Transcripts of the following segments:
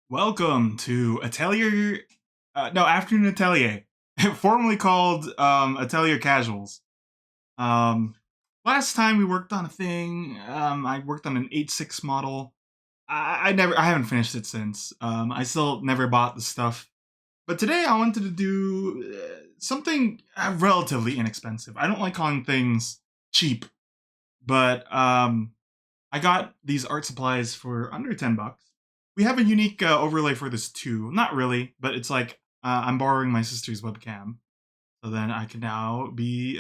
Welcome to Atelier, no, Afternoon Atelier, formerly called Atelier Casuals. Um, Last time we worked on a thing, I worked on an 8.6 model. I haven't finished it since. I still never bought the stuff. But today I wanted to do something relatively inexpensive. I don't like calling things cheap, but I got these art supplies for under $10. We have a unique overlay for this too. Not really, but it's like I'm borrowing my sister's webcam, so then I can now be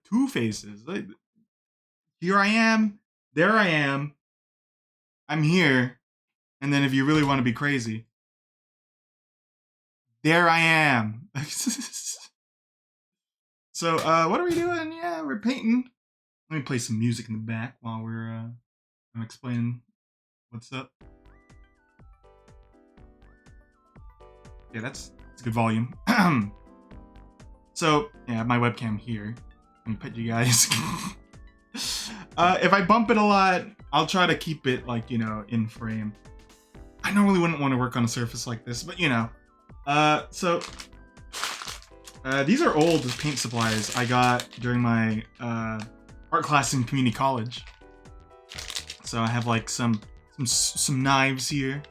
two faces. Like, here I am, there I am, I'm here, and then if you really want to be crazy, there I am. So what are we doing? Yeah, we're painting. Let me play some music in the back while I'm explaining what's up. Yeah, that's a good volume. So, yeah, I have my webcam here. Let me put you guys. If I bump it a lot, I'll try to keep it, like, in frame. I normally wouldn't want to work on a surface like this, but, these are old paint supplies I got during my art class in community college. So I have, like, some knives here,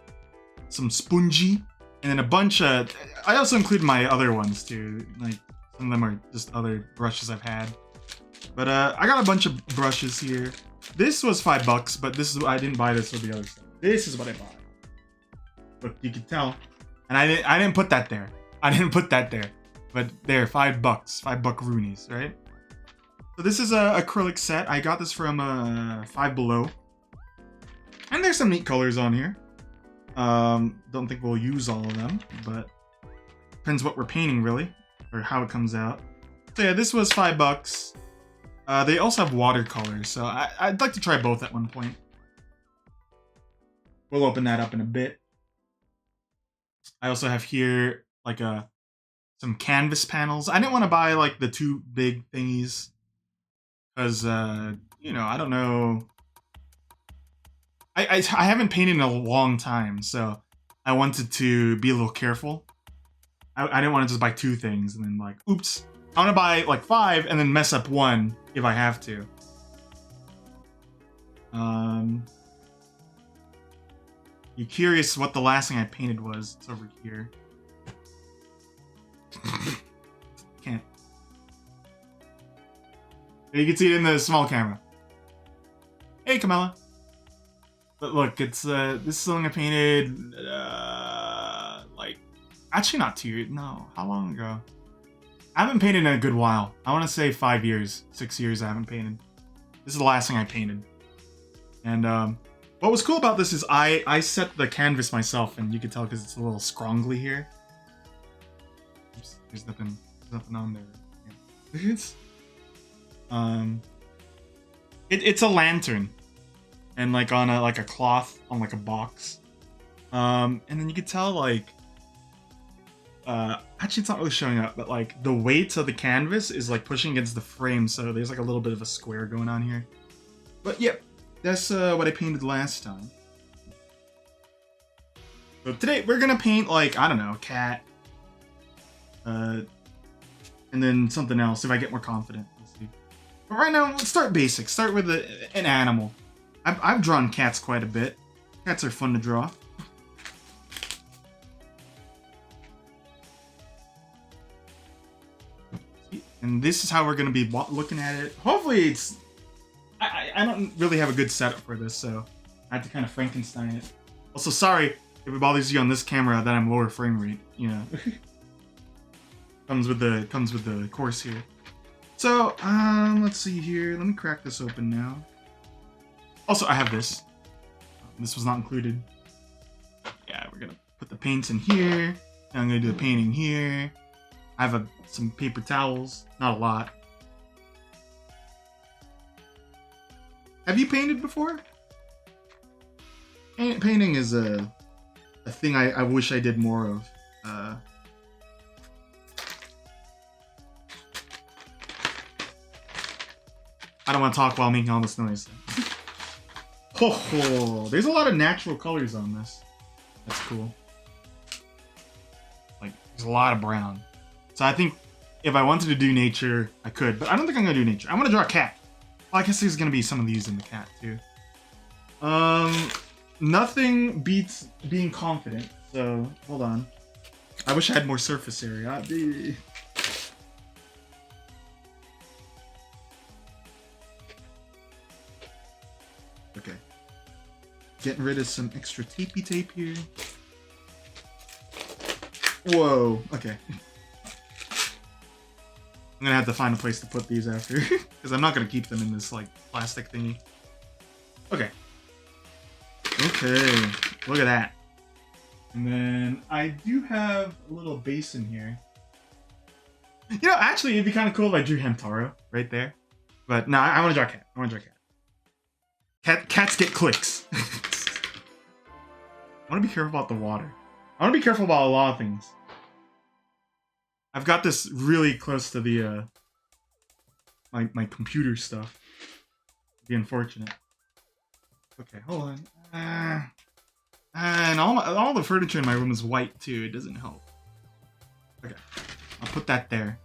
some spongy, and then a bunch of... I also include my other ones, too. Like, some of them are just other brushes I've had. But I got a bunch of brushes here. This was $5, but this is... I didn't buy this with the other stuff. This is what I bought. Look, you can tell. And I didn't put that there. I didn't put that there. But there, $5. $5 Roonies, right? So this is a acrylic set. I got this from Five Below. And there's some neat colors on here. Don't think we'll use all of them, but depends what we're painting, really, or how it comes out. So yeah, this was $5. They also have watercolors, so I'd like to try both at one point. We'll open that up in a bit. I also have here like some canvas panels. I didn't want to buy like the two big thingies because I don't know. I haven't painted in a long time, so I wanted to be a little careful. I didn't want to just buy two things and then like, oops. I want to buy like 5 and then mess up one if I have to. You're curious what the last thing I painted was? It's over here. Can't. You can see it in the small camera. Hey, Camilla. But look, it's this is something I painted like actually not 2 years. No, how long ago? I haven't painted in a good while. I want to say 5 years, 6 years I haven't painted. This is the last thing I painted. And what was cool about this is I set the canvas myself, and you can tell because it's a little scrongly here. Oops, there's nothing on there. Yeah. It's a lantern. And like on a cloth on like a box, and then you could tell like, actually it's not really showing up, but like the weight of the canvas is like pushing against the frame, so there's like a little bit of a square going on here. But yep, that's what I painted last time. So today we're gonna paint like, I don't know, a cat, and then something else if I get more confident. Let's see. But right now, let's start basic. Start with an animal. I've drawn cats quite a bit. Cats are fun to draw. And this is how we're going to be looking at it. Hopefully it's... I don't really have a good setup for this, so I have to kind of Frankenstein it. Also, sorry if it bothers you on this camera that I'm lower frame rate, you know. comes with the course here. So, let's see here. Let me crack this open now. Also, I have this. This was not included. Yeah, we're gonna put the paints in here. I'm gonna do the painting here. I have some paper towels. Not a lot. Have you painted before? Painting is a thing I wish I did more of. I don't want to talk while making all this noise. Oh, there's a lot of natural colors on this. That's cool. There's a lot of brown. So I think if I wanted to do nature, I could. But I don't think I'm going to do nature. I want to draw a cat. Well, I guess there's going to be some of these in the cat, too. Nothing beats being confident. So, hold on. I wish I had more surface area. Okay. Getting rid of some extra tapey tape here. Whoa. Okay. I'm gonna have to find a place to put these after. Because I'm not gonna keep them in this, like, plastic thingy. Okay. Okay. Look at that. And then I do have a little basin here. You know, actually, it'd be kind of cool if I drew Hamtaro right there. But no, I want to draw a cat. I want to draw a cat. Cats get clicks. I want to be careful about the water. I want to be careful about a lot of things. I've got this really close to the my computer stuff. It'd be unfortunate. Okay, hold on. And all the furniture in my room is white too. It doesn't help. Okay, I'll put that there.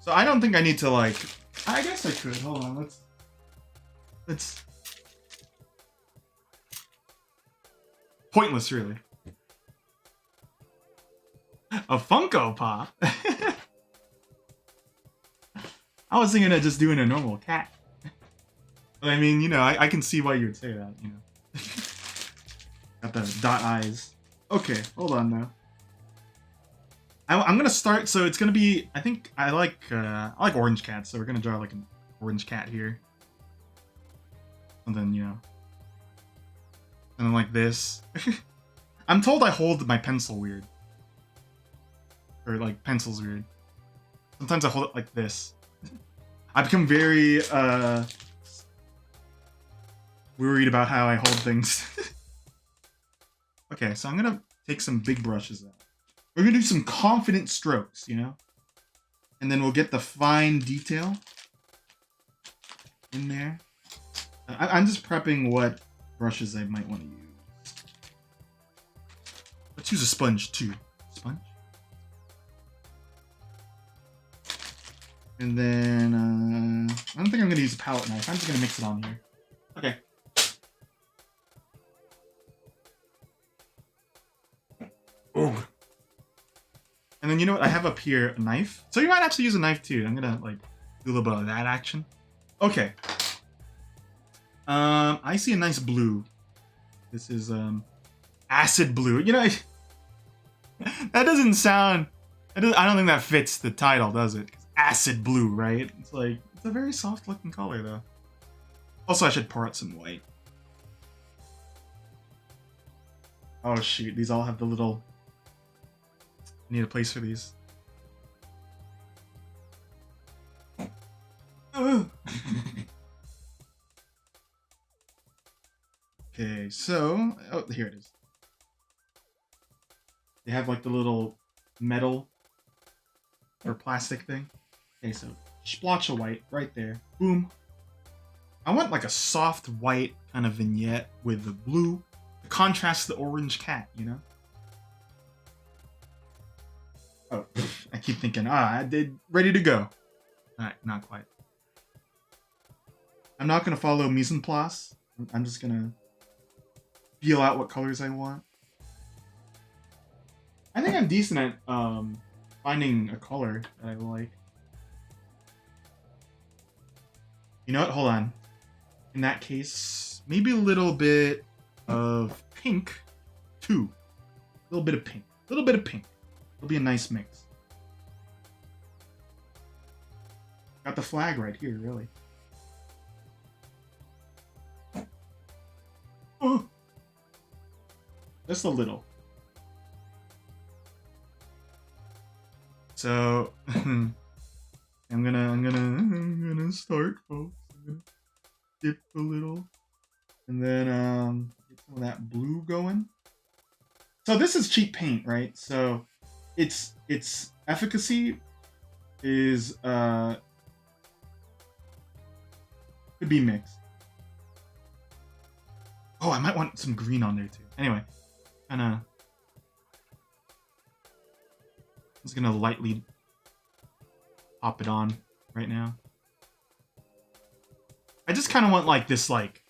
So I don't think I need to, like. I guess I could. Hold on. Let's. Pointless, really. A Funko Pop. I was thinking of just doing a normal cat. But I mean, you know, I can see why you would say that, you know. Got the dot eyes. Okay, hold on now. I'm gonna start, so it's gonna be, I think I like orange cats, so we're gonna draw like an orange cat here. And then, you know. And then like this. I'm told I hold my pencil weird. Or like pencils weird. Sometimes I hold it like this. I become very worried about how I hold things. Okay, so I'm gonna take some big brushes out. We're gonna do some confident strokes, you know? And then we'll get the fine detail in there. I'm just prepping what brushes I might want to use. Let's use a sponge too. Sponge? And then, I don't think I'm gonna use a palette knife. I'm just gonna mix it on here. Okay. Ugh. And then you know what? I have up here a knife. So you might actually use a knife too. I'm gonna like do a little bit of that action. Okay. I see a nice blue. This is acid blue. You know, that doesn't sound. I don't think that fits the title, does it? Acid blue, right? It's like it's a very soft looking color though. Also, I should pour out some white. Oh shoot! These all have the little. I need a place for these. Okay, so oh, here it is. They have like the little metal or plastic thing. Okay, so splotch of white right there. Boom. I want like a soft white kind of vignette with the blue to contrast the orange cat, you know? Oh, I keep thinking, I did ready to go. Alright, not quite. I'm not gonna follow mise en place. I'm just gonna feel out what colors I want. I think I'm decent at finding a color that I like. You know what? Hold on. In that case, maybe a little bit of pink, too. A little bit of pink. A little bit of pink. It'll be a nice mix. Got the flag right here, really. Oh. Just a little. So I'm gonna start, folks. I'm gonna dip a little, and then get some of that blue going. So this is cheap paint, right? So its efficacy is could be mixed. Oh, I might want some green on there too. Anyway, kind of... Just gonna lightly pop it on right now. I just kind of want like this, like...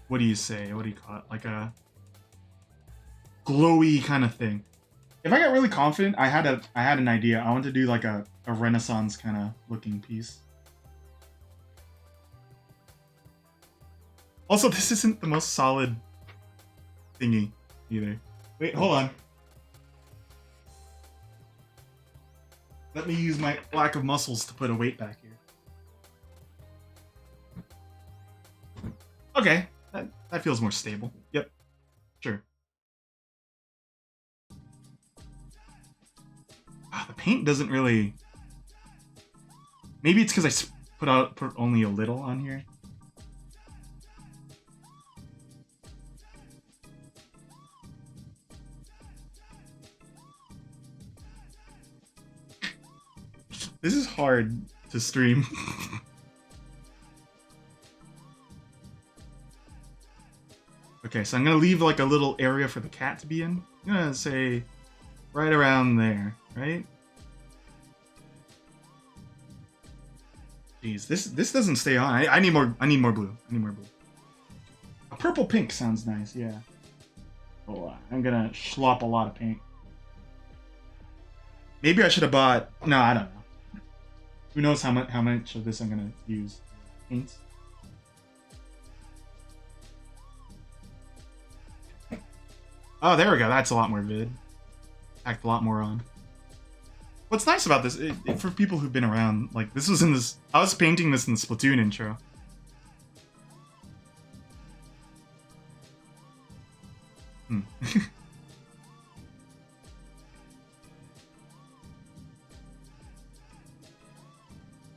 What do you say? What do you call it? Like a glowy kind of thing. If I got really confident, I had an idea. I want to do like a Renaissance kind of looking piece. Also, this isn't the most solid thingy either. Wait, hold on. Let me use my lack of muscles to put a weight back here. Okay, that feels more stable. Yep, sure. The paint doesn't really... Maybe it's because I put only a little on here. This is hard to stream. Okay, so I'm gonna leave like a little area for the cat to be in. I'm gonna say right around there, right? Jeez, this doesn't stay on. I need more blue. I need more blue. A purple pink sounds nice, yeah. Oh, I'm gonna slop a lot of paint. Maybe I should have bought... No, I don't know. Who knows how much of this I'm gonna use? Paints. Oh, there we go. That's a lot more vivid. Packed a lot more on. What's nice about this, for people who've been around, like this was in this... I was painting this in the Splatoon intro.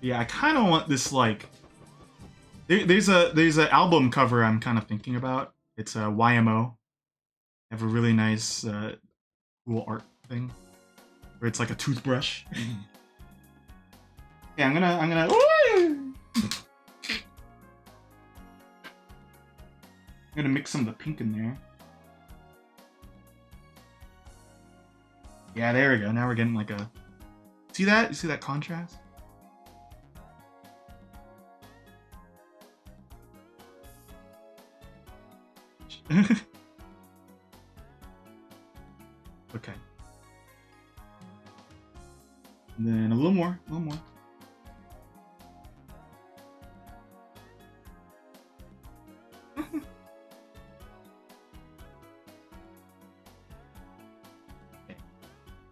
Yeah, I kind of want this like... There's a album cover I'm kind of thinking about. It's a YMO. They have a really nice, cool art thing where it's like a toothbrush. Yeah, I'm gonna. I'm gonna mix some of the pink in there. Yeah, there we go. Now we're getting like a... See that? You see that contrast? Okay. And then a little more,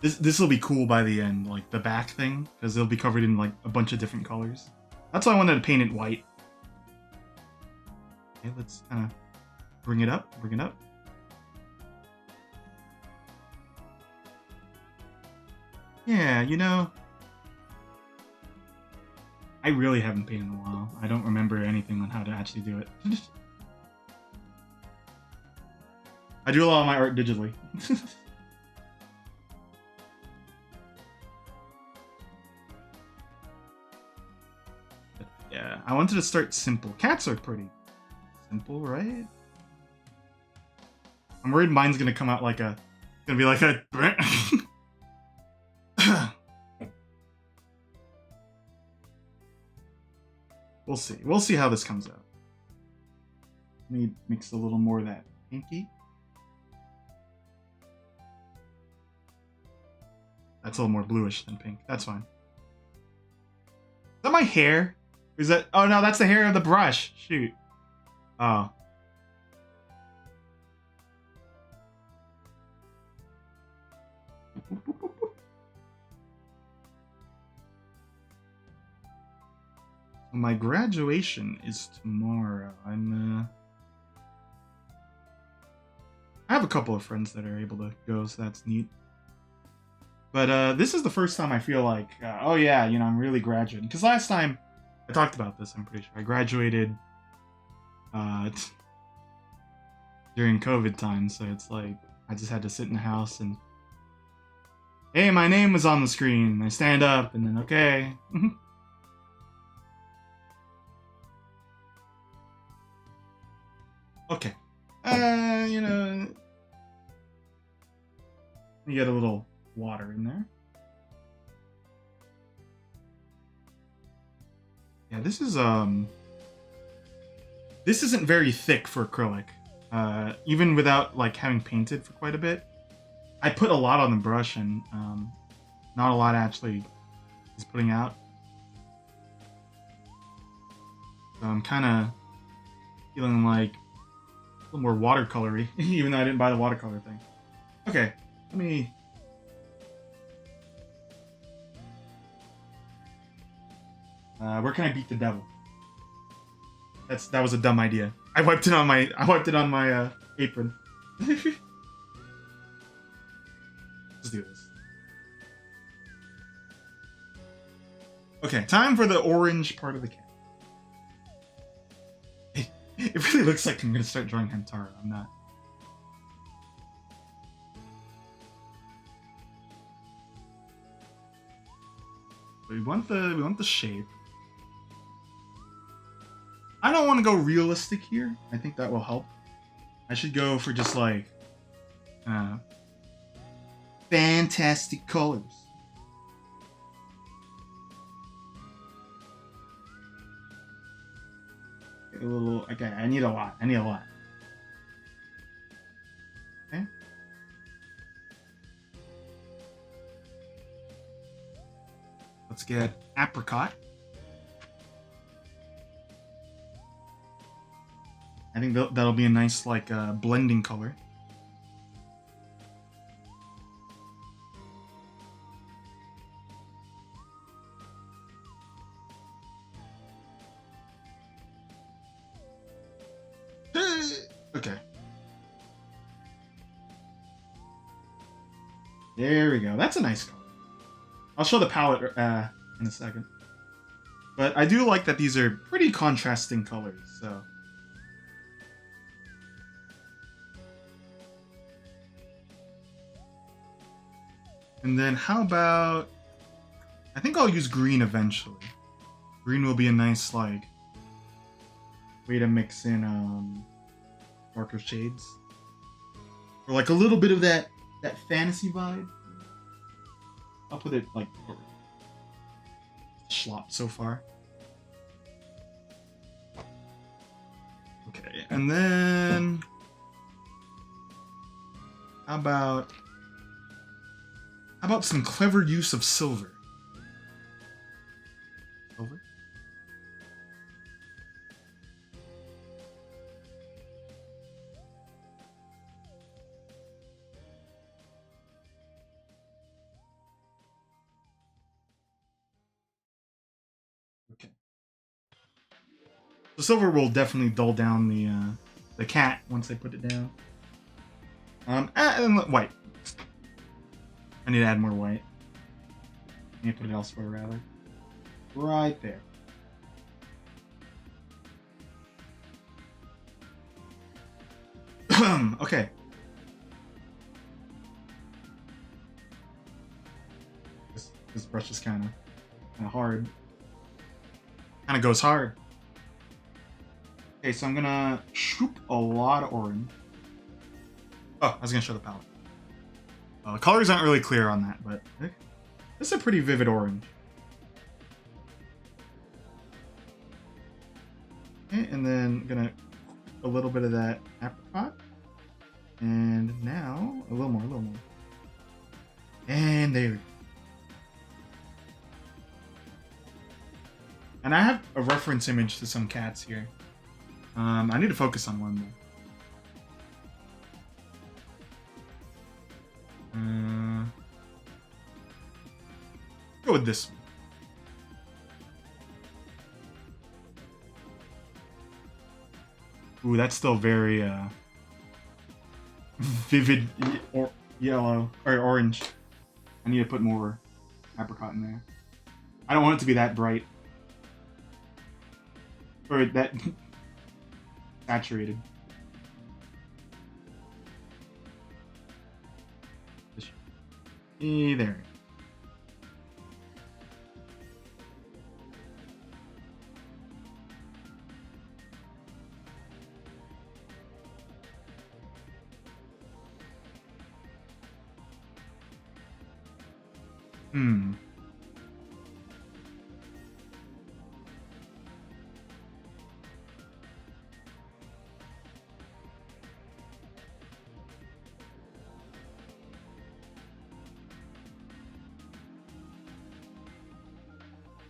This will be cool by the end, like the back thing, because it'll be covered in like a bunch of different colors. That's why I wanted to paint it white. Okay, let's kind of bring it up. Yeah, you know, I really haven't painted in a while. I don't remember anything on how to actually do it. I do a lot of my art digitally. Yeah, I wanted to start simple. Cats are pretty simple, right? I'm worried mine's gonna come out like a... Gonna be like a... We'll see. We'll see how this comes out. Let me mix a little more of that pinky. That's a little more bluish than pink. That's fine. Is that my hair? Is that... Oh no, that's the hair of the brush. Shoot. Oh. My graduation is tomorrow. I have a couple of friends that are able to go, so that's neat. But this is the first time I feel like, oh yeah, you know, I'm really graduating. Because last time, I talked about this, I'm pretty sure. I graduated during COVID time, so it's like, I just had to sit in the house and... Hey, my name was on the screen. I stand up, and then, okay. Okay. You know, you get a little water in there. Yeah, this isn't very thick for acrylic. Even without like having painted for quite a bit. I put a lot on the brush and not a lot actually is putting out. So I'm kind of feeling like a little more watercolory, even though I didn't buy the watercolor thing. Okay, let me... where can I beat the devil? That was a dumb idea. I wiped it on my apron. Let's do this. Okay, time for the orange part of the cat. It really looks like I'm gonna start drawing Hamtaro. I'm not. We want the shape. I don't want to go realistic here. I think that will help. I should go for just like fantastic colors. A little. Okay, I need a lot. Okay. Let's get apricot. I think that'll be a nice like blending color. Okay. There we go. That's a nice color. I'll show the palette in a second. But I do like that these are pretty contrasting colors, so... And then how about... I think I'll use green eventually. Green will be a nice, like, way to mix in darker shades. Or like a little bit of that fantasy vibe. I'll put it like schlop so far. Okay, and then how about some clever use of silver? Silver? Okay. The silver will definitely dull down the cat once I put it down. And white. I need to add more white. I need to put it elsewhere, rather. Right there. Okay. This brush is kind of hard. Kind of goes hard. Okay, so I'm gonna shoop a lot of orange. Oh, I was gonna show the palette. The colors aren't really clear on that, but this is a pretty vivid orange. Okay, and then I'm gonna a little bit of that apricot, and now a little more, and there we go. And I have a reference image to some cats here. I need to focus on one though. Go with this one. Ooh, that's still very vivid or yellow or orange. I need to put more apricot in there. I don't want it to be that bright. Or that saturated. There. Hmm.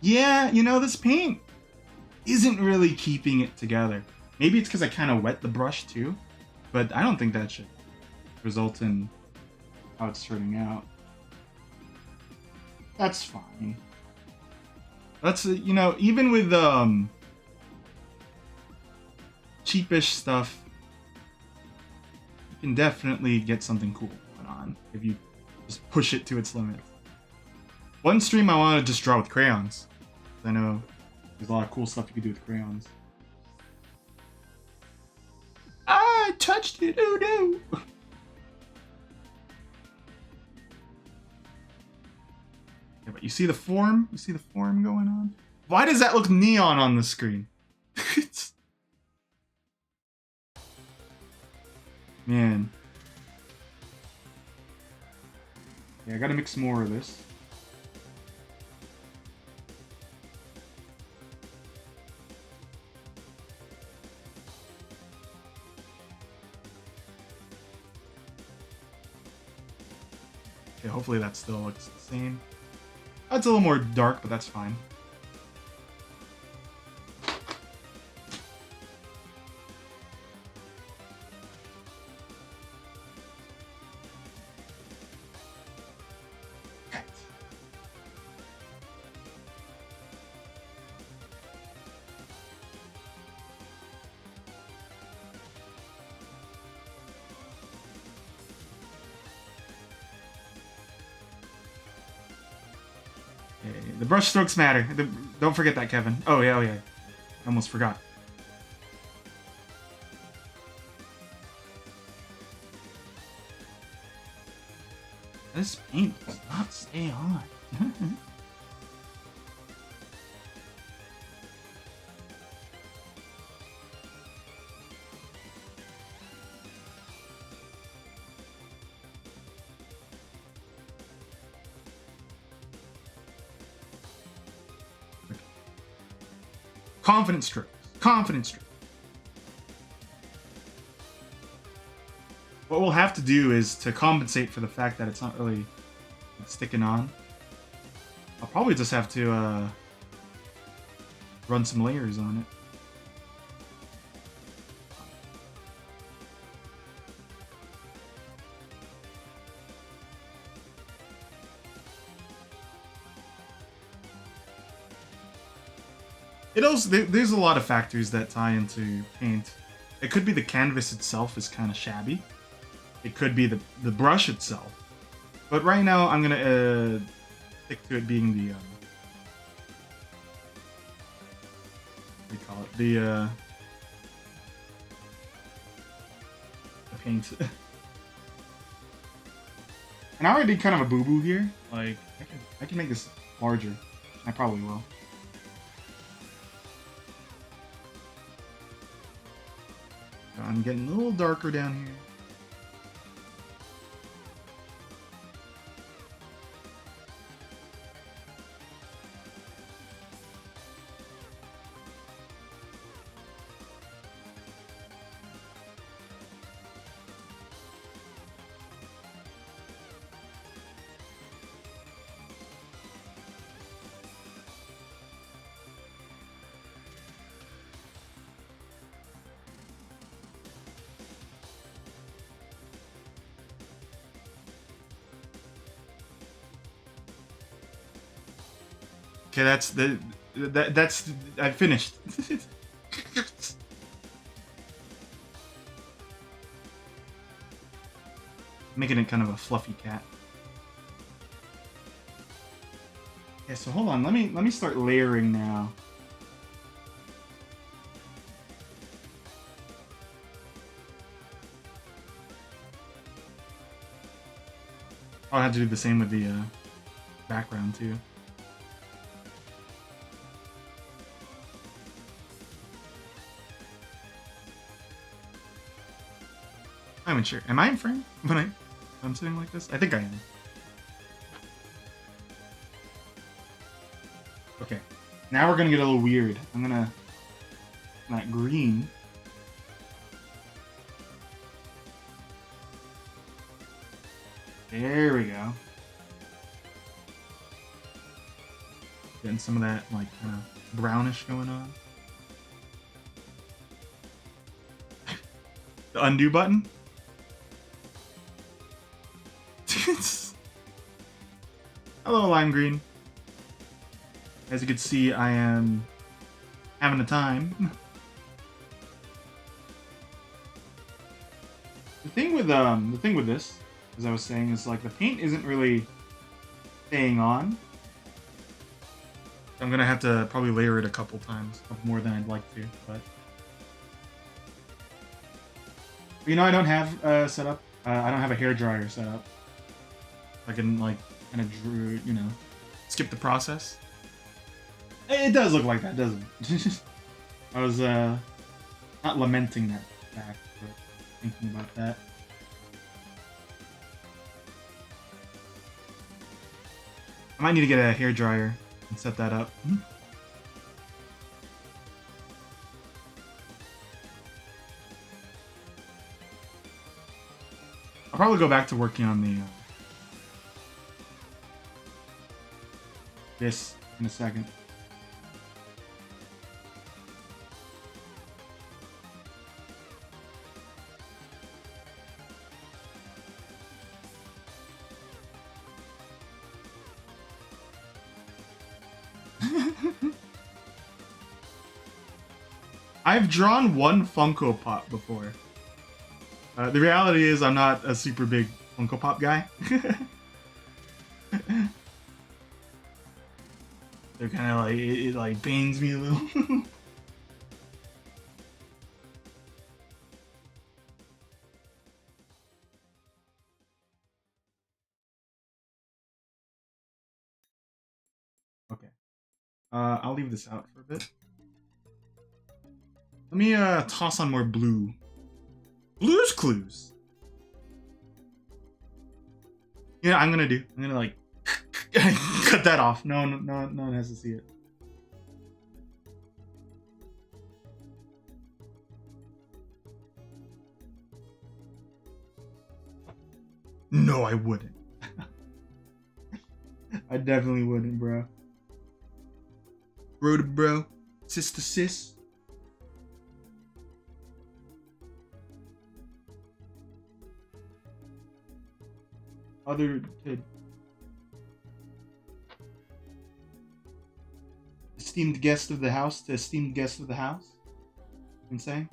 Yeah, you know, this paint isn't really keeping it together. Maybe it's because I kind of wet the brush too, but I don't think that should result in how it's turning out. That's fine. That's you know, even with cheapish stuff, you can definitely get something cool going on if you just push it to its limits. One stream I want to just draw with crayons. I know there's a lot of cool stuff you can do with crayons. I touched it. Oh no. Yeah, but you see the form? You see the form going on? Why does that look neon on the screen? Man. Yeah, I gotta mix more of this. Okay, hopefully that still looks the same. That's a little more dark, but that's fine. The brush strokes matter. Don't forget that, Kevin. Oh yeah, I almost forgot. This paint does not stay on. Confidence stroke. Confidence stroke. What we'll have to do is to compensate for the fact that it's not really sticking on. I'll probably just have to run some layers on it. It also there's a lot of factors that tie into paint. It could be the canvas itself is kind of shabby. It could be the brush itself. But right now I'm gonna stick to it being the what do you call it? The paint. And I already did kind of a boo-boo here. Like I can make this larger. I probably will. I'm getting a little darker down here. Okay, that's I finished. Making it kind of a fluffy cat. Yeah, so hold on, let me start layering now. I'll have to do the same with the background too. I'm unsure. Am I in frame when I'm sitting like this? I think I am. Okay, now we're gonna get a little weird. I'm gonna that green. There we go. Getting some of that like kind of brownish going on. The undo button. Hello, lime green. As you can see, I am having a time. The thing with this, as I was saying, is like the paint isn't really staying on. I'm gonna have to probably layer it a couple times, a couple more than I'd like to, but you know, I don't have set up. I don't have a hair dryer set up. I can like kind of, you know, skip the process. It does look like that, doesn't it? I was not lamenting that fact, but thinking about that. I might need to get a hair dryer and set that up. I'll probably go back to working on the this in a second. I've drawn one Funko Pop before. The reality is I'm not a super big Funko Pop guy. They're kind of like, it like pains me a little. Okay. I'll leave this out for a bit. Let me toss on more blue. Blue's Clues. You know what I'm gonna like cut that off. No one has to see it. No, I wouldn't. I definitely wouldn't, bro. Bro to bro, sis to sis. Other to esteemed guest of the house to esteemed guest of the house. Insane.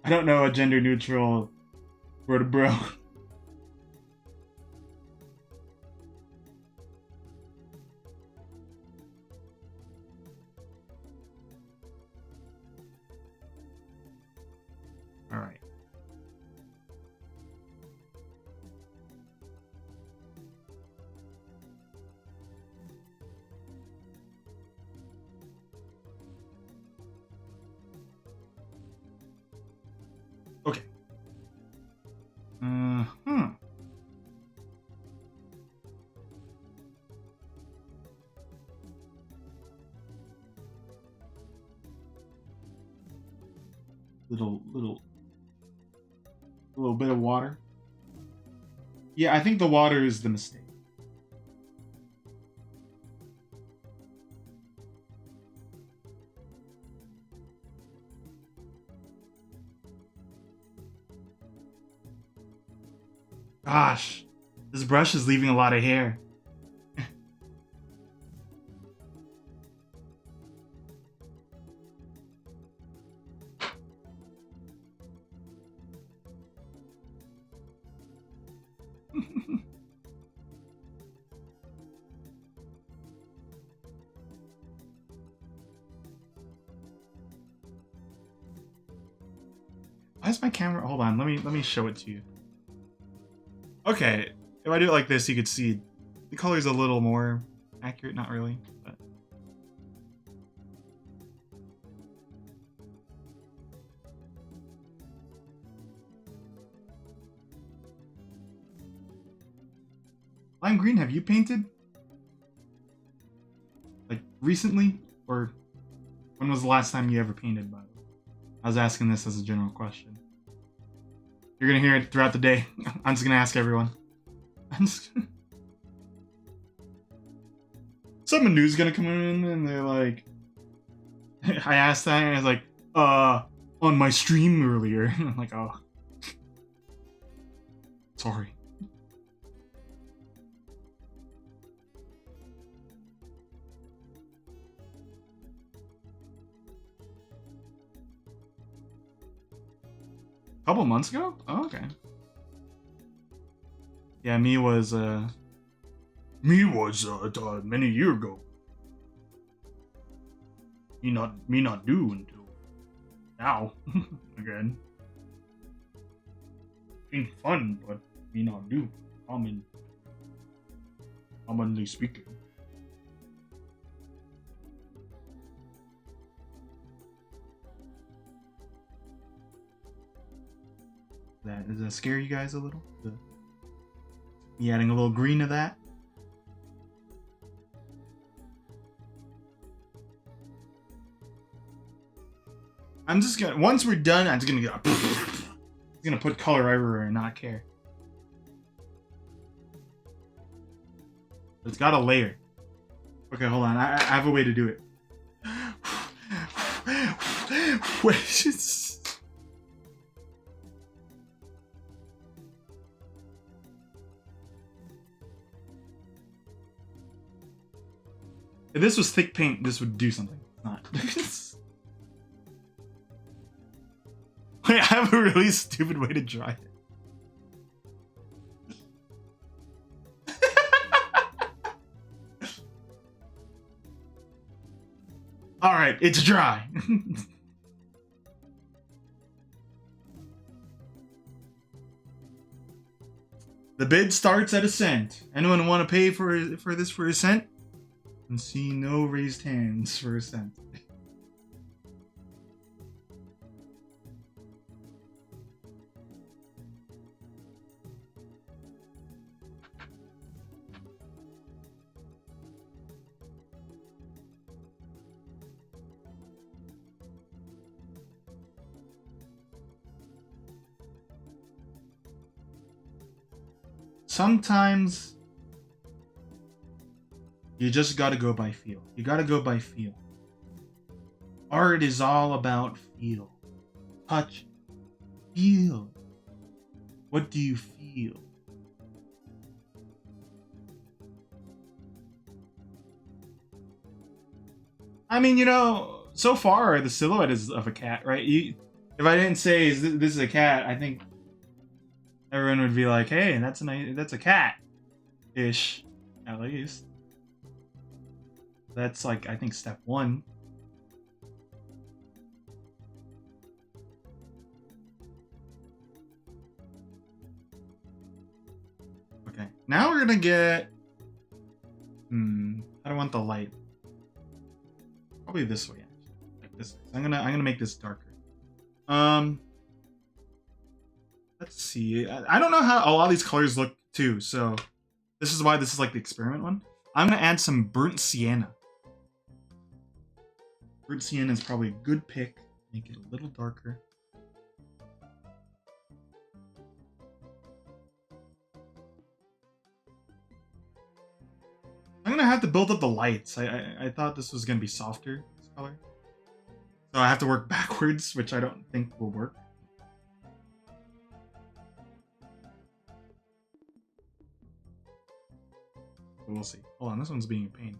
I don't know a gender neutral bro to bro. All right. Okay. Little bit of water. Yeah, I think the water is the mistake. Gosh, this brush is leaving a lot of hair. Why is my camera? Hold on, let me show it to you. Okay, if I do it like this, you could see the color's a little more accurate. Not really, but Lime green, have you painted? Like recently? Or when was the last time you ever painted, by the way? I was asking this as a general question. You're gonna hear it throughout the day. I'm just gonna ask everyone. Someone new's gonna come in and they're like, I asked that and I was like, on my stream earlier. I'm like, oh. Sorry. A couple months ago? Oh, okay. Yeah, me was many years ago. Me not do until now. Again. Ain't fun, but me not do. Commonly speaking. Does that scare you guys a little? Me adding a little green to that? I'm just gonna, once we're done, I'm just gonna go. I'm gonna put color everywhere and not care. It's got a layer. Okay, hold on. I have a way to do it. Wait, if this was thick paint, this would do something. It's not. Wait, I have a really stupid way to dry it. Alright, it's dry. The bid starts at $0.01. Anyone want to pay for this for $0.01? And see no raised hands for $0.01. Sometimes you just gotta go by feel. You gotta go by feel. Art is all about feel. Touch. Feel. What do you feel? I mean, you know, so far the silhouette is of a cat, right? If I didn't say this is a cat, I think everyone would be like, "Hey, that's a cat-ish, at least." That's like, I think, step 1. Okay, now we're gonna get. I don't want the light. Probably this way, actually. Like this way. So I'm gonna make this darker. Let's see. I don't know how a lot of these colors look too, so this is why this is like the experiment one. I'm gonna add some burnt sienna. Burnt sienna is probably a good pick. Make it a little darker. I'm gonna have to build up the lights. I thought this was gonna be softer, this color. So I have to work backwards, which I don't think will work. But we'll see. Hold on, this one's being a pain.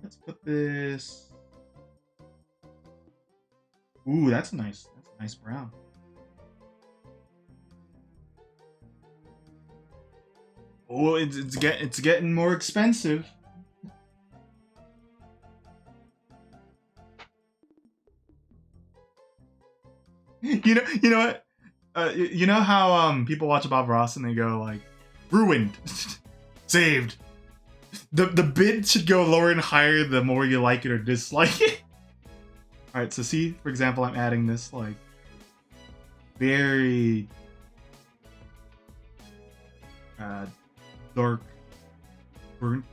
Let's put this. Ooh, that's a nice brown. Oh, it's getting more expensive. You know what? You know how people watch Bob Ross and they go like, ruined, saved. The bid should go lower and higher the more you like it or dislike it. All right, so see, for example, I'm adding this like very dark burnt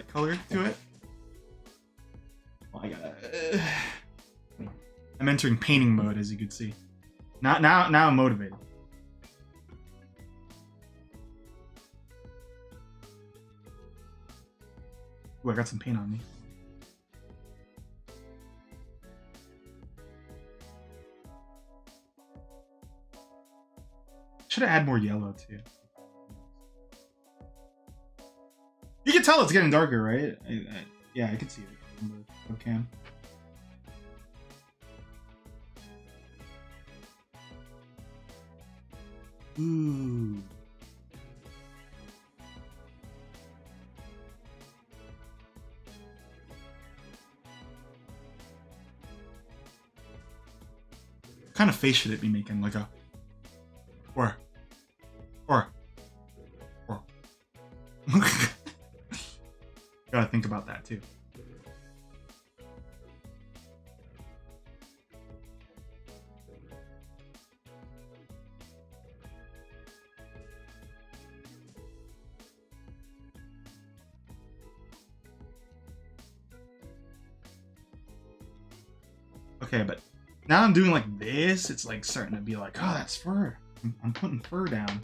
color to it. Well, I gotta. I'm entering painting mode, as you can see. Now I'm motivated. Ooh, I got some paint on me. Should have added more yellow too. You can tell it's getting darker, right? Yeah, I can see it on the webcam. Ooh. What kind of face should it be making? Like a or gotta think about that too. Okay, but now I'm doing like this, it's like starting to be like, oh, that's fur. I'm putting fur down.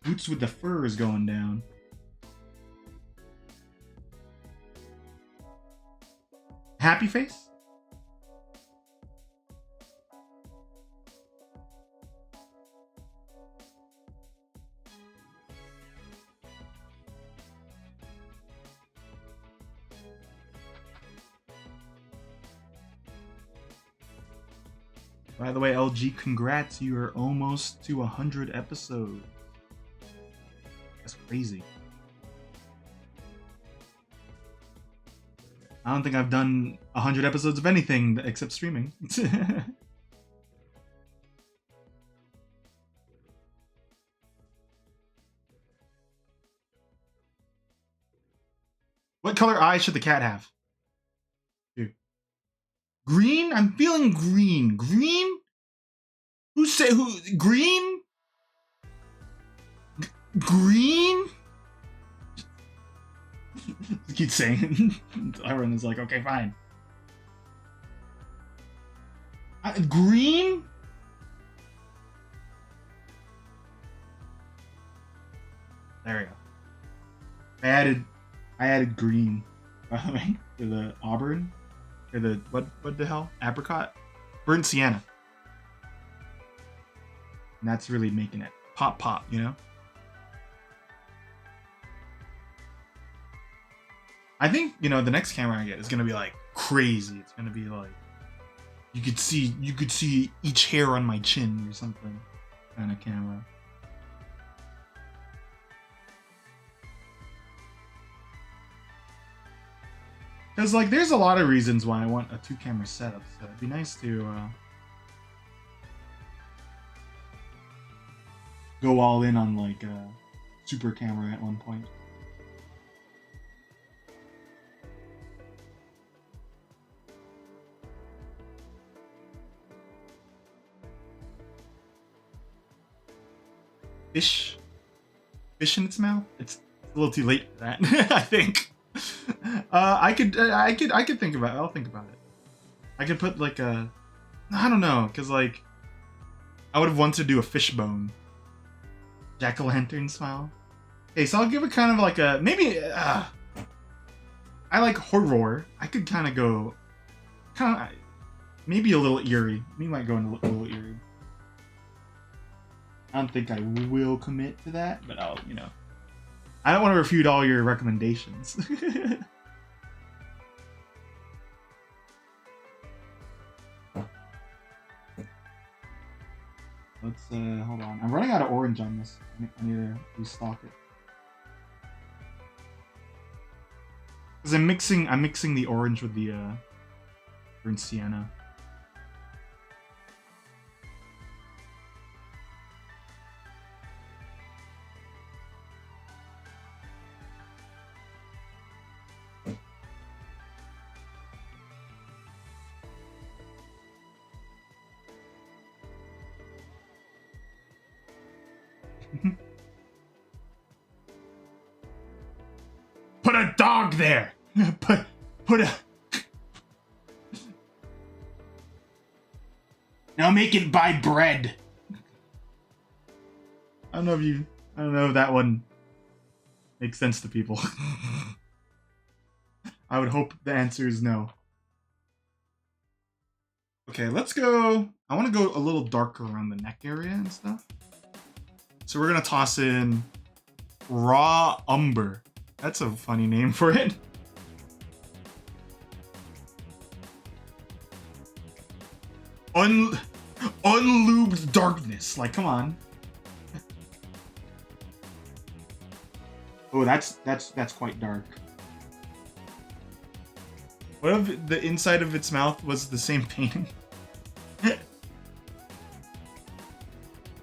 Boots with the fur is going down. Happy face? By the way, LG, congrats, you are almost to 100 episodes. That's crazy. I don't think I've done 100 episodes of anything except streaming. What color eyes should the cat have? Dude. Green? I'm feeling green. Green? Who? Green? Green? Keep saying. Everyone is like, okay, fine. Green? There we go. I added green, by the way, for the auburn, or the what the hell? Apricot, burnt sienna. And that's really making it pop, you know. I think, you know, the next camera I get is gonna be like crazy. It's gonna be like you could see each hair on my chin or something kind of camera. Because like there's a lot of reasons why I want a 2-camera setup, so it'd be nice to go all in on like a super camera at one point. Fish in its mouth? It's a little too late for that. I think. I could think about it. I'll think about it. I could put like a, I don't know, because like I would have wanted to do a fishbone jack-o'-lantern smile. Okay, so I'll give it kind of like a maybe. I like horror. I could kind of go, maybe a little eerie. We might go into a little eerie. I don't think I will commit to that, but I'll, you know. I don't want to refute all your recommendations. Let's, hold on. I'm running out of orange on this. I need to restock it. Because I'm mixing the orange with the, burnt sienna. Put a dog there. Put a. Now make it buy bread. I don't know if that one makes sense to people. I would hope the answer is no. Okay, let's go. I want to go a little darker around the neck area and stuff. So we're gonna toss in raw umber. That's a funny name for it. Unlubed darkness. Like, come on. Oh, that's quite dark. What if the inside of its mouth was the same painting? Going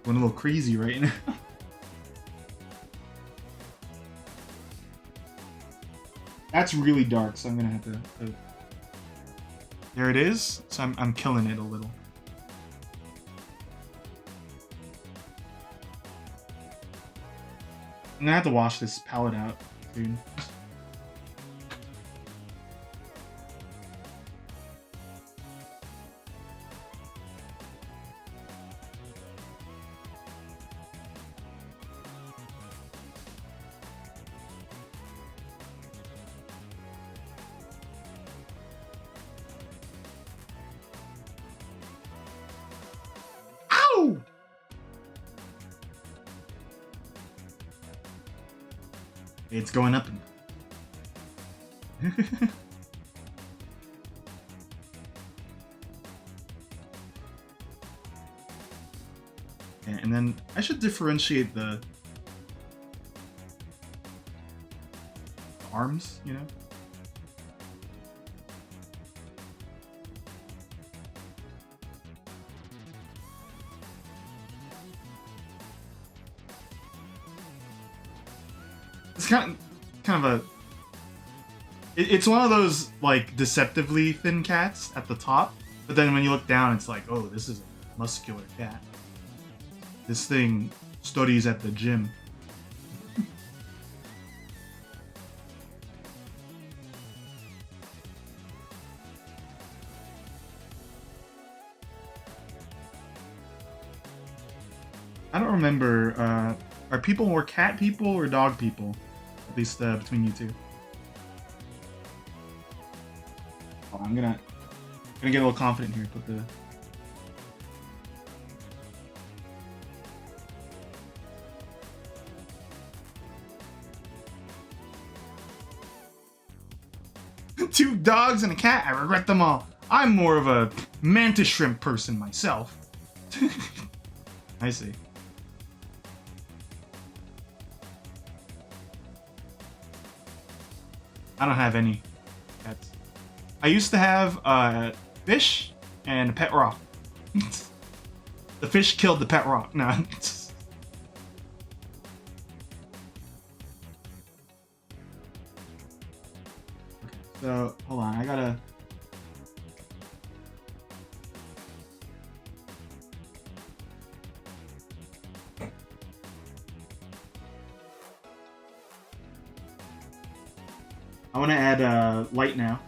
a little crazy right now. That's really dark, so I'm gonna have to. There it is. So I'm killing it a little. I'm gonna have to wash this palette out soon. Ow! It's going up. And then I should differentiate the arms, you know? It's kind of a... It's one of those, like, deceptively thin cats at the top, but then when you look down, it's like, oh, this is a muscular cat. This thing studies at the gym. I don't remember, are people more cat people or dog people? At least between you two. Oh, I'm gonna get a little confident here. Put the 2 dogs and a cat. I regret them all. I'm more of a mantis shrimp person myself. I see. I don't have any pets. I used to have fish and a pet rock. The fish killed the pet rock. No. So, hold on. I gotta... I want to add light now.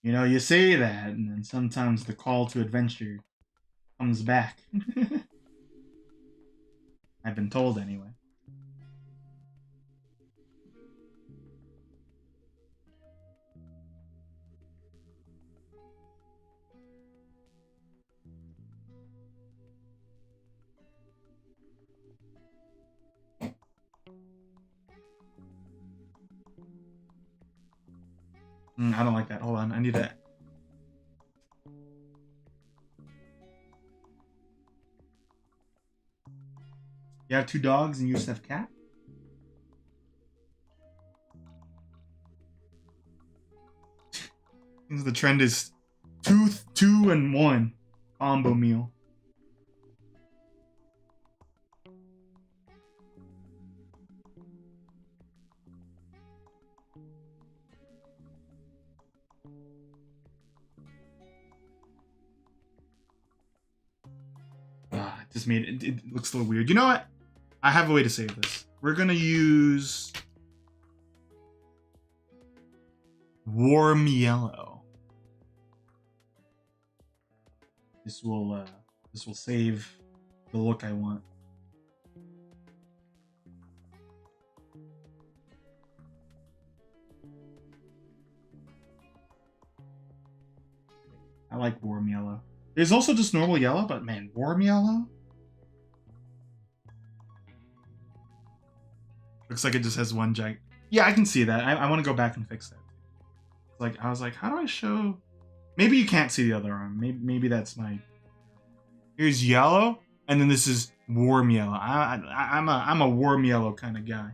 You know, you say that, and then sometimes the call to adventure comes back. I've been told anyway. I don't like that. Hold on, I need that. You have 2 dogs and you just have a cat? Seems the trend is Two and one combo meal. Just made it. It looks a little weird. You know what? I have a way to save this. We're gonna use warm yellow. This will save the look I want. I like warm yellow. There's also just normal yellow, but man, warm yellow? Looks like it just has one giant. Yeah, I can see that. I want to go back and fix that. Like, I was like, how do I show? Maybe you can't see the other arm. Maybe that's my. Here's yellow, and then this is warm yellow. I'm a warm yellow kind of guy.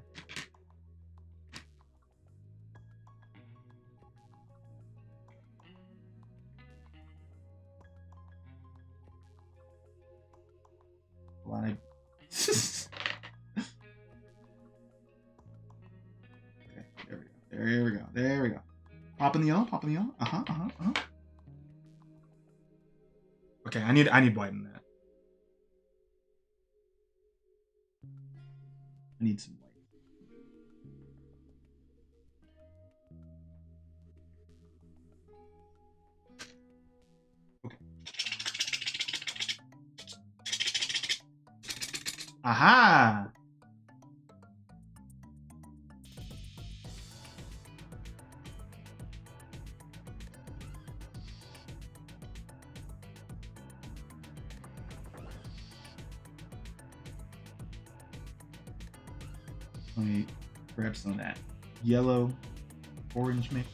Like. Okay, there we go. There we go. Pop in the yellow. Okay, I need white in that. I need some white. Okay. Aha! Let me grab some of that yellow orange mix.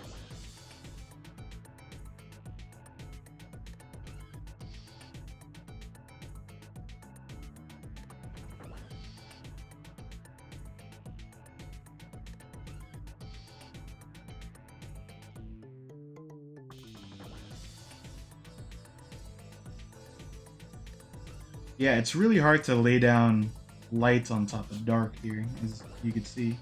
Yeah, it's really hard to lay down light on top of dark here, as you can see.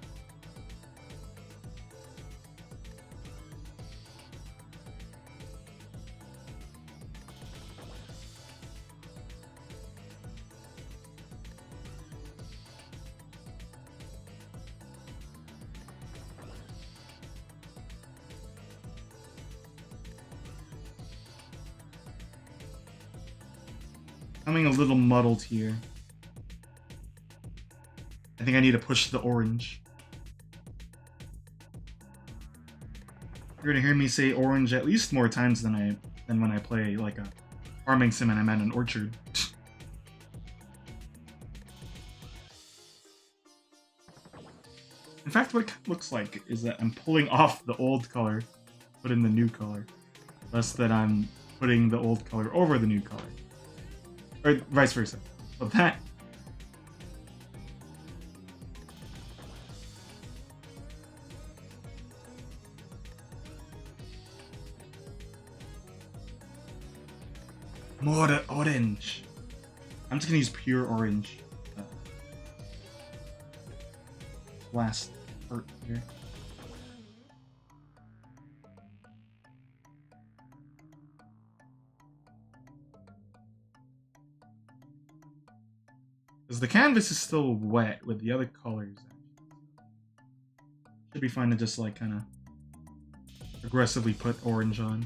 Coming a little muddled here. I think I need to push the orange. You're gonna hear me say orange at least more times than when I play like a farming sim and I'm at an orchard. In fact, what it looks like is that I'm pulling off the old color, put in the new color, thus that I'm putting the old color over the new color. Or vice versa. But that. More orange. I'm just gonna use pure orange. Last part here. Because the canvas is still wet with the other colors. Should be fine to just like kind of aggressively put orange on.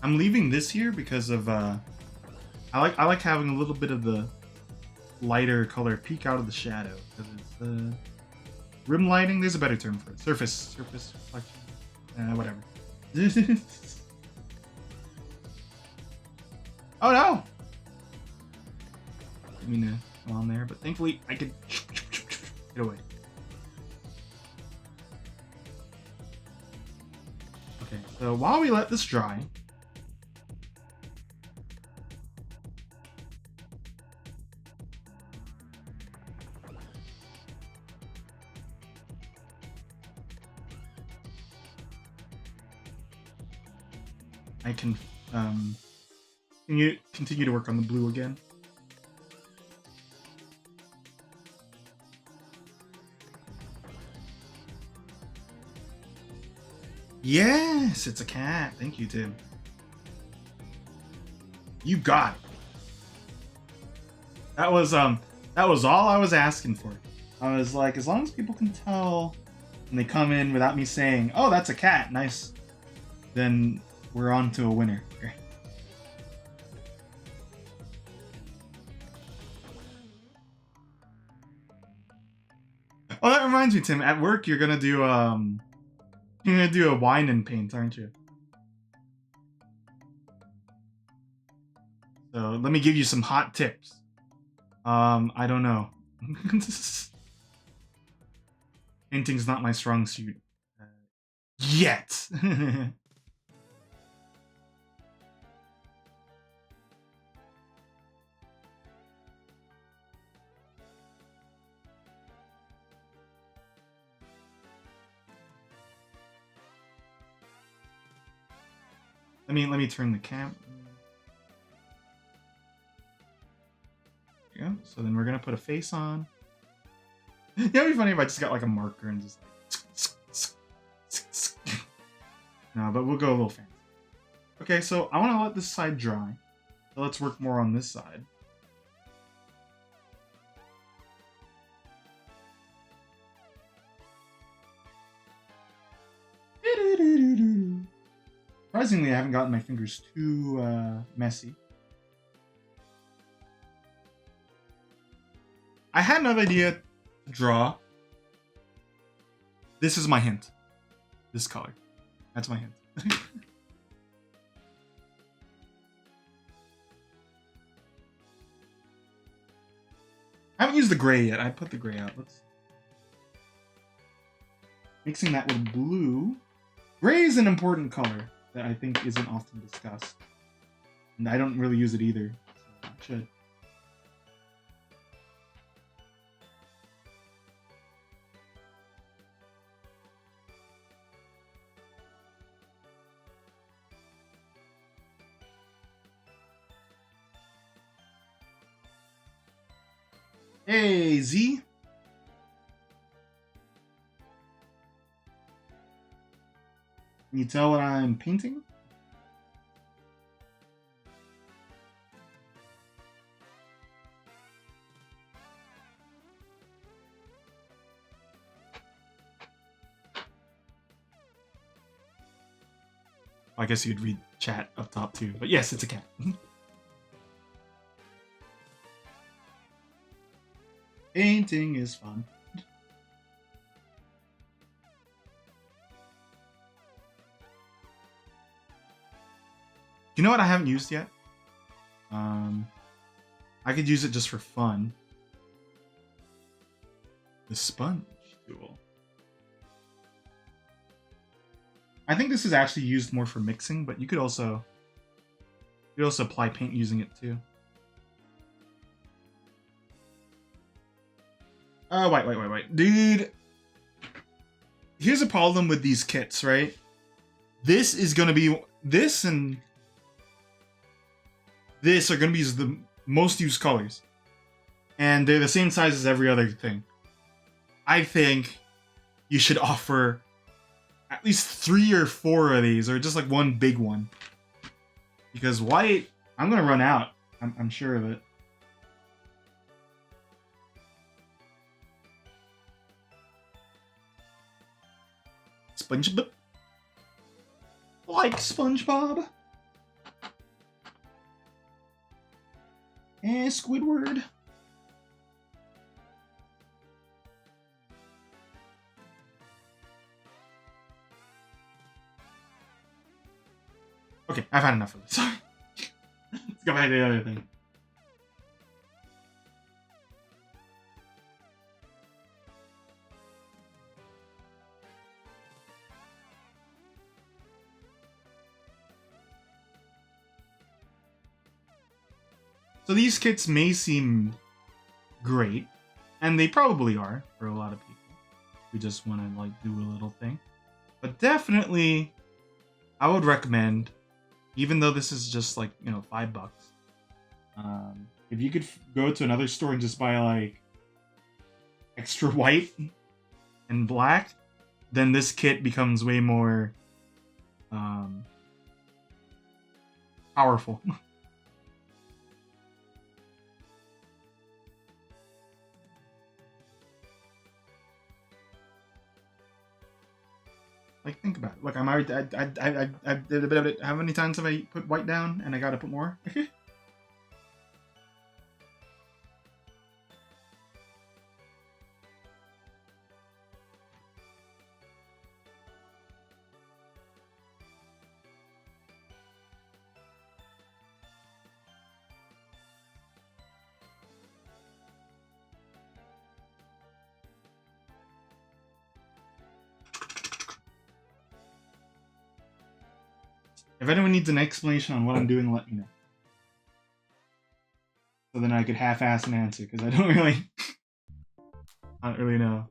I'm leaving this here because of I like having a little bit of the lighter color peek out of the shadow. Because it's rim lighting. There's a better term for it. Surface reflection. Whatever. Oh no! Didn't mean to go on there, but thankfully I could get away. Okay, so while we let this dry, I can continue to work on the blue again. Yes, it's a cat. Thank you, Tim. You got it. That was all I was asking for. I was like, as long as people can tell when they come in without me saying, "Oh, that's a cat, nice," then we're on to a winner. Oh, that reminds me, Tim. At work, you're gonna do a wine and paint, aren't you? So let me give you some hot tips. I don't know. Painting's not my strong suit. Yet. Let me turn the cam. There you go. So then we're gonna put a face on. It'd be funny if I just got like a marker and just like. No, but we'll go a little fancy. Okay, so I want to let this side dry. So let's work more on this side. Surprisingly, I haven't gotten my fingers too messy. I had another idea to draw. This is my hint. This color. That's my hint. I haven't used the gray yet. I put the gray out. Let's mixing that with blue. Gray is an important color that I think isn't often discussed. And I don't really use it either. So I should. Hey, Z. Can you tell what I'm painting? I guess you'd read chat up top too, but yes, it's a cat. Painting is fun. You know what I haven't used yet? I could use it just for fun. The sponge tool. I think this is actually used more for mixing, but you could also apply paint using it too. Wait. Dude, here's a problem with these kits, right? This is gonna be, this and this are gonna be the most used colors. And they're the same size as every other thing. I think you should offer at least 3 or 4 of these, or just like one big one. Because white, I'm gonna run out. I'm sure of it. SpongeBob. Like SpongeBob. And Squidward. Okay, I've had enough of this. Sorry. Let's go back to the other thing. So these kits may seem great, and they probably are for a lot of people who just want to like do a little thing. But definitely, I would recommend, even though this is just like, you know, $5, if you could go to another store and just buy like extra white and black, then this kit becomes way more powerful. Like, think about it. Look, I'm already. I did a bit of it. How many times have I put white down and I gotta put more? If anyone needs an explanation on what I'm doing, let me know. So then I could half-ass an answer, because I don't really... I don't really know.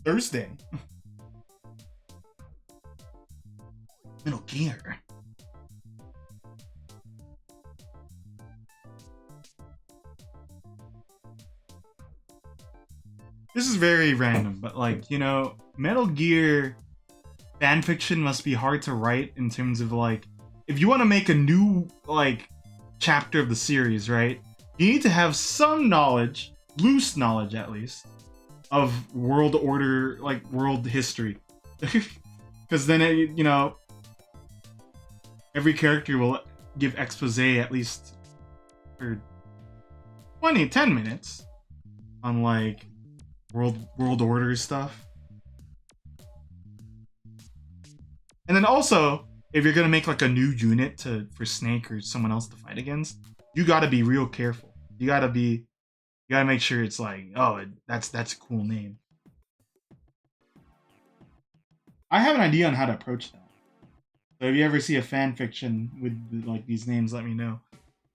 Thursday. Metal Gear. This is very random, but like, you know, Metal Gear fanfiction must be hard to write in terms of like, if you want to make a new like chapter of the series, right? You need to have some knowledge, loose knowledge at least, of world order, like world history. Because then, you know, every character will give expose at least for 10 minutes on like world order stuff. And then also, if you're gonna make like a new unit for Snake or someone else to fight against, you gotta be real careful. You gotta make sure it's like, oh, that's a cool name. I have an idea on how to approach that. So if you ever see a fan fiction with like these names, let me know.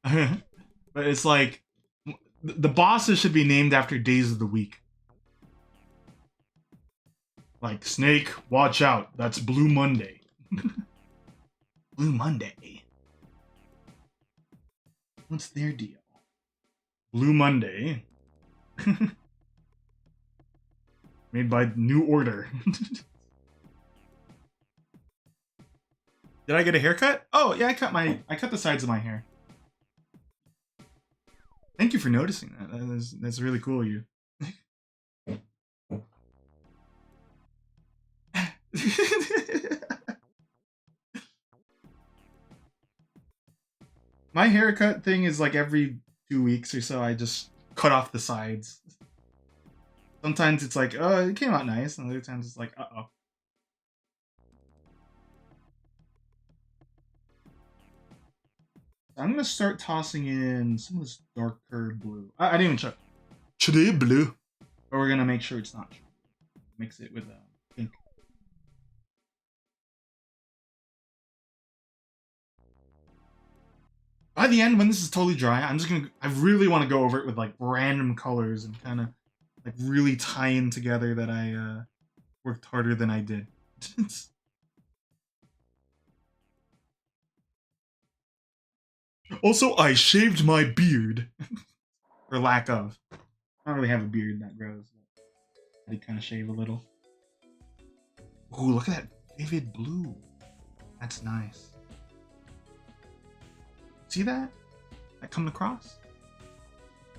But it's like the bosses should be named after days of the week. Like Snake, watch out, that's Blue Monday. Blue Monday. What's their deal? Blue Monday. Made by New Order. Did I get a haircut? Oh yeah, I cut the sides of my hair. Thank you for noticing that. That's really cool of you. My haircut thing is like every 2 weeks or so. I just cut off the sides. Sometimes it's like, oh, it came out nice, and other times it's like, uh-oh. I'm gonna start tossing in some of this darker blue. I didn't even check. Today blue. But we're gonna make sure it's not. Mix it with pink. By the end, when this is totally dry, I really want to go over it with like random colors and kind of like really tie in together that I worked harder than I did. Also, I shaved my beard. Or lack of. I don't really have a beard that grows, but I did kind of shave a little. Ooh, look at that vivid blue. That's nice. See that? That coming across?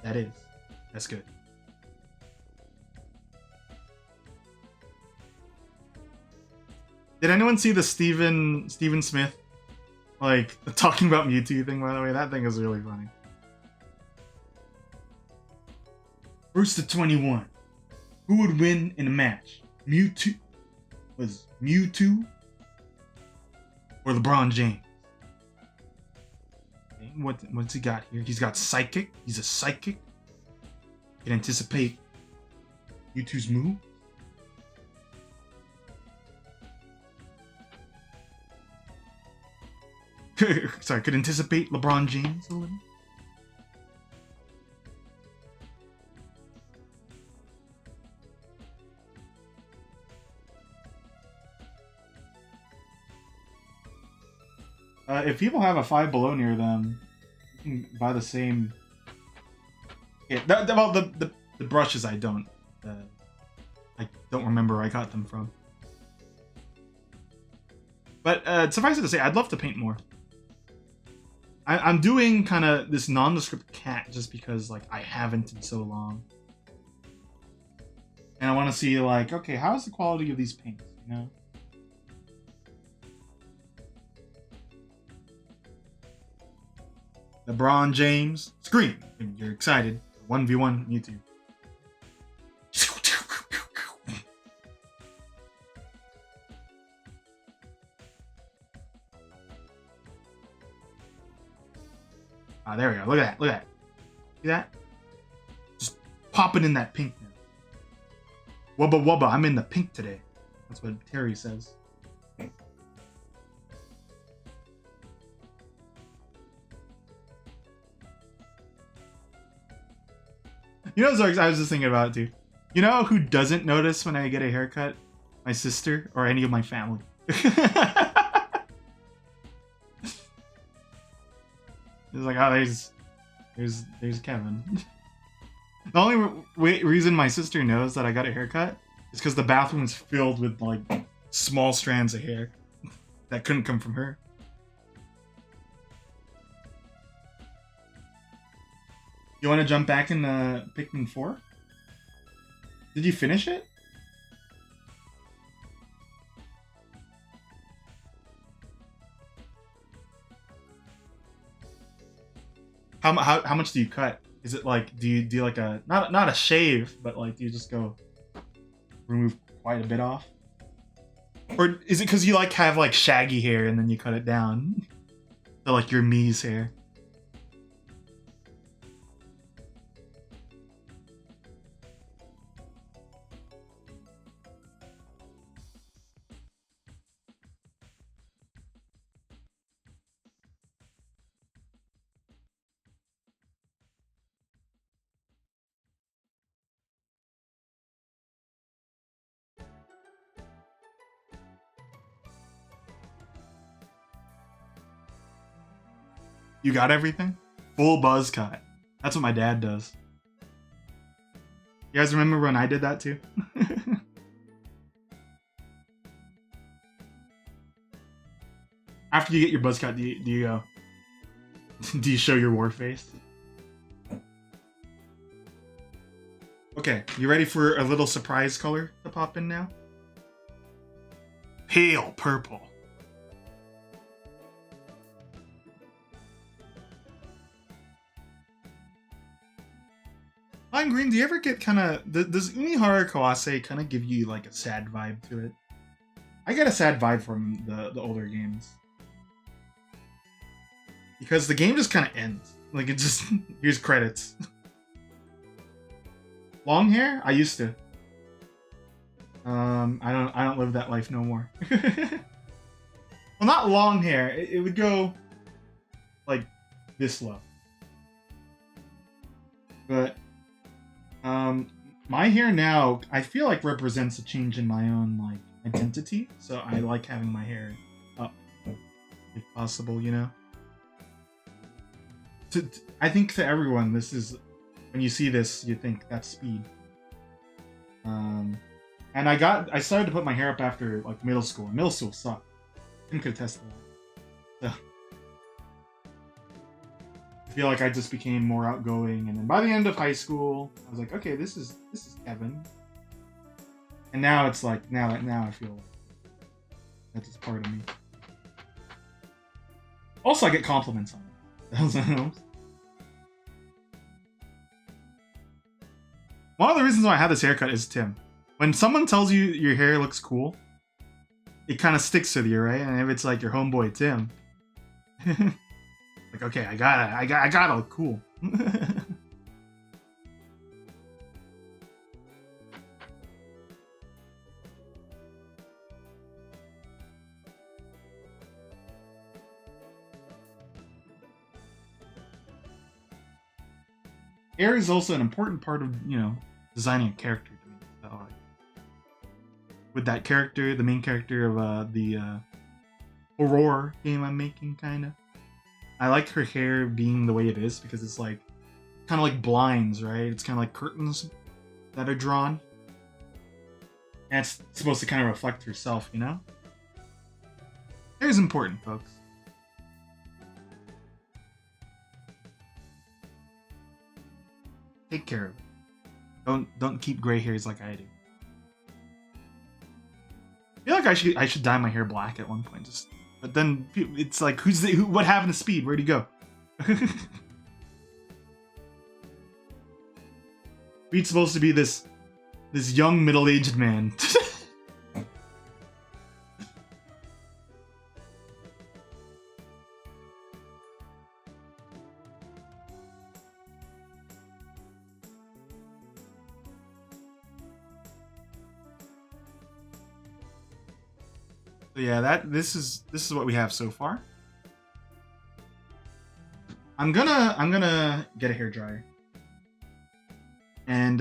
That is. That's good. Did anyone see the Steven Smith, like, talking about Mewtwo thing, by the way? That thing is really funny. First to 21. Who would win in a match? Mewtwo or LeBron James? Okay, what's he got here? He's got Psychic. He's a Psychic. Can anticipate Mewtwo's move. Sorry, could anticipate LeBron James a little. If people have a Five Below near them, you can buy the same. Yeah, well, the brushes I don't remember where I got them from. But suffice it to say, I'd love to paint more. I'm doing kind of this nondescript cat just because like I haven't in so long, and I want to see like, okay, how's the quality of these paints, you know? LeBron James, scream! You're excited. 1v1 Mewtwo. Ah, there we go. Look at that. Look at that. See that? Just popping in that pink now. Wubba wubba, I'm in the pink today. That's what Terry says. You know, Zorgs, I was just thinking about it too. You know who doesn't notice when I get a haircut? My sister or any of my family. It's like, oh, there's Kevin. The only reason my sister knows that I got a haircut is because the bathroom is filled with like small strands of hair that couldn't come from her. You want to jump back in Pikmin 4? Did you finish it? How much do you cut? Is it like, do you do like a not a shave, but like do you just go remove quite a bit off? Or is it because you like have like shaggy hair and then you cut it down to like your Mii's hair? You got everything? Full buzz cut. That's what my dad does. You guys remember when I did that too? After you get your buzz cut, do you go? Do you show your war face? Okay, you ready for a little surprise color to pop in now? Pale purple. Lime green, do you ever get kind of... Does Umihara Kawase kind of give you like a sad vibe to it? I get a sad vibe from the older games. Because the game just kind of ends. Like it just... Here's credits. Long hair? I used to. I don't live that life no more. Well, not long hair. It would go like this low. But my hair now, I feel like represents a change in my own like identity. So I like having my hair up, if possible. You know. I think to everyone, this is when you see this, you think that's speed. And I started to put my hair up after like middle school. Middle school sucked. I can attest to that. So, I feel like I just became more outgoing, and then by the end of high school, I was like, okay, this is Kevin. And now it's like now I feel like That's just part of me. Also, I get compliments on it. That also helps. One of the reasons why I have this haircut is Tim. When someone tells you your hair looks cool, it kind of sticks with you, right? And if it's like your homeboy Tim, like, okay, I gotta look cool. Hair is also an important part of, you know, designing a character to me. So, like, with that character, the main character of the Aurora game I'm making, kind of. I like her hair being the way it is because it's like kind of like blinds, right? It's kind of like curtains that are drawn, and it's supposed to kind of reflect herself, you know. Hair is important, folks. Take care of it. Don't keep gray hairs like I do. I feel like I should dye my hair black at one point, just. But then it's like, what happened to Speed? Where'd he go? Speed's supposed to be this young middle-aged man. So yeah, this is what we have so far. I'm gonna get a hairdryer. And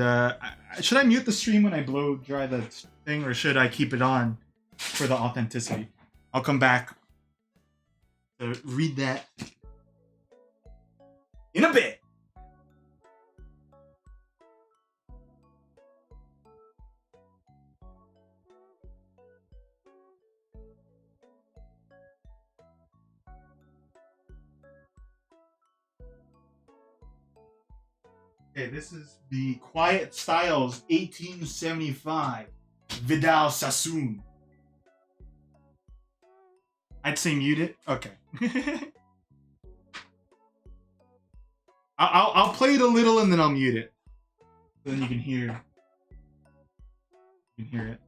should I mute the stream when I blow dry the thing, or should I keep it on for the authenticity? I'll come back to read that in a bit. Okay, this is the Quiet Styles 1875 Vidal Sassoon. I'd say mute it. Okay. I'll play it a little and then I'll mute it. So then you can hear. You can hear it.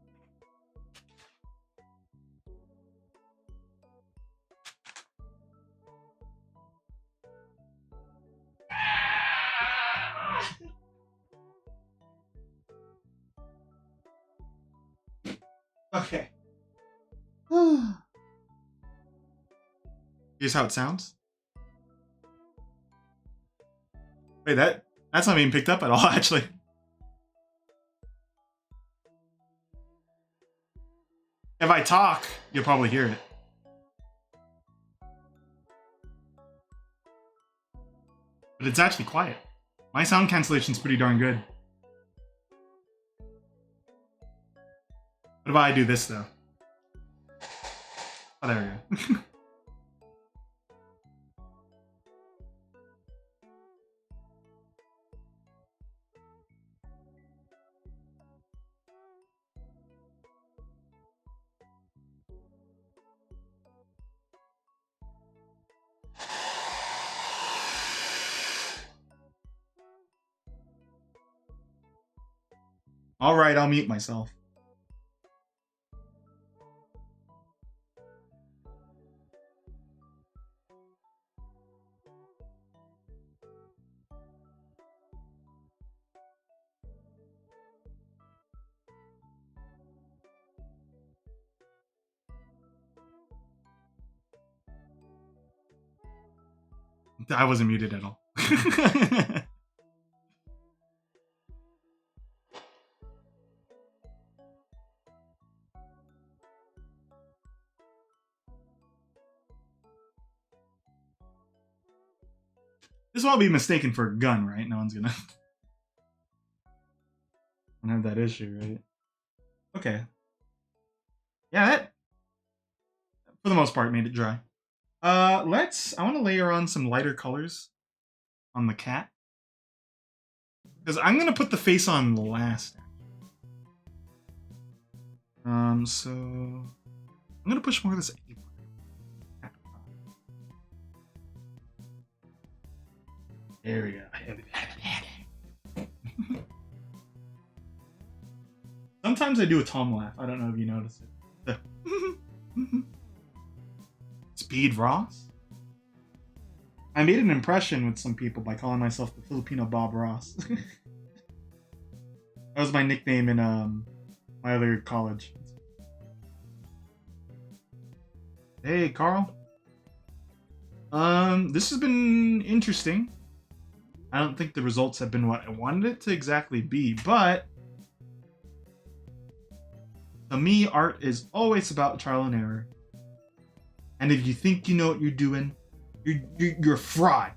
Okay. Here's how it sounds. Wait, that's not being picked up at all, actually. If I talk, you'll probably hear it. But it's actually quiet. My sound cancellation's pretty darn good. What if I do this, though? Oh, there we go. All right, I'll mute myself. I wasn't muted at all. This won't be mistaken for a gun, right? No one's gonna have that issue, right? Okay. Yeah, that, for the most part, made it dry. I want to layer on some lighter colors on the cat. Because I'm going to put the face on last. So... I'm gonna push more of this apron. There we go. Sometimes I do a Tom laugh. I don't know if you notice it. Speed Ross? I made an impression with some people by calling myself the Filipino Bob Ross. That was my nickname in my other college. Hey, Carl. This has been interesting. I don't think the results have been what I wanted it to exactly be, but to me, art is always about trial and error. And if you think you know what you're doing, you're a fraud.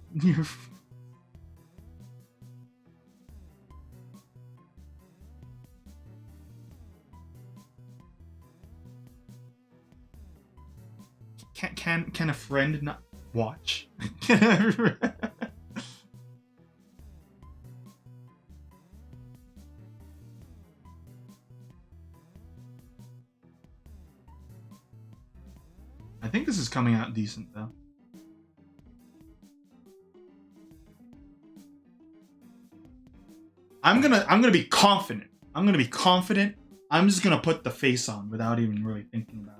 Can a friend not watch? I think this is coming out decent though. I'm gonna be confident. I'm gonna be confident. I'm just gonna put the face on without even really thinking about it.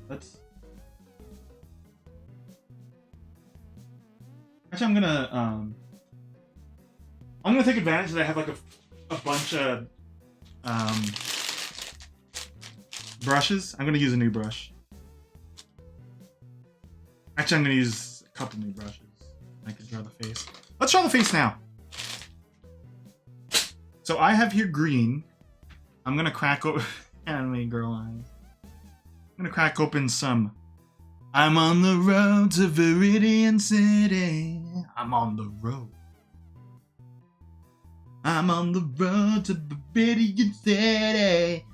Let's. Actually, I'm gonna take advantage that I have like a bunch of brushes. I'm gonna use a new brush. Actually, I'm gonna use a couple new brushes. I can draw the face. Let's draw the face now. So I have here green. I'm gonna crack open anime girl eyes. I'm gonna crack open some. I'm on the road to Viridian City. I'm on the road. I'm on the road to Viridian City.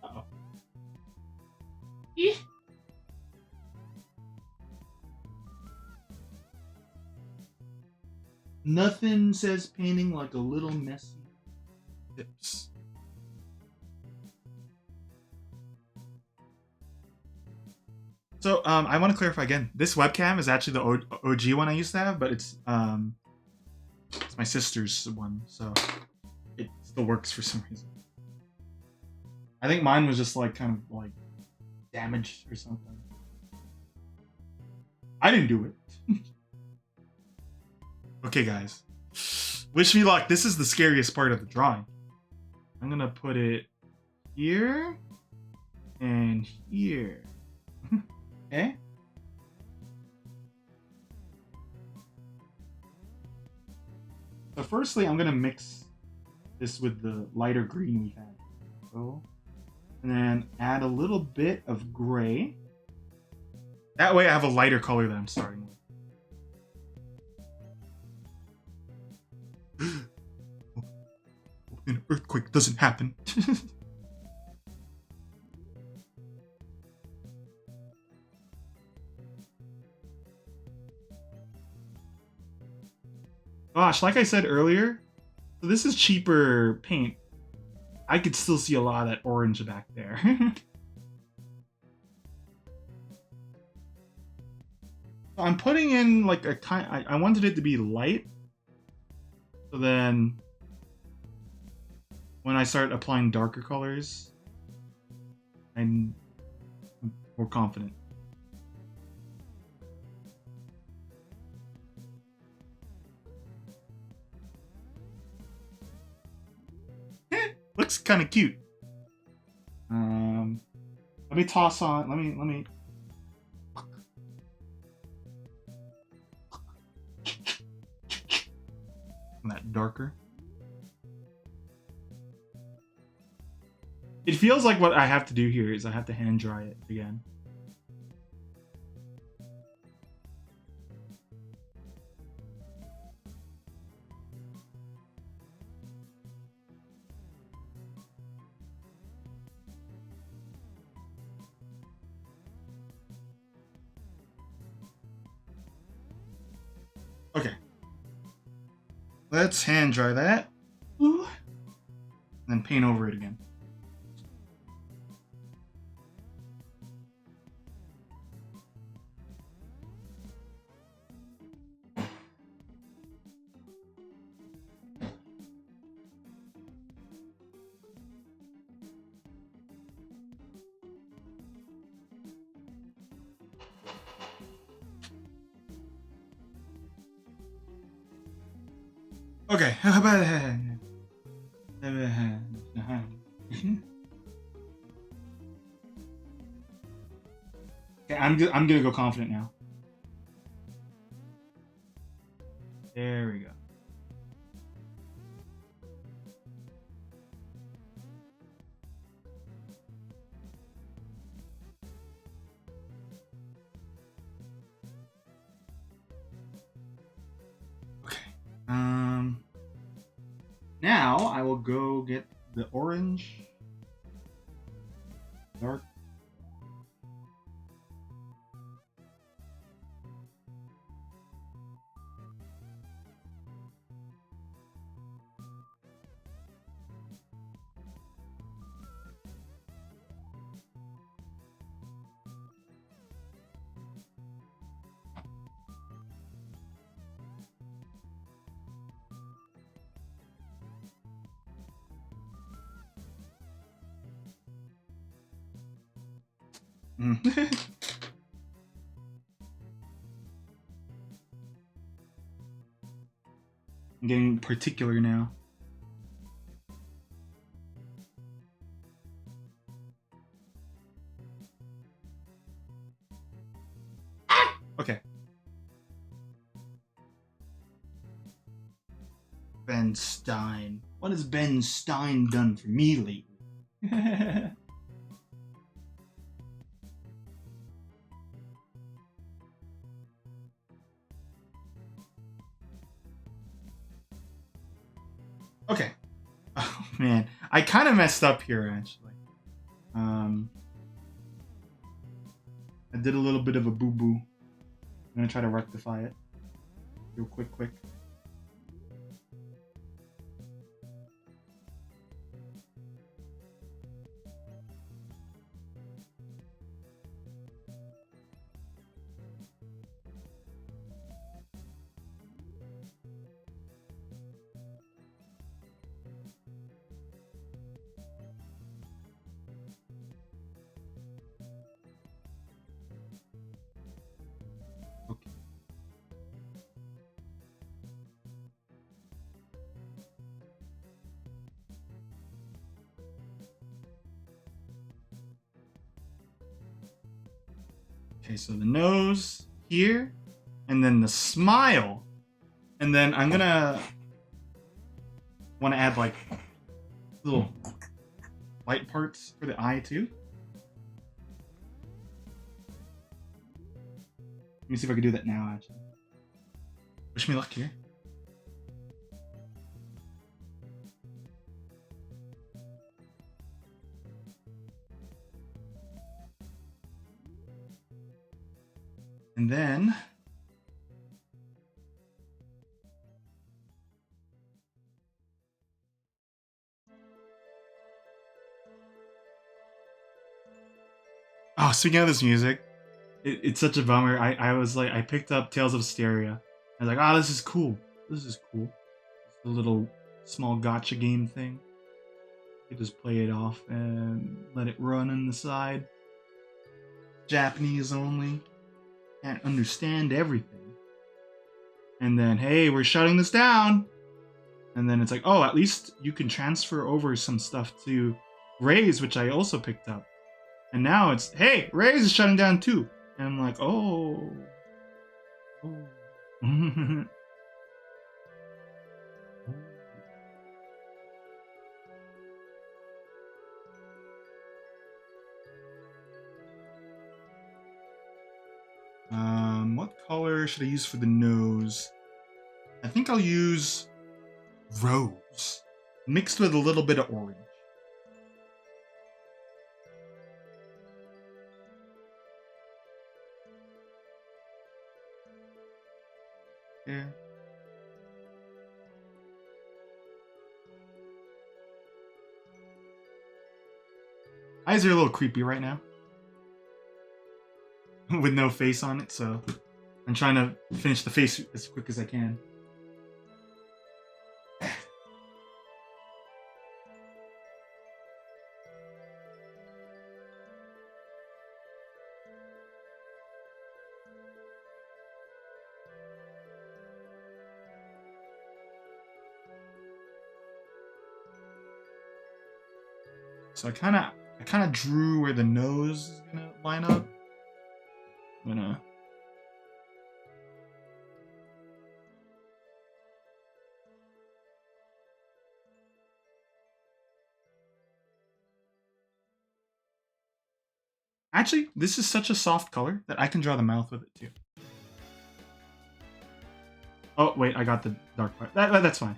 Uh-oh. Nothing says painting like a little messy tips. So I want to clarify again. This webcam is actually the OG one I used to have, but it's my sister's one, so it still works for some reason. I think mine was just like kind of like damaged or something. I didn't do it. Okay, guys. Wish me luck. This is the scariest part of the drawing. I'm gonna put it here and here. Okay? So firstly, I'm gonna mix this with the lighter green we had. So, and then add a little bit of gray. That way I have a lighter color that I'm starting with. An earthquake doesn't happen. Gosh, like I said earlier, so this is cheaper paint. I could still see a lot of that orange back there. I'm putting in like a kind. I wanted it to be light, so then when I start applying darker colors, I'm more confident. Looks kind of cute. Let me toss on. Let me. That darker. It feels like what I have to do here is I have to hand dry it again. Okay. Let's hand dry that. Ooh. And then paint over it again. Okay. Okay, I'm gonna go confident now. There we go. Okay. Now I will go get the orange. Dark. Mm. I'm getting particular now. Okay. Ben Stein. What has Ben Stein done for me lately? Okay. Oh man, I kind of messed up here actually. Um, I did a little bit of a boo boo. I'm gonna try to rectify it. Real quick. Okay. Okay, so the nose here, and then the smile, and then I'm gonna want to add like little light parts for the eye too. Let me see if I can do that now. Actually, wish me luck here. And then oh, speaking of this music, it's such a bummer. I was like, I picked up Tales of Asteria. I was like, oh, this is cool. This is cool. It's a little small gotcha game thing. You just play it off and let it run on the side. Japanese only. Can't understand everything. And then, hey, we're shutting this down. And then it's like, oh, at least you can transfer over some stuff to Raise, which I also picked up. And now it's, hey, Raise is shutting down too. And I'm like, oh. What color should I use for the nose? I think I'll use rose, mixed with a little bit of orange. there. Eyes are a little creepy right now. With no face on it, so I'm trying to finish the face as quick as I can. So I kind of drew where the nose is gonna line up. I'm gonna. Actually, this is such a soft color that I can draw the mouth with it too. Oh wait, I got the dark part. That's fine.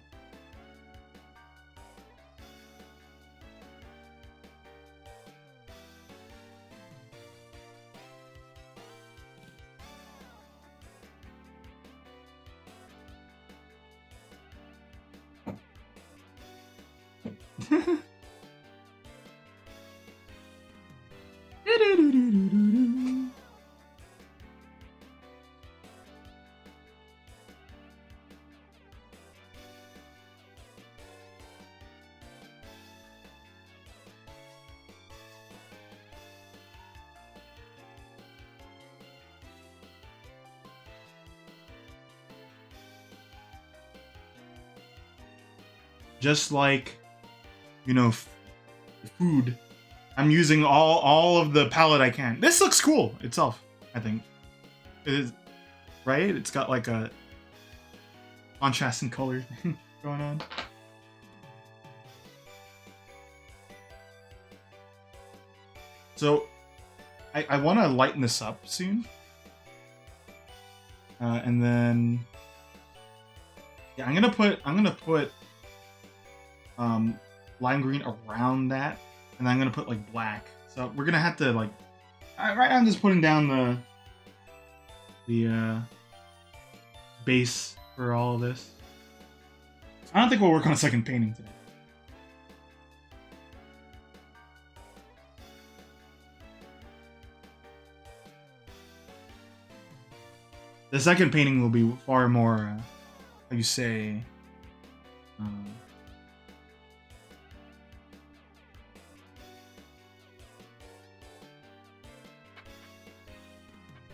Just like, you know, food. I'm using all of the palette I can. This looks cool itself, I think. It is, right? It's got like a contrast in color going on. So, I want to lighten this up soon. And then, yeah, I'm gonna put lime green around that, and I'm gonna put like black. So we're gonna have to like, right now I'm just putting down the base for all of this. I don't think we'll work on a second painting today. The second painting will be far more, how you say,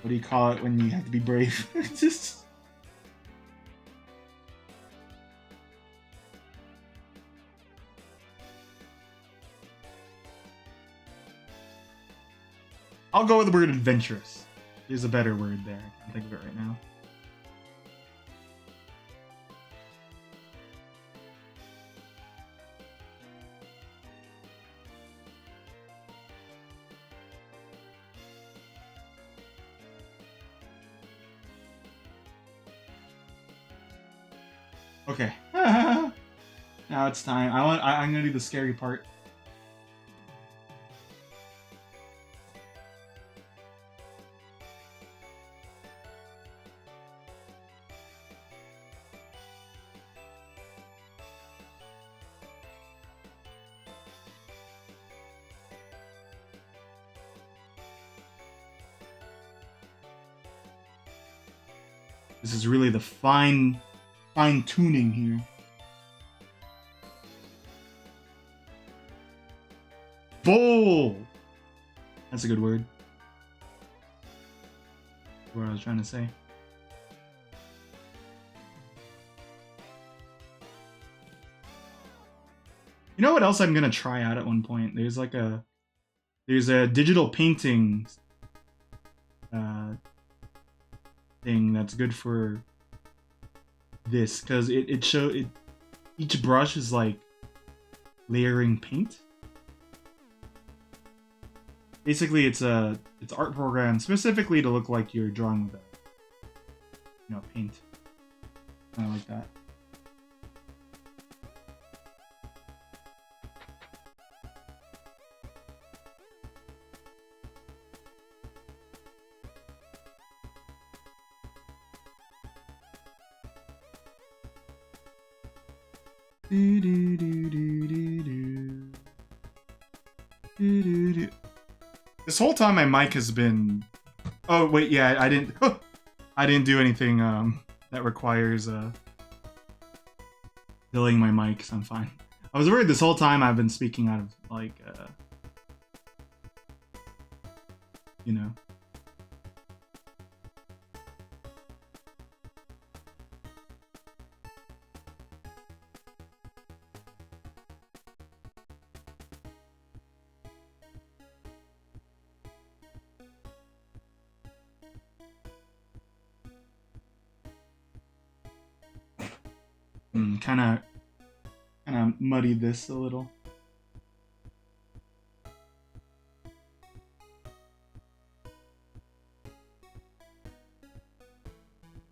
what do you call it when you have to be brave? Just... I'll go with the word adventurous. There's a better word there. I can't think of it right now. Okay. Now it's time. I'm gonna do the scary part. This is really the fine tuning here. Bold! That's a good word. What I was trying to say. You know what else I'm gonna try out at one point? There's a digital painting thing that's good for this, because each brush is like layering paint. Basically, it's art program specifically to look like you're drawing with paint. Kind of like that. Do, do, do, do, do, do. Do, do, do. This whole time my mic has been... Oh, wait, yeah, I didn't... I didn't do anything that requires filling my mic, so I'm fine. I was worried this whole time I've been speaking out of, like, you know. Kind of muddied this a little.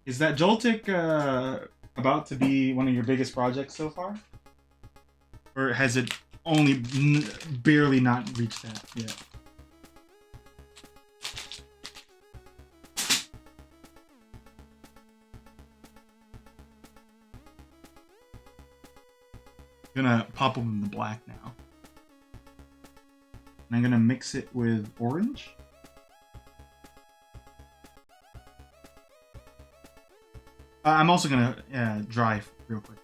Is that Joltik about to be one of your biggest projects so far? Or has it only barely not reached that yet? I'm gonna pop them in the black now. And I'm gonna mix it with orange. I'm also gonna dry real quick.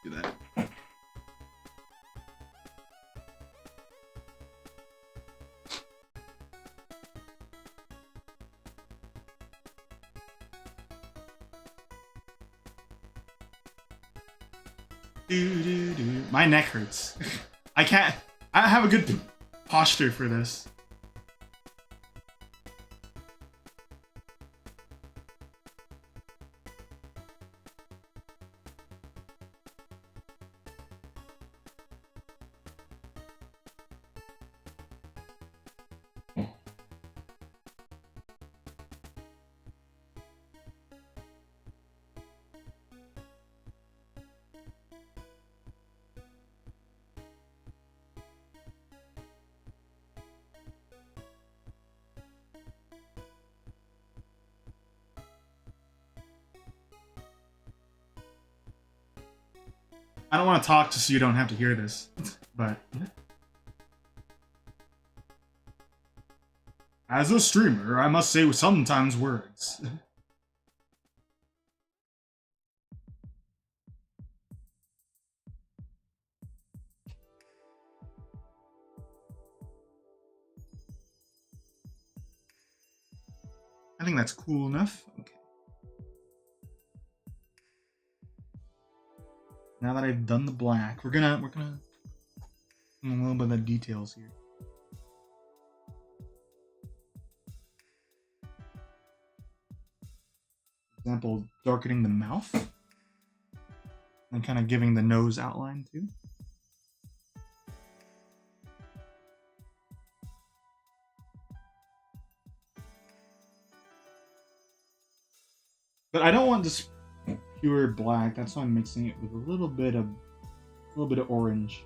Do that. My neck hurts. I don't have a good posture for this. I don't want to talk just so you don't have to hear this, but as a streamer, I must say sometimes words. I think that's cool enough. Okay. Now that I've done the black, we're gonna a little bit of the details here. For example, darkening the mouth and kind of giving the nose outline too. But I don't want just pure black. That's why I'm mixing it with a little bit of orange.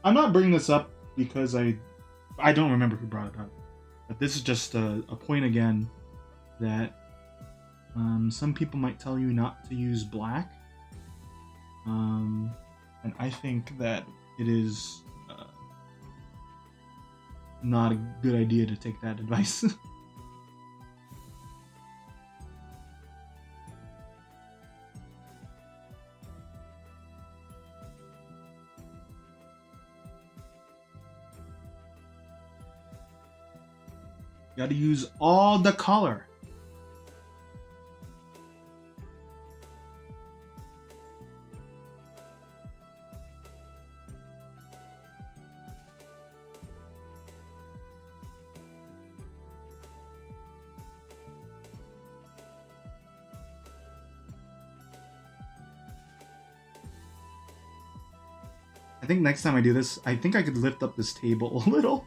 I'm not bringing this up because I don't remember who brought it up, but this is just a point again that some people might tell you not to use black, and I think that it is not a good idea to take that advice. You gotta use all the color. I think next time I do this, I think I could lift up this table a little.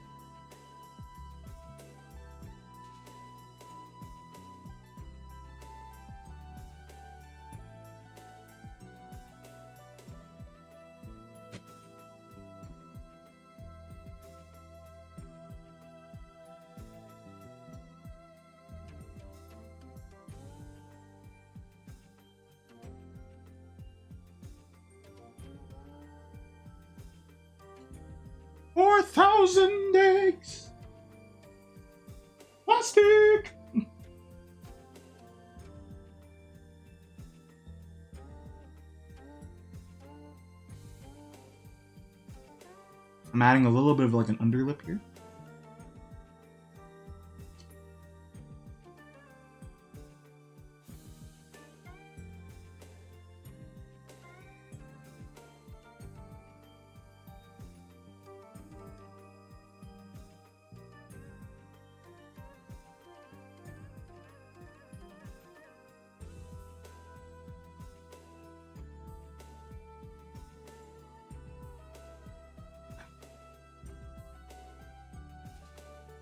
1,000 eggs. Plastic. I'm adding a little bit of like an underlip here.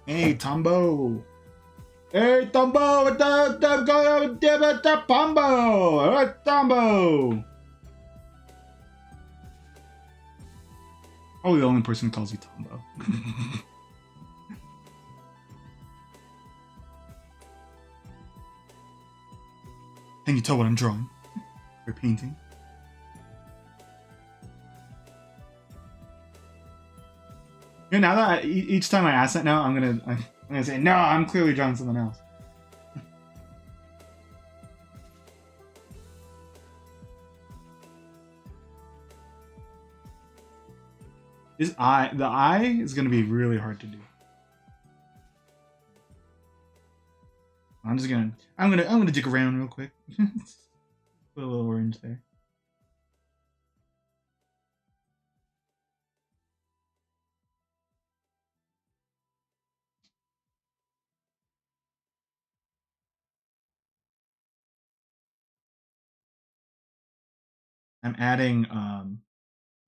Hey, Tombo. Hey, Tombo. Tombo. Hey, Tombo. Probably the only person who calls you Tombo. Can you tell what I'm drawing? Or painting? Yeah, now that each time I ask that now, I'm gonna say no. I'm clearly drawing something else. The eye is gonna be really hard to do. I'm gonna dig around real quick. Put a little orange there. I'm adding a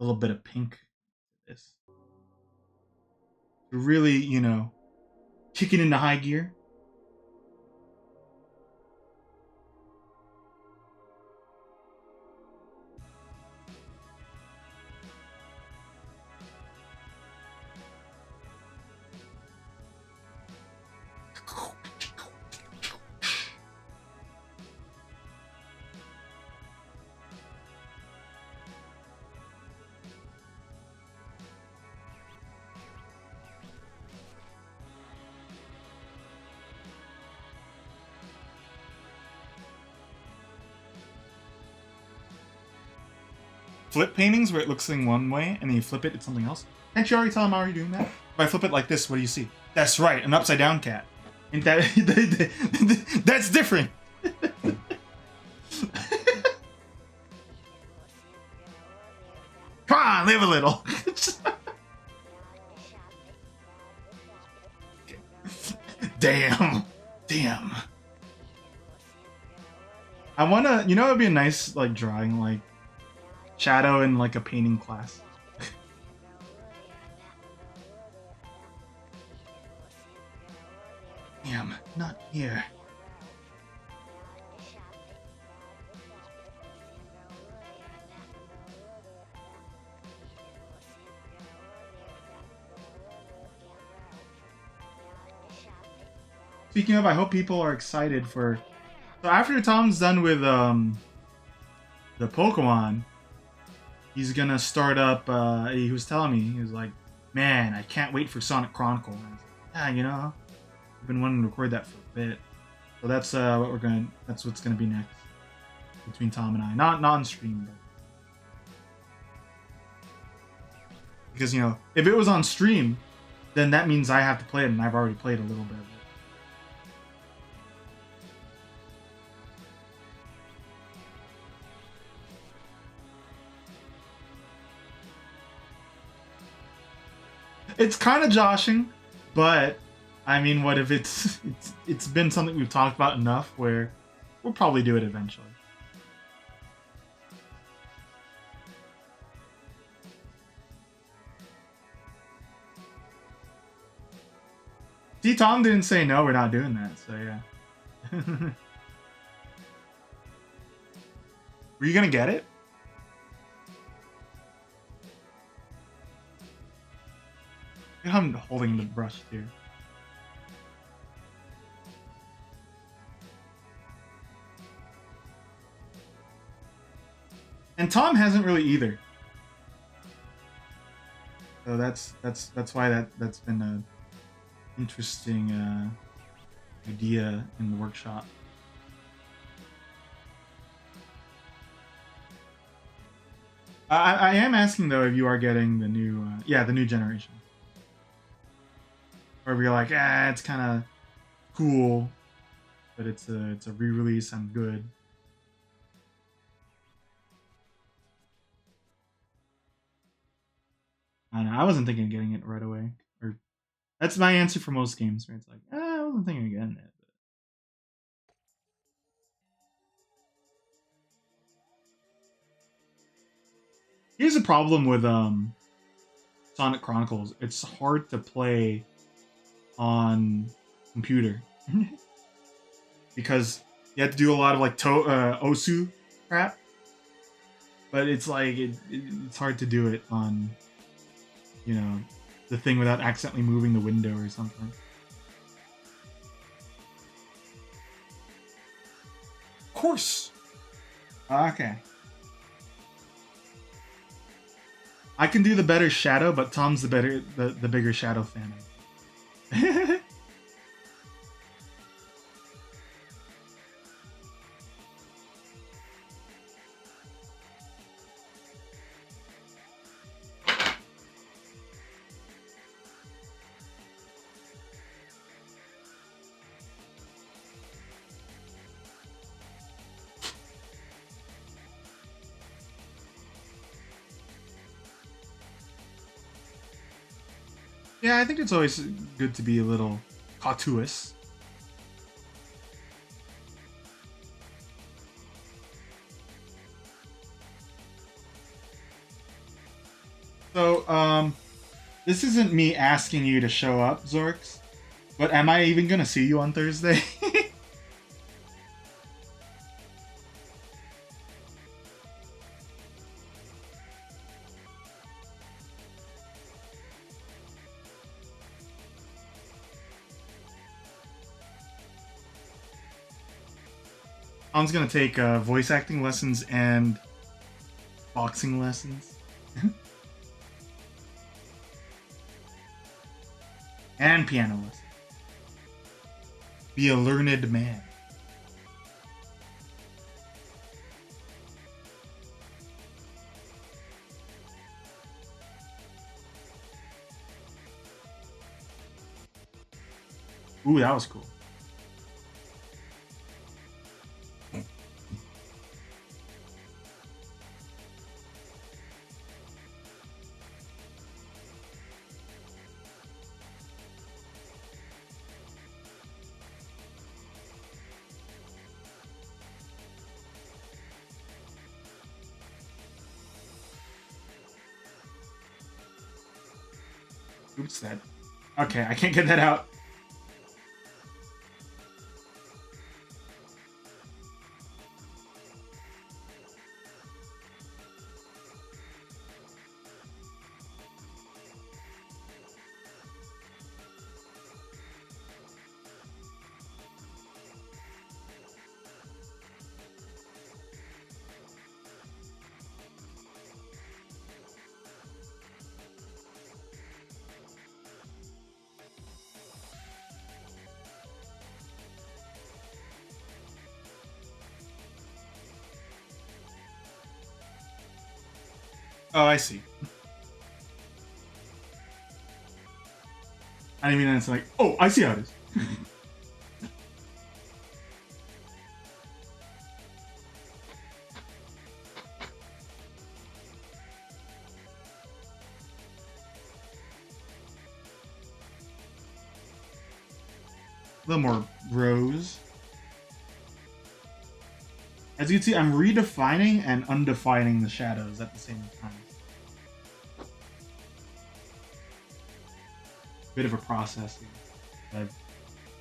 little bit of pink to this. To really, kick it into high gear. Flip paintings where it looks thing one way and then you flip it, it's something else. Can't you already tell I'm already doing that? If I flip it like this, what do you see? That's right, an upside down cat. Ain't that that's different. Come on, live a little. Damn. I wanna, it'd be a nice like drawing like shadow in like a painting class. Damn, not here. Speaking of, I hope people are excited for. So after Tom's done with the Pokemon, he's gonna start up. He was telling me, he was like, "Man, I can't wait for Sonic Chronicle." And I was like, yeah, I've been wanting to record that for a bit. So that's That's what's gonna be next between Tom and I. Not on stream, but because if it was on stream, then that means I have to play it, and I've already played a little bit of it. It's kind of joshing, but I mean, what if it's been something we've talked about enough where we'll probably do it eventually. See, Tom didn't say no, we're not doing that, so yeah. Were you gonna get it? I'm holding the brush here. And Tom hasn't really either. So that's why that's been a interesting idea in the workshop. I am asking though if you are getting the new yeah, the new generation, or if you're like, ah, it's kind of cool, but it's a re-release. I'm good. I don't know. I wasn't thinking of getting it right away. Or that's my answer for most games, where it's like, I wasn't thinking of getting it. Here's a problem with Sonic Chronicles. It's hard to play on computer because you have to do a lot of like Osu crap, but it's like it's hard to do it on you know the thing without accidentally moving the window or something. Of course. Okay. I can do the better shadow, but Tom's the bigger shadow fan. Yeah, I think it's always good to be a little cartoonist. So, this isn't me asking you to show up, Zorks, but am I even gonna see you on Thursday? Tom's gonna take voice acting lessons and boxing lessons and piano lessons. Be a learned man. Ooh, that was cool. Oops, that. Okay, I can't get that out. Oh, I see. I didn't mean it's like, oh, I see how it is. A little more rose. As you can see, I'm redefining and undefining the shadows at the same time. Bit of a process that I've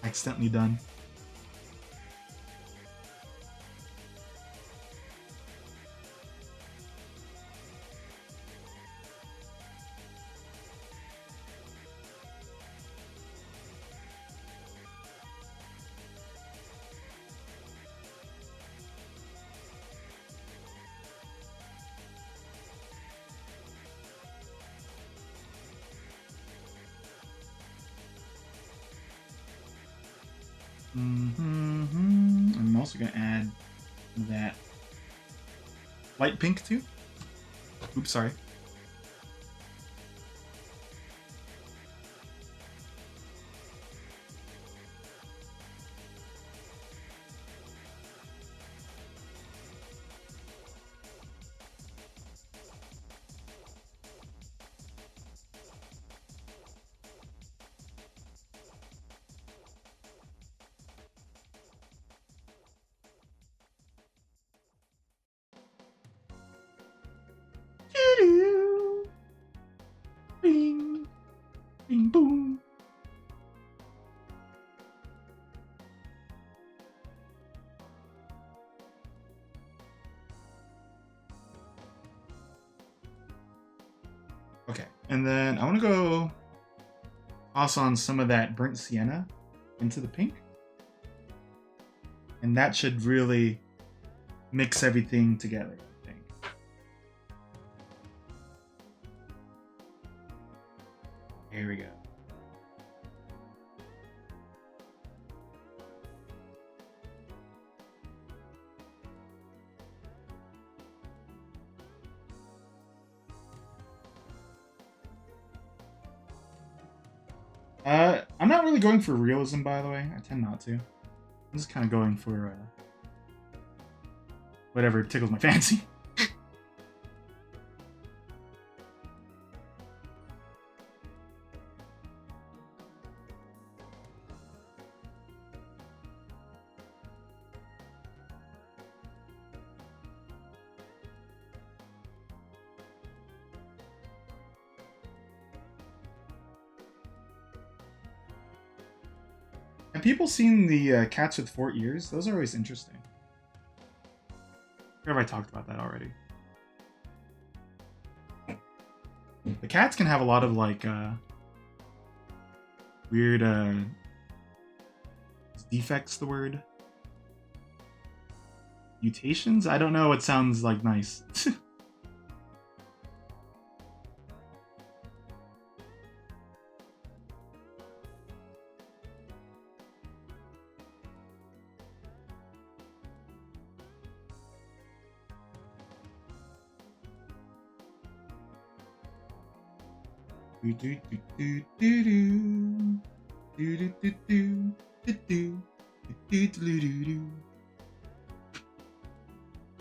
accidentally done. I'm also gonna add that light pink too. Oops, sorry. Bing, bing, boom. Okay, and then I want to go toss on some of that burnt sienna into the pink. And that should really mix everything together, I think. Here we go. I'm not really going for realism, by the way. I tend not to. I'm just kind of going for whatever tickles my fancy. Have people seen the cats with 4 ears? Those are always interesting. Or have I talked about that already? The cats can have a lot of like weird is defects the word? Mutations? I don't know what sounds like nice.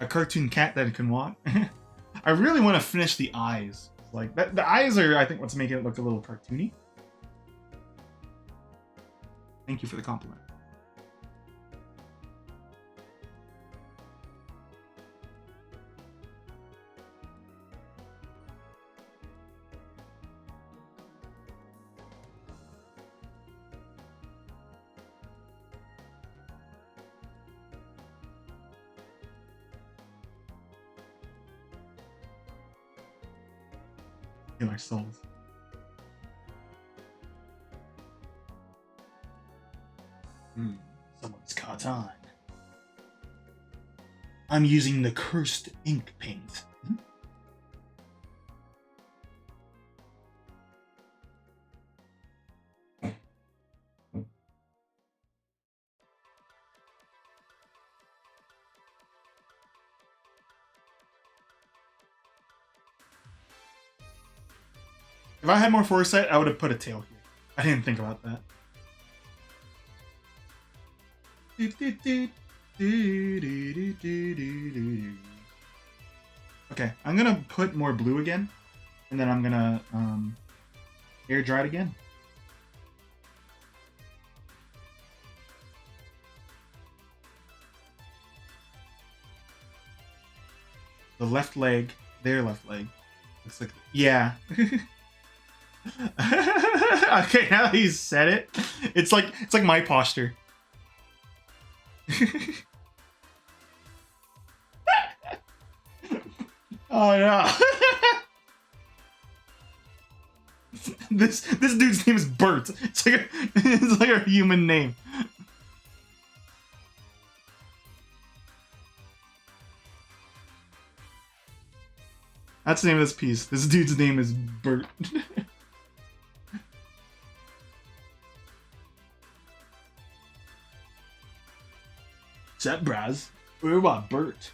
A cartoon cat that can walk. I really want to finish the eyes. Like that, the eyes are, I think, what's making it look a little cartoony. Thank you for the compliment. Heal our souls. Someone's caught on. I'm using the cursed ink paint. If I had more foresight, I would have put a tail here. I didn't think about that. Okay, I'm gonna put more blue again, and then I'm gonna air dry it again. The left leg, their left leg. Looks like, yeah. Okay, now that he's said it, it's like my posture. Oh no. This dude's name is Bert. It's like a human name. That's the name of this piece. This dude's name is Bert. Sup, bros? Where about Bert?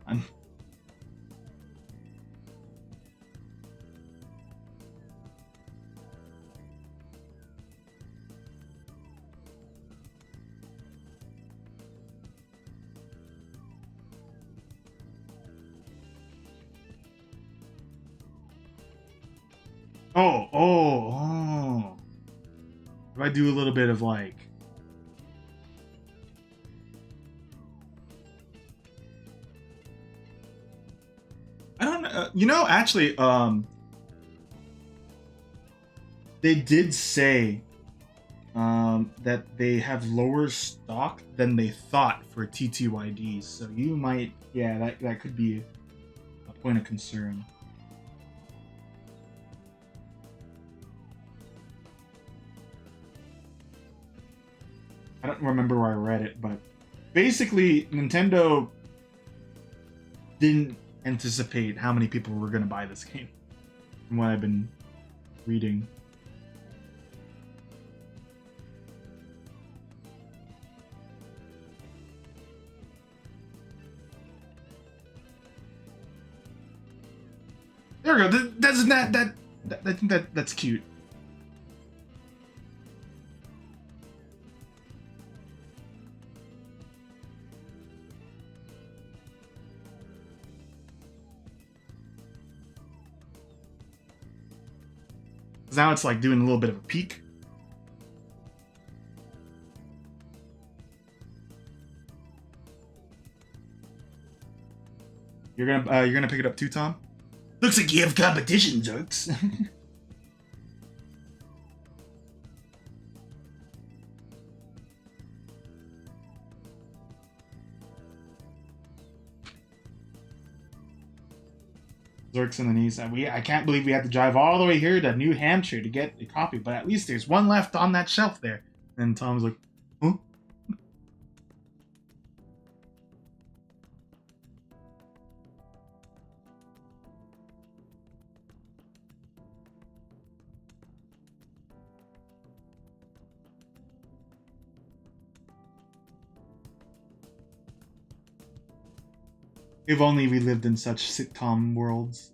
I'm... Oh. If I do a little bit of like... I don't know. You know, actually, they did say that they have lower stock than they thought for TTYDs. So you might, yeah, that could be a point of concern. I don't remember where I read it, but basically Nintendo didn't anticipate how many people were going to buy this game from what I've been reading. There we go. I think that's cute. Now it's like doing a little bit of a peek. You're gonna pick it up too, Tom? Looks like you have competition, Zerks. Zerks in the knees. I can't believe we had to drive all the way here to New Hampshire to get a copy, but at least there's one left on that shelf there. And Tom's like, huh? If only we lived in such sitcom worlds.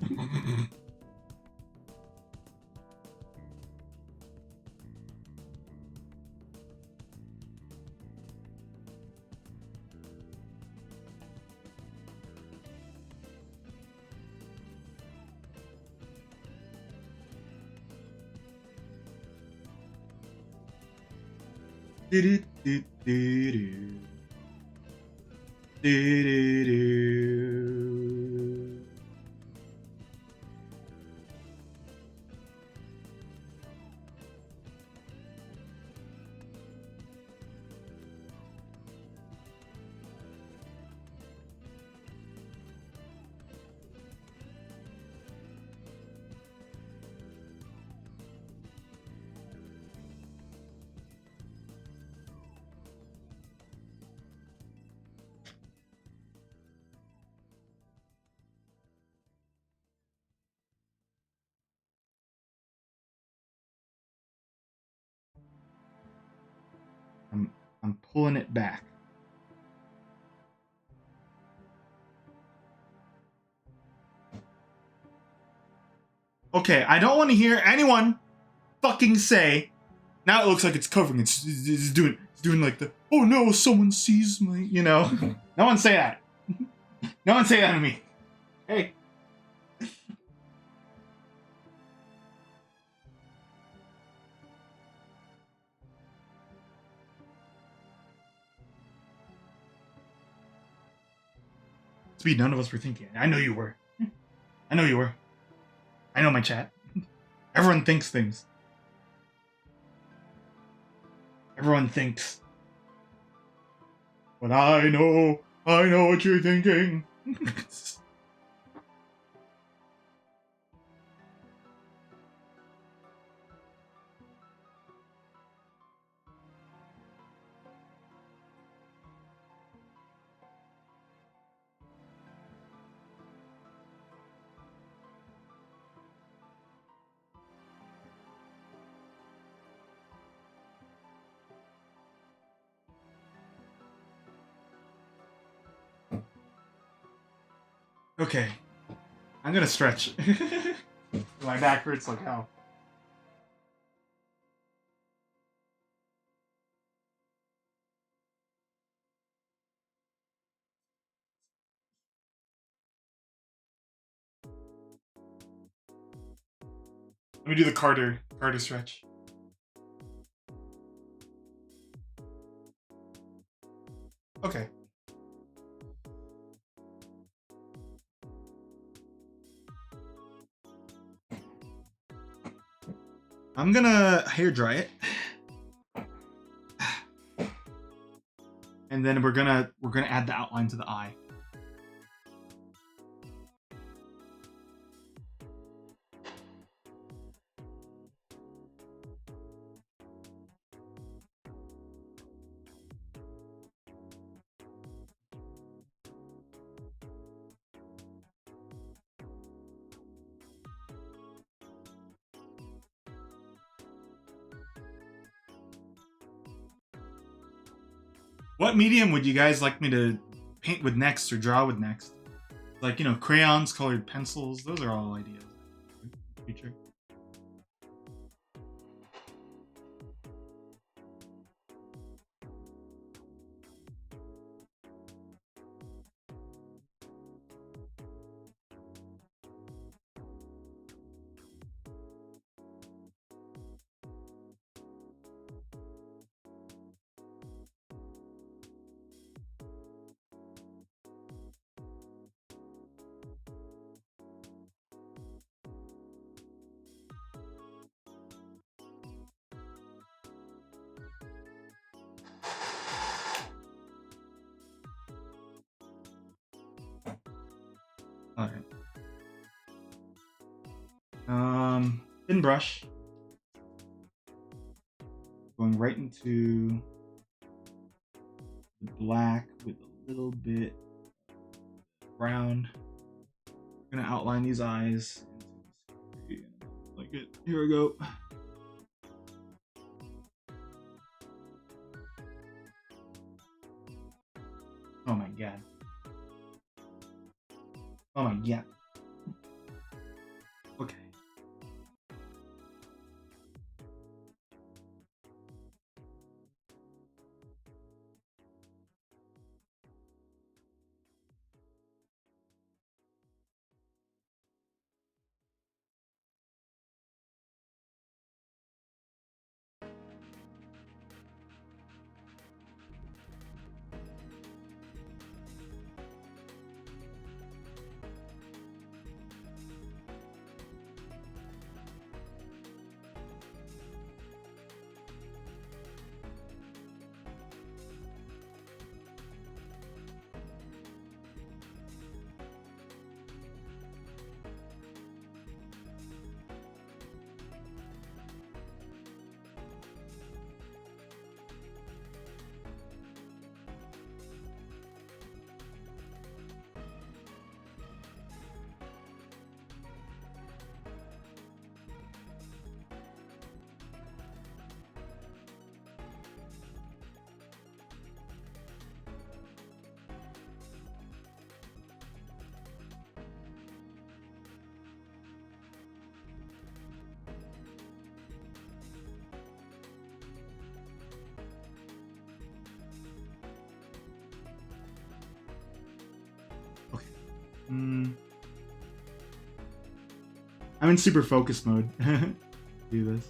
I'm pulling it back. Okay, I don't want to hear anyone fucking say. Now it looks like it's covering. It's doing like the, oh no, someone sees me. You know, no one say that. No one say that to me. Hey. Speed, none of us were thinking. I know you were. I know you were. I know my chat. Everyone thinks things. Everyone thinks. But I know what you're thinking. Okay. I'm gonna stretch. My back hurts like hell. Let me do the Carter stretch. Okay. I'm gonna hair dry it. And then we're gonna add the outline to the eye. What medium would you guys like me to paint with next or draw with next? Like, you know, crayons, colored pencils, those are all ideas. Future. Alright. Thin brush. Going right into the black with a little bit brown. I'm gonna outline these eyes. Like it. Here we go. Oh my god. Oh my god. Okay. I'm in super focus mode. Do this.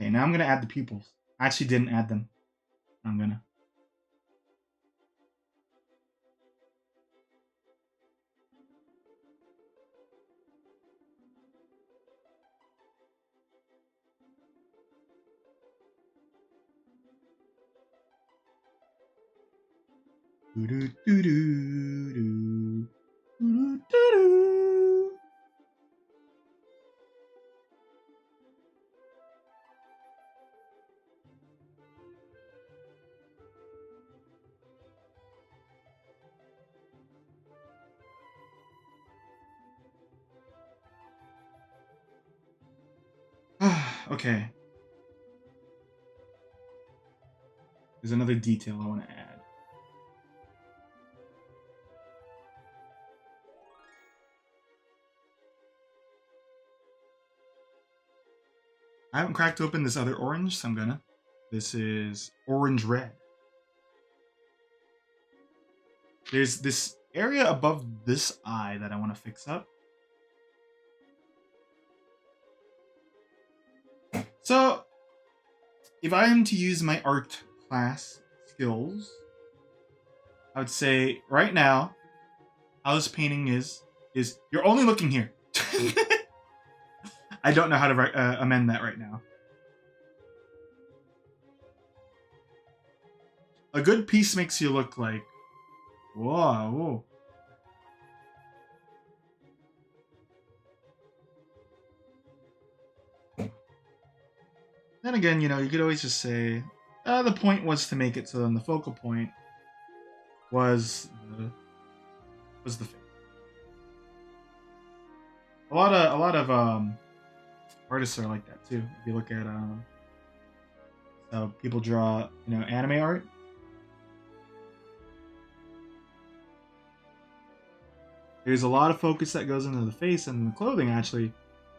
Okay, now I'm gonna add the pupils. I actually didn't add them. I'm gonna. Doo-doo-doo-doo-doo. Doo-doo-doo-doo. Okay. There's another detail I want to add. I haven't cracked open this other orange, so I'm gonna. This is orange red. There's this area above this eye that I want to fix up. So, if I am to use my art class skills, I would say right now, how this painting is you're only looking here. I don't know how to amend that right now. A good piece makes you look like, whoa. Then again, you know, you could always just say, the point was to make it so then the focal point was the face. A lot of artists are like that too. If you look at how people draw, you know, anime art. There's a lot of focus that goes into the face, and the clothing actually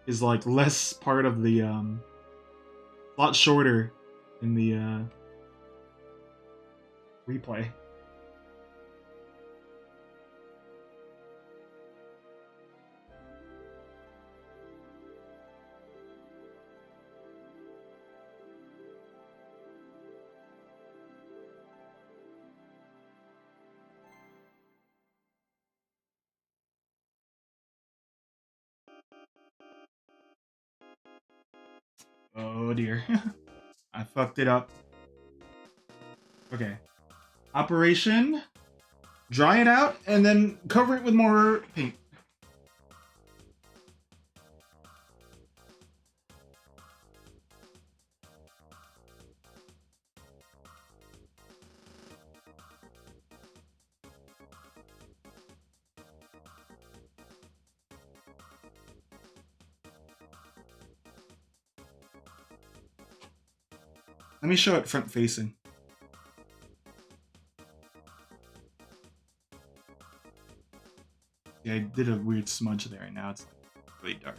is like less part of the a lot shorter in the replay. Oh dear. I fucked it up. Okay. Operation. Dry it out and then cover it with more paint. Let me show it front facing. Yeah, I did a weird smudge there, and now it's like really dark.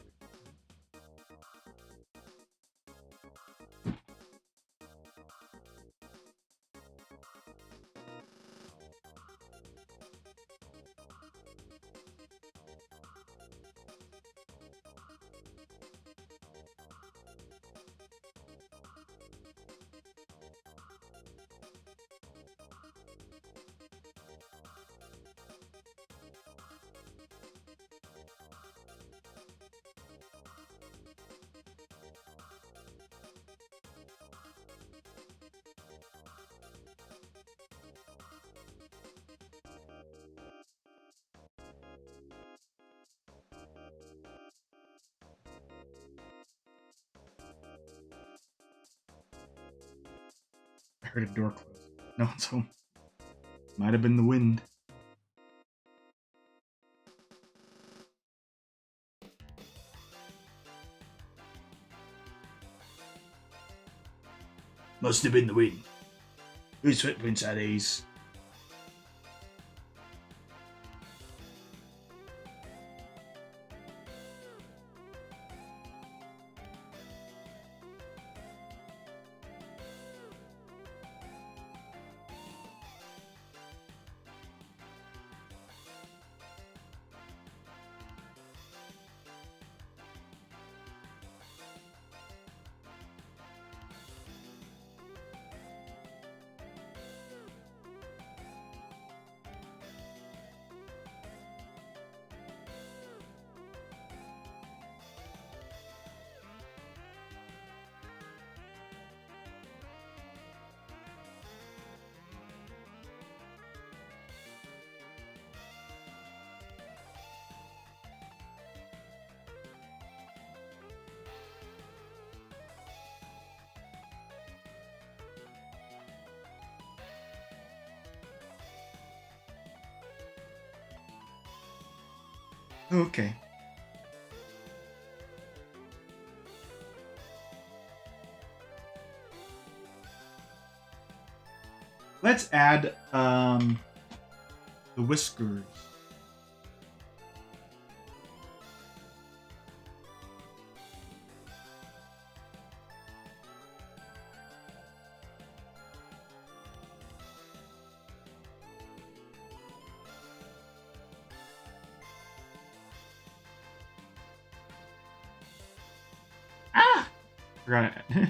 I heard a door close. No one's home. Might have been the wind. Must have been the wind. Whose footprints are these? Okay. Let's add the whiskers. Ah! Forgot it.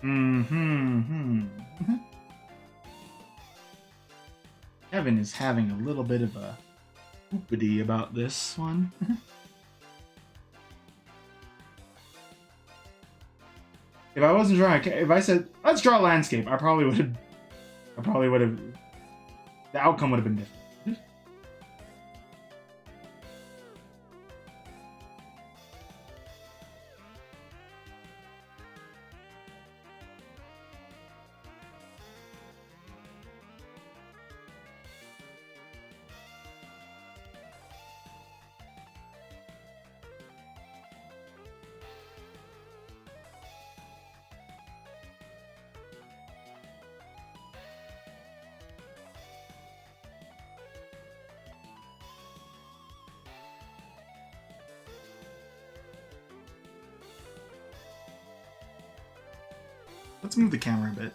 Hmm. Kevin is having a little bit of a hoopity about this one. If I wasn't drawing, if I said let's draw a landscape, I probably would have. The outcome would have been different. Let's move the camera a bit.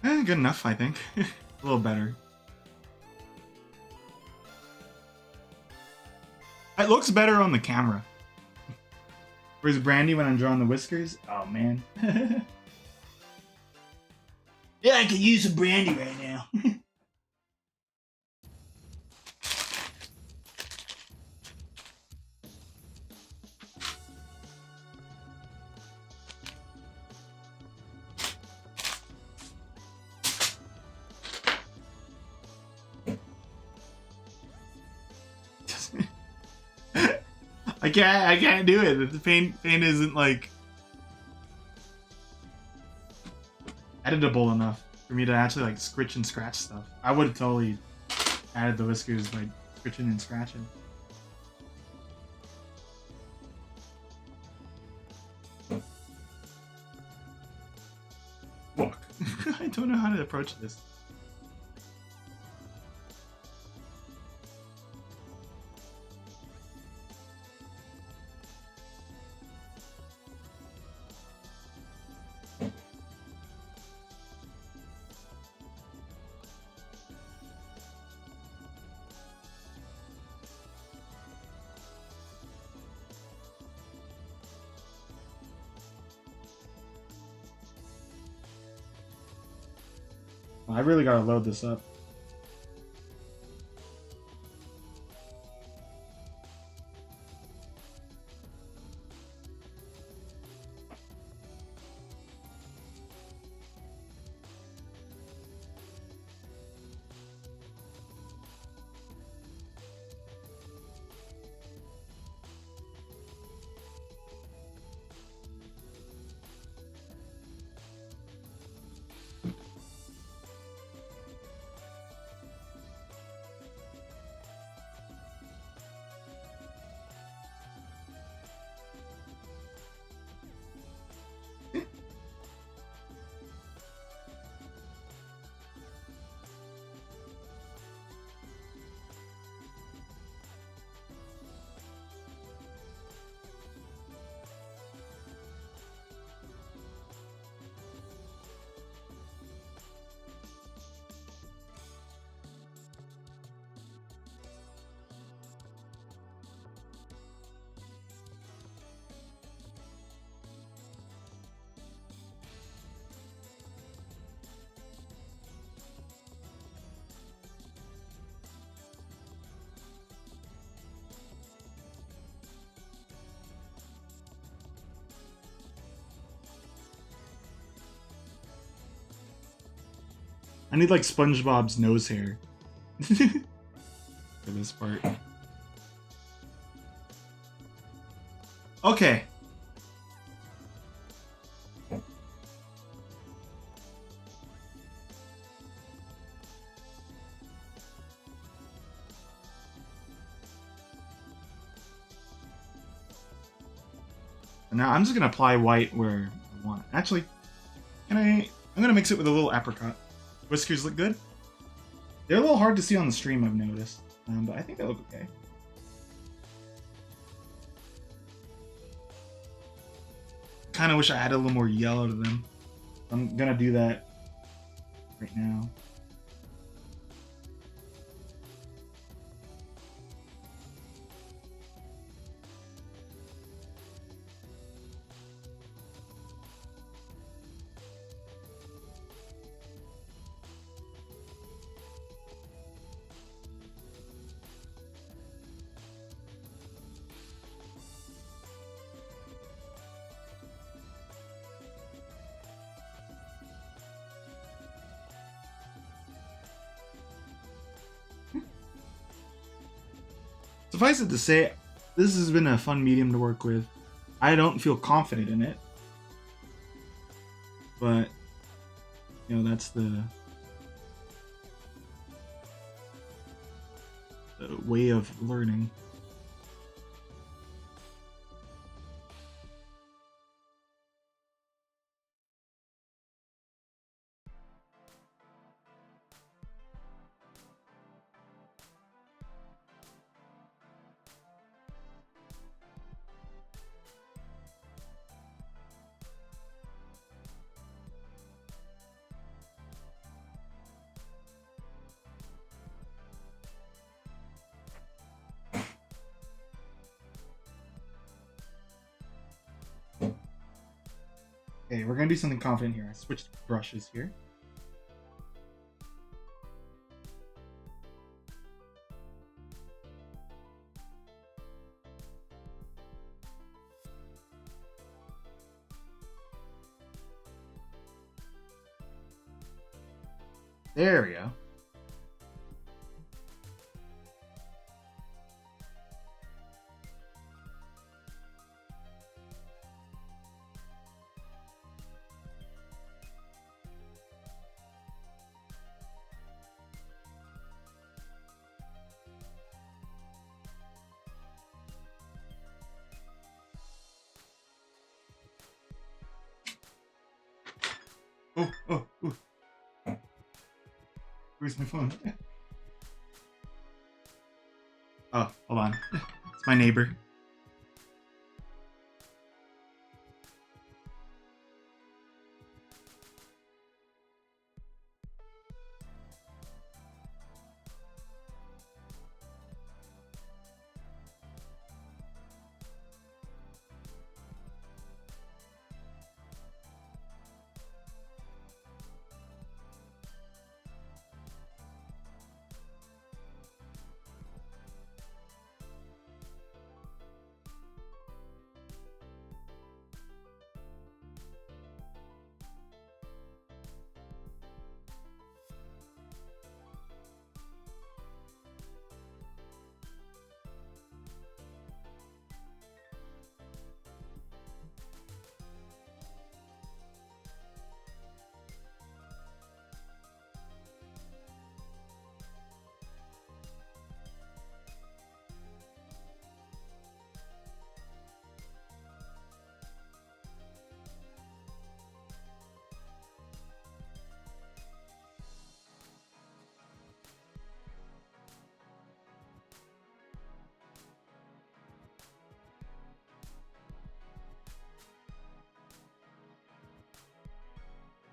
Good enough, I think. A little better. It looks better on the camera. Where's Brandy when I'm drawing the whiskers? Oh, man. Yeah, I could use some brandy right now. I can't do it. The paint isn't like editable enough for me to actually like scritch and scratch stuff. I would have totally added the whiskers by scritching and scratching. Look, I don't know how to approach this. I really gotta load this up. I need like SpongeBob's nose hair for this part. Okay. Now I'm just gonna apply white where I want it. Actually, I'm gonna mix it with a little apricot. Whiskers look good. They're a little hard to see on the stream, I've noticed, but I think they look okay. Kind of wish I added a little more yellow to them. I'm gonna do that right now. Suffice it to say, this has been a fun medium to work with. I don't feel confident in it, but you know, that's the way of learning. Okay, we're gonna do something confident here. I switched brushes here. There we go. Oh. Where's my phone? Oh, hold on. It's my neighbor.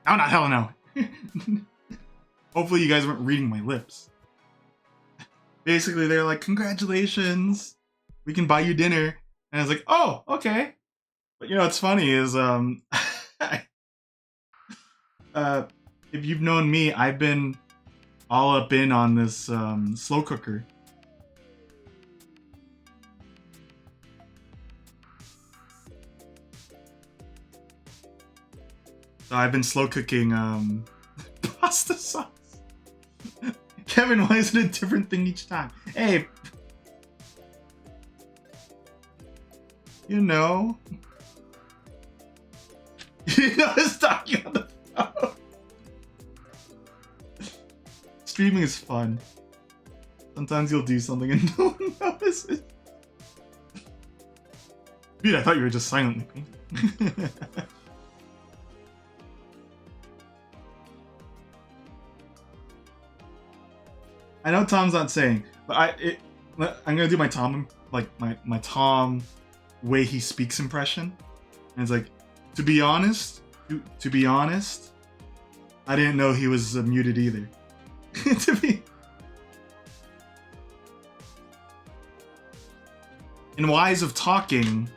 Oh, no, hell no. Hopefully you guys weren't reading my lips. Basically, they're like, congratulations, we can buy you dinner. And I was like, oh, okay. But you know what's funny is, if you've known me, I've been all up in on this slow cooker. So I've been slow cooking pasta sauce. Kevin, why is it a different thing each time? Hey, you know. You know it's talking on the phone. Streaming is fun. Sometimes you'll do something and no one notices. Dude, I thought you were just silently painting. I know Tom's not saying, but I'm gonna do my Tom, like my Tom way he speaks impression. And it's like, to be honest, I didn't know he was muted either. To be in Wise of Talking,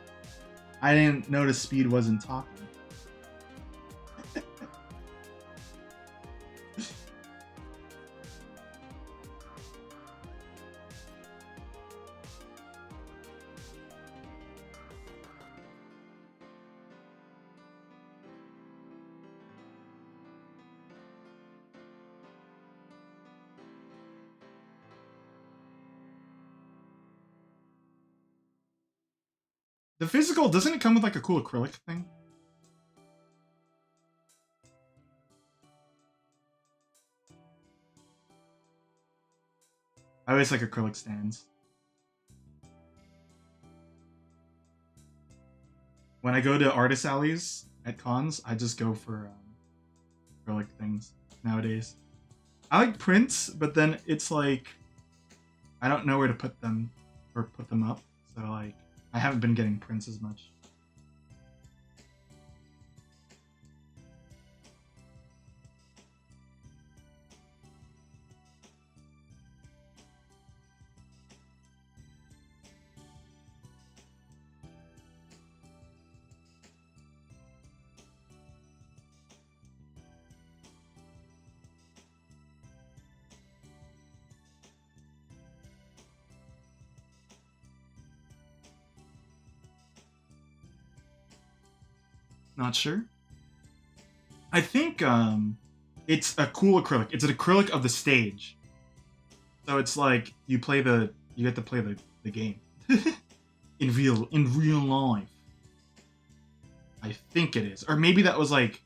I didn't notice Speed wasn't talking. The physical, doesn't it come with like a cool acrylic thing? I always like acrylic stands. When I go to artist alleys at cons, I just go for acrylic things nowadays. I like prints, but then it's like I don't know where to put them or put them up. So like I haven't been getting prints as much. Not sure. I think it's a cool acrylic. It's an acrylic of the stage. So it's like you get to play the game. in real life. I think it is. Or maybe that was like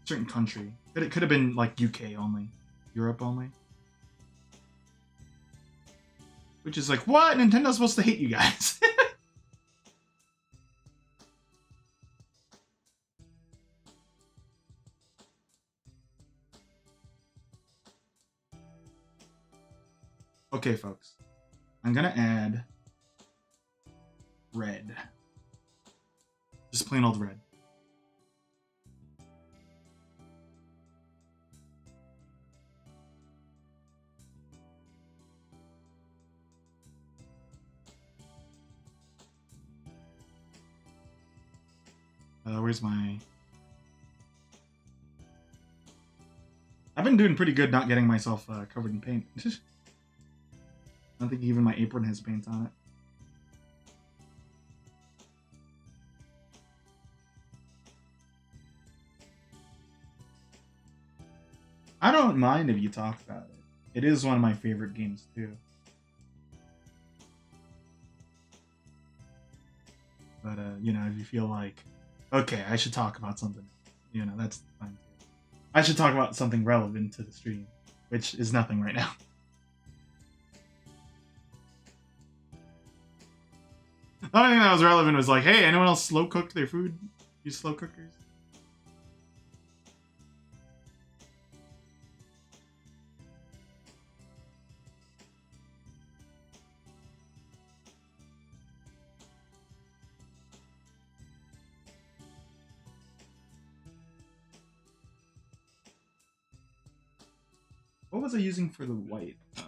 a certain country. But it could have been like UK only. Europe only. Which is like, what? Nintendo's supposed to hate you guys. Okay, folks. I'm gonna add red. Just plain old red. Where's my... I've been doing pretty good not getting myself covered in paint. I don't think even my apron has paint on it. I don't mind if you talk about it. It is one of my favorite games too. But you know, if you feel like, okay, I should talk about something, you know, that's fine too. I should talk about something relevant to the stream, which is nothing right now. The only thing that was relevant was like, hey, anyone else slow cook their food? Use slow cookers? What was I using for the white? Oh,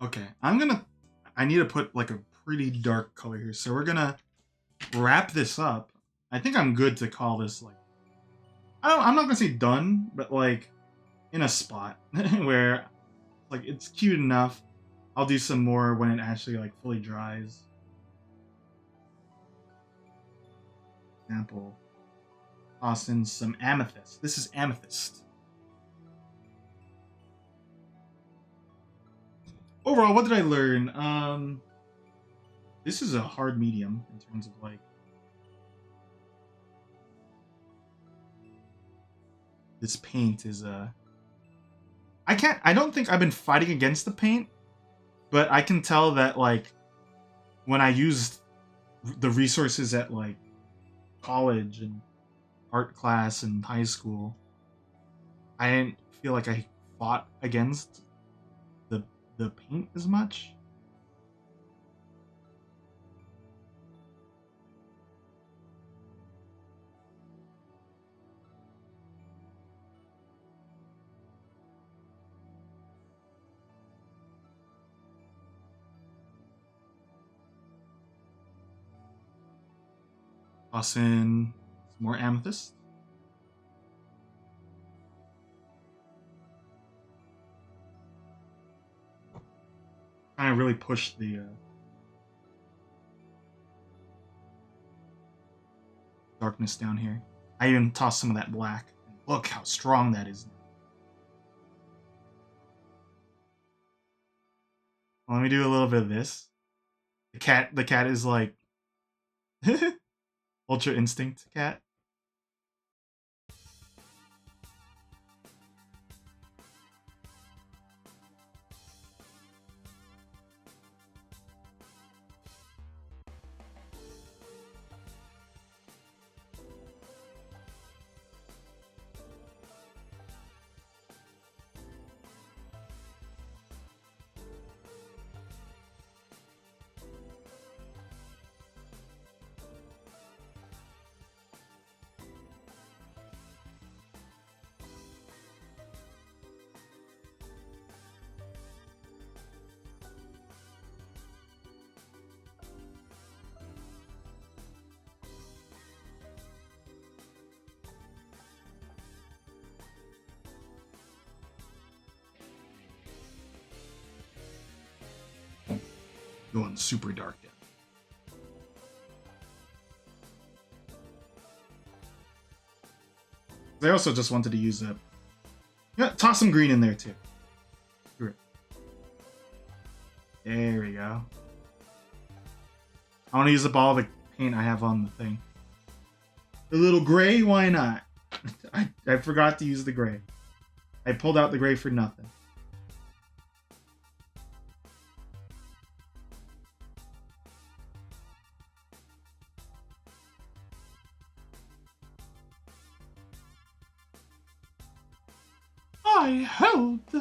okay, I need to put like a pretty dark color here. So we're gonna wrap this up. I think I'm good to call this like I'm not gonna say done, but like in a spot where like it's cute enough. I'll do some more when it actually like fully dries. Example, toss in some amethyst. This is amethyst. Overall, what did I learn? This is a hard medium in terms of like this paint is I don't think I've been fighting against the paint, but I can tell that like when I used the resources at like college and art class and high school, I didn't feel like I fought against the the paint as much. Toss in some more amethyst. Trying to really push the darkness down here. I even tossed some of that black. Look how strong that is. Let me do a little bit of this. The cat is like Ultra Instinct cat. Going super dark down. I also just wanted to use a yeah, toss some green in there too. There we go. I want to use up all the paint I have on the thing. The little gray, why not? I forgot to use the gray. I pulled out the gray for nothing. I helped.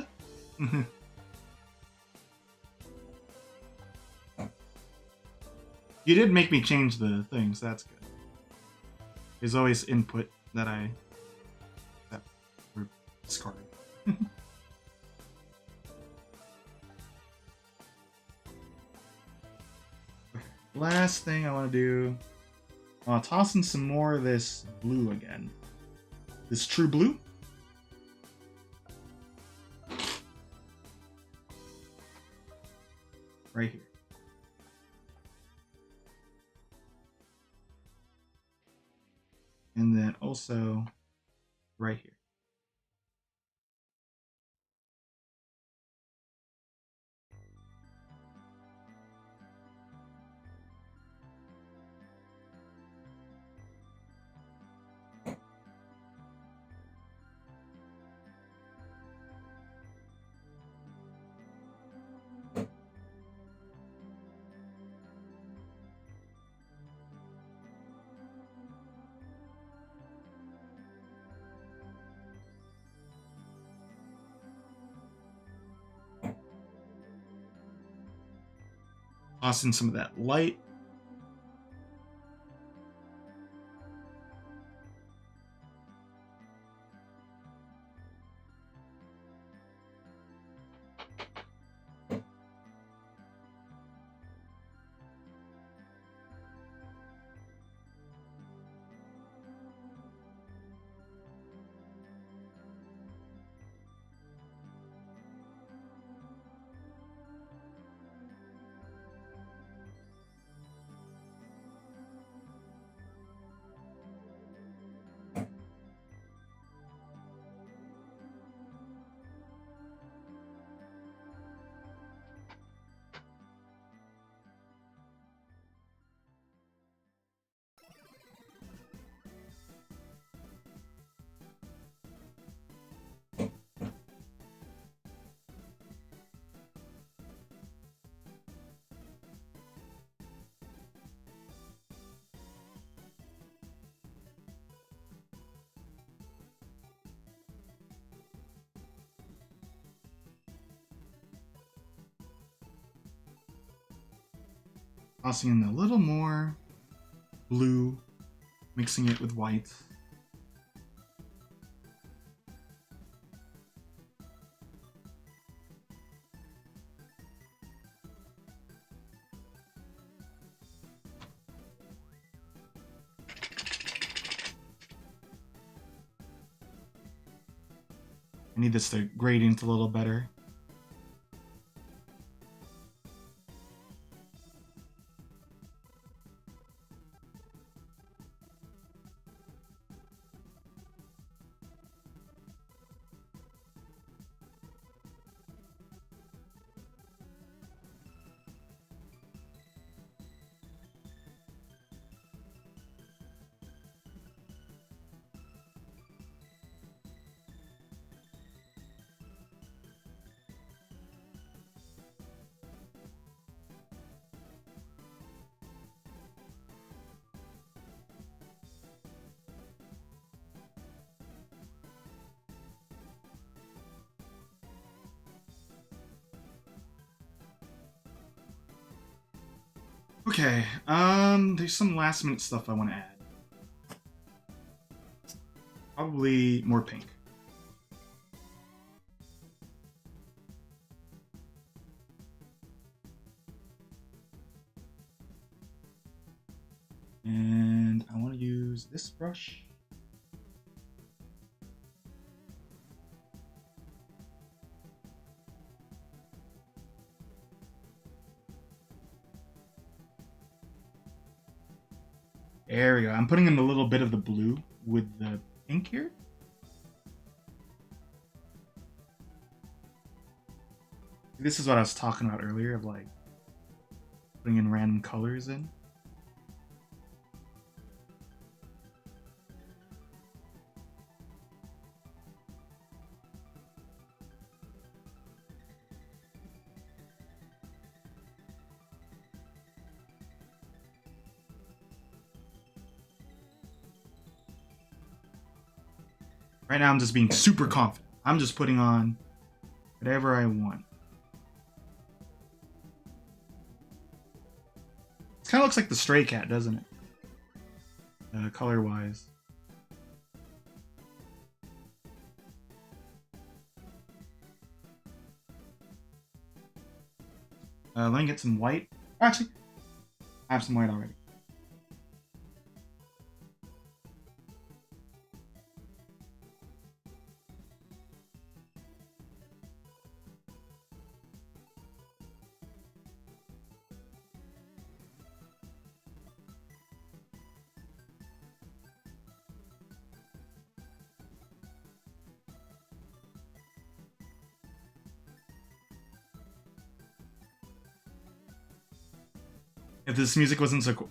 You did make me change the things. That's good. There's always input that were discarded. Last thing I want to do, I want to toss in some more of this blue again. This true blue. Right here. And then also right here. Toss in some of that light. Tossing in a little more blue, mixing it with white. I need this to gradient a little better. Okay, there's some last minute stuff I want to add. Probably more pink. And I want to use this brush. There we go. I'm putting in a little bit of the blue with the pink here. This is what I was talking about earlier, of like putting in random colors in. Right now I'm just being super confident. I'm just putting on whatever I want. It kind of looks like the Stray Cat, doesn't it? Color-wise. Let me get some white. Actually, I have some white already. If this music wasn't so cool.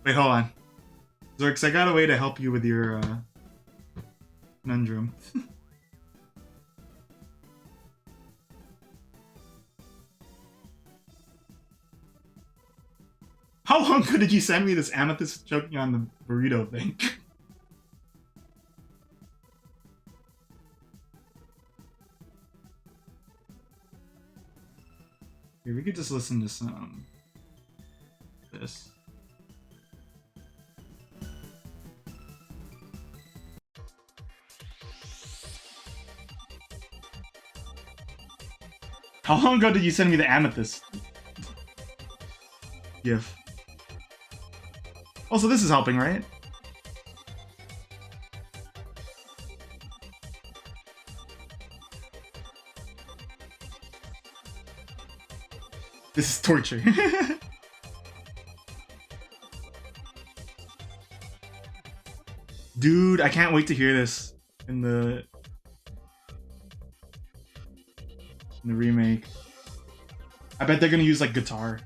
Wait, hold on. Zorks, I got a way to help you with your conundrum. How long ago did you send me this amethyst choking on the burrito thing? Here, we could just listen to some this. How long ago did you send me the amethyst gif? Also, this is helping, right? This is torture. Dude, I can't wait to hear this in the remake. I bet they're gonna use like guitar.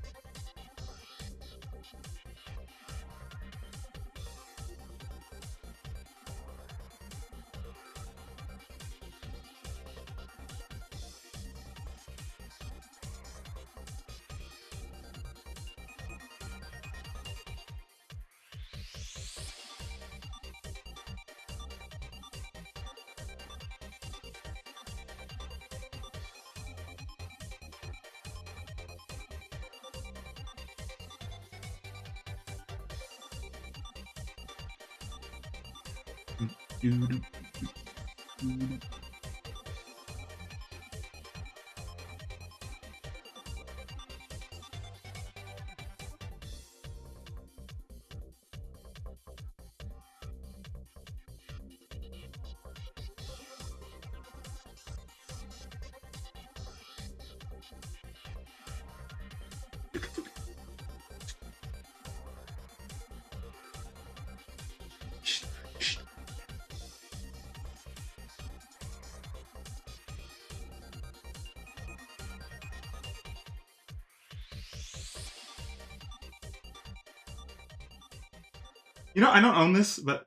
You know, I don't own this, but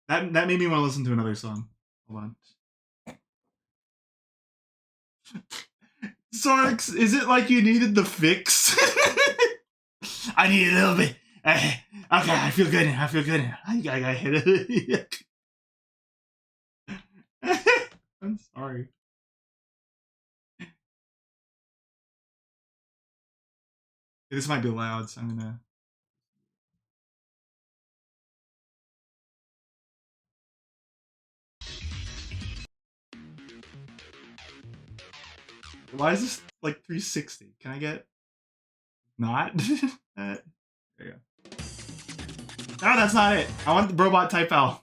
that made me want to listen to another song. Hold on. Sorix, is it like you needed the fix? I need a little bit. Okay, I feel good now. I feel good now. I got hit it. I'm sorry. This might be loud, so I'm gonna. Why is this like 360? Can I get not? There you go. No, that's not it. I want the robot type L.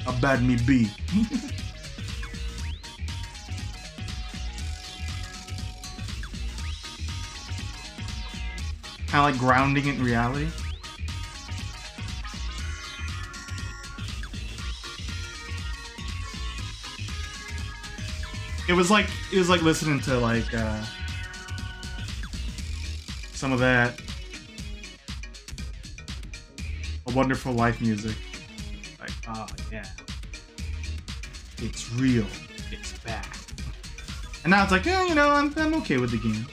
How bad me be? Kind of like grounding it in reality. It was like listening to like some of that A Wonderful Life music. Like, oh yeah, it's real, it's back. And now it's like, yeah, you know, I'm okay with the game.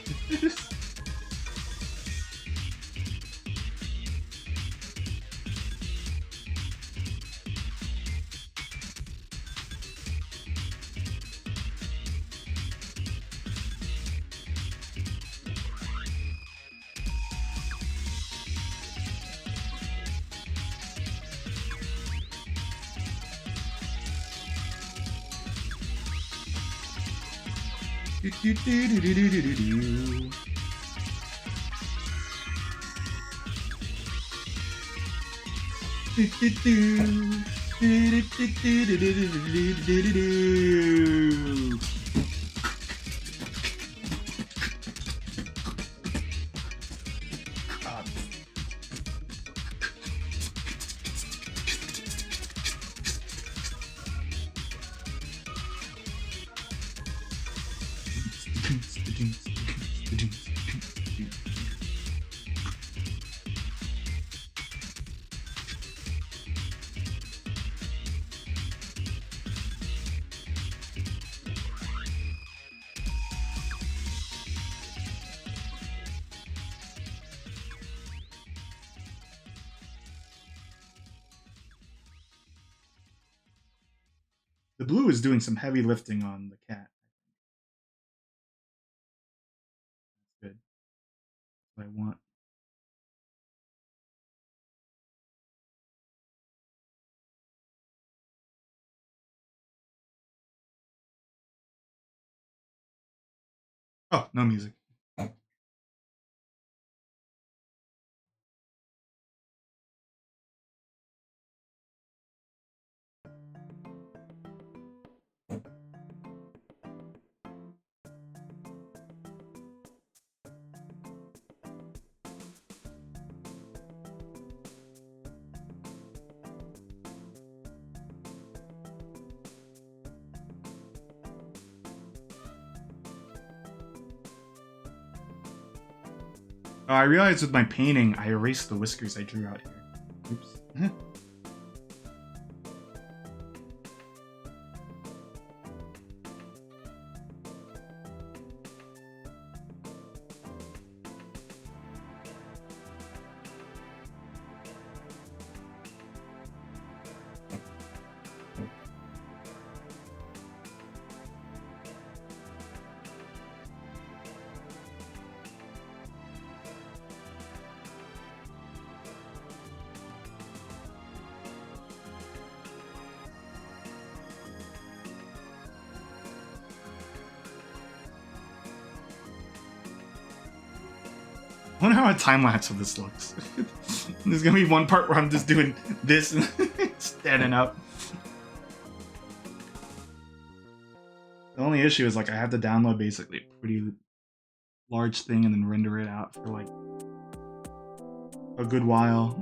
The blue is doing some heavy lifting on the cat. That's good. That's what I want. Oh, no music. Oh, I realized with my painting, I erased the whiskers I drew out here. Oops. I wonder how a time lapse of this looks. There's gonna be one part where I'm just doing this and standing up. The only issue is like I have to download basically a pretty large thing and then render it out for like a good while.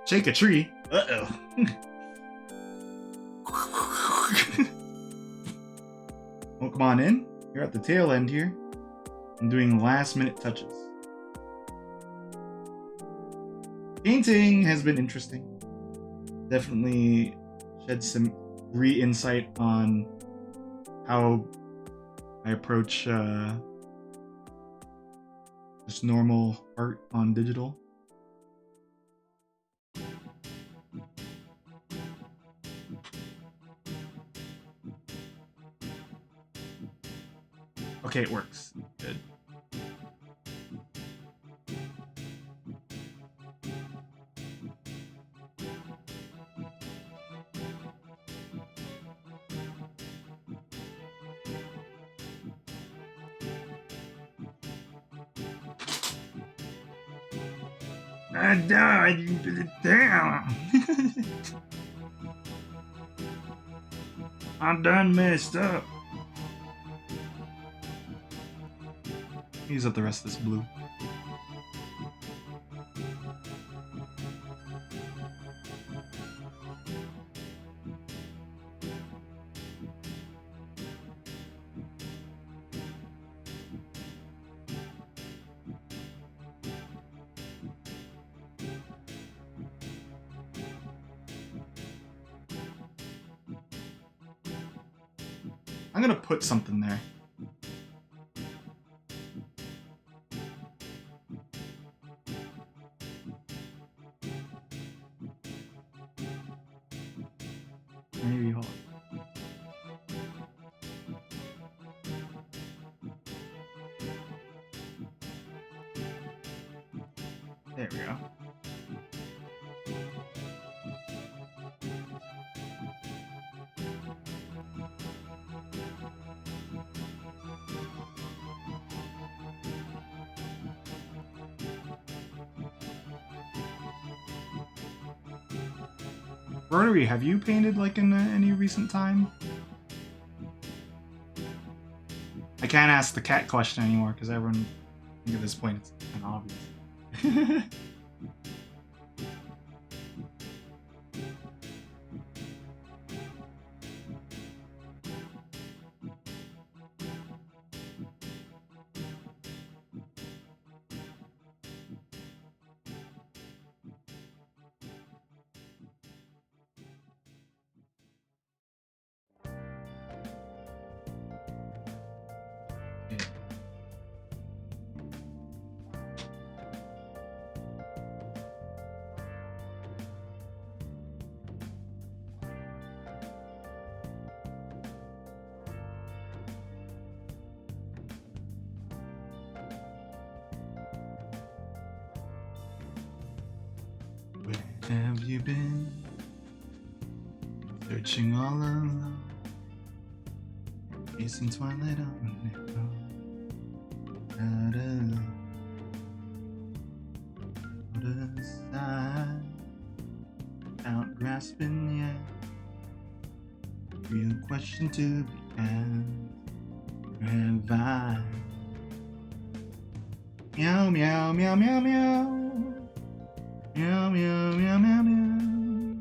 Shake a tree. Uh-oh. Well, come on in. You're at the tail end here. I'm doing last minute touches. Painting has been interesting. Definitely shed some re-insight on how I approach just normal art on digital. Okay, it works. Good. I died, you put it down. I'm done messed up. Use up the rest of this blue. I'm gonna put something there. Maybe hold on. There we go. Rotary, have you painted like in any recent time? I can't ask the cat question anymore because everyone, I think at this point, it's kind of obvious. have you been searching all alone, chasing twilight on your own, out of sight, out grasping yet, real question to be asked, have I? Meow meow meow meow meow. Meow, meow, meow, meow, meow.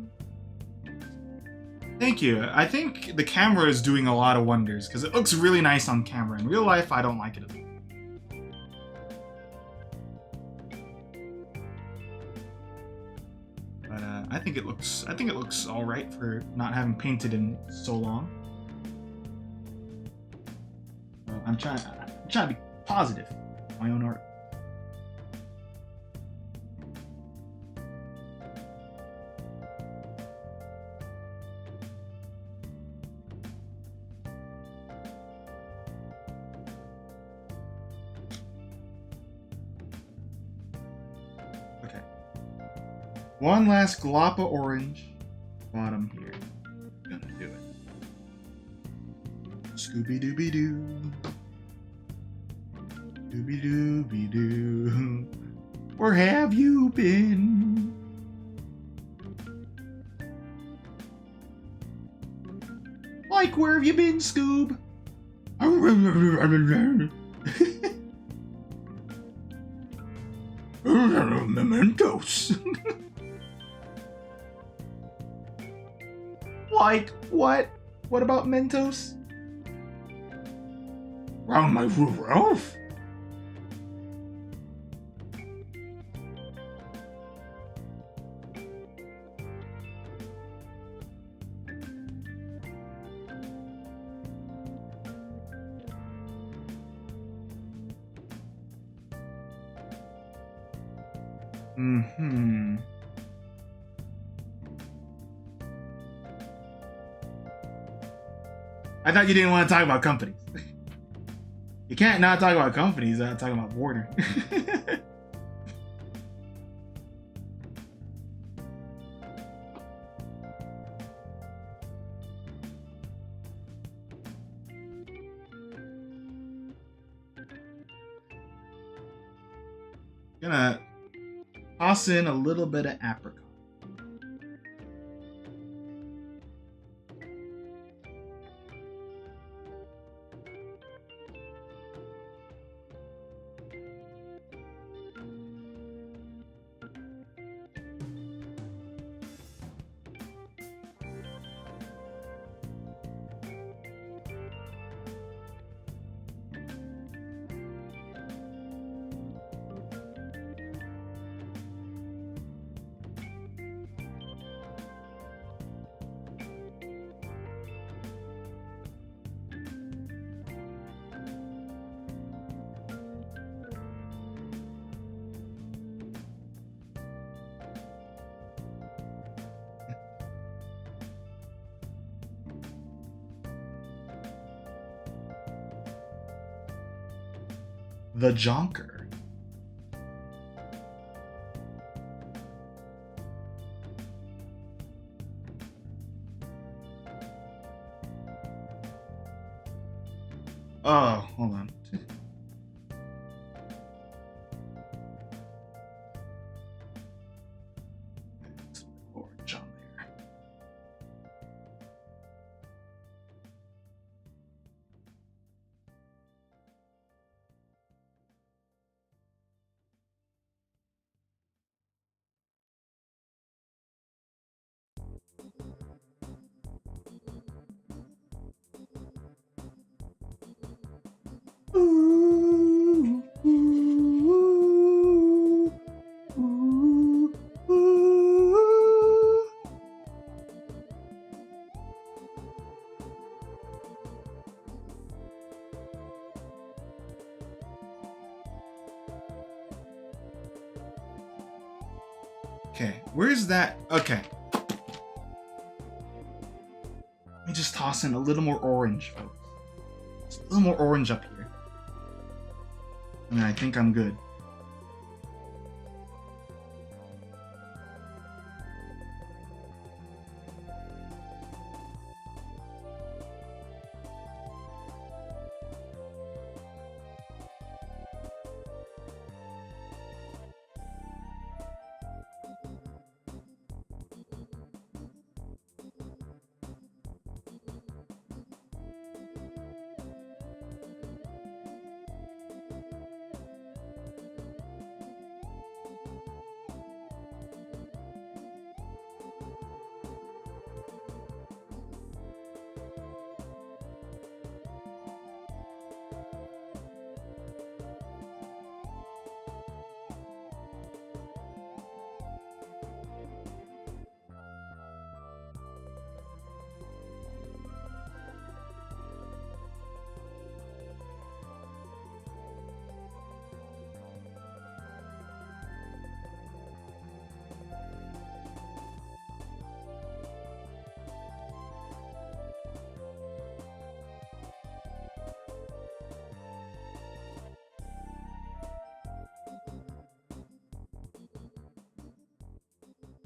Thank you. I think the camera is doing a lot of wonders because it looks really nice on camera. In real life, I don't like it at all. But I think it looks all right for not having painted in so long. So I'm trying to be positive with my own art. One last glop of orange bottom here. Gonna do it. Scooby Dooby Doo. Dooby Dooby Doo. Where have you been? Like, where have you been, Scoob? Mementos. Like, what? What about Mentos? Round my roof? I thought you didn't want to talk about companies. You can't not talk about companies without talking about border. Gonna toss in a little bit of apricot. The Jonker. Oh, hold on. Orange on there. Ooh, ooh, ooh, ooh. Okay, where's that? Okay. Let me just toss in a little more orange, folks. Just a little more orange up here. And I think I'm good.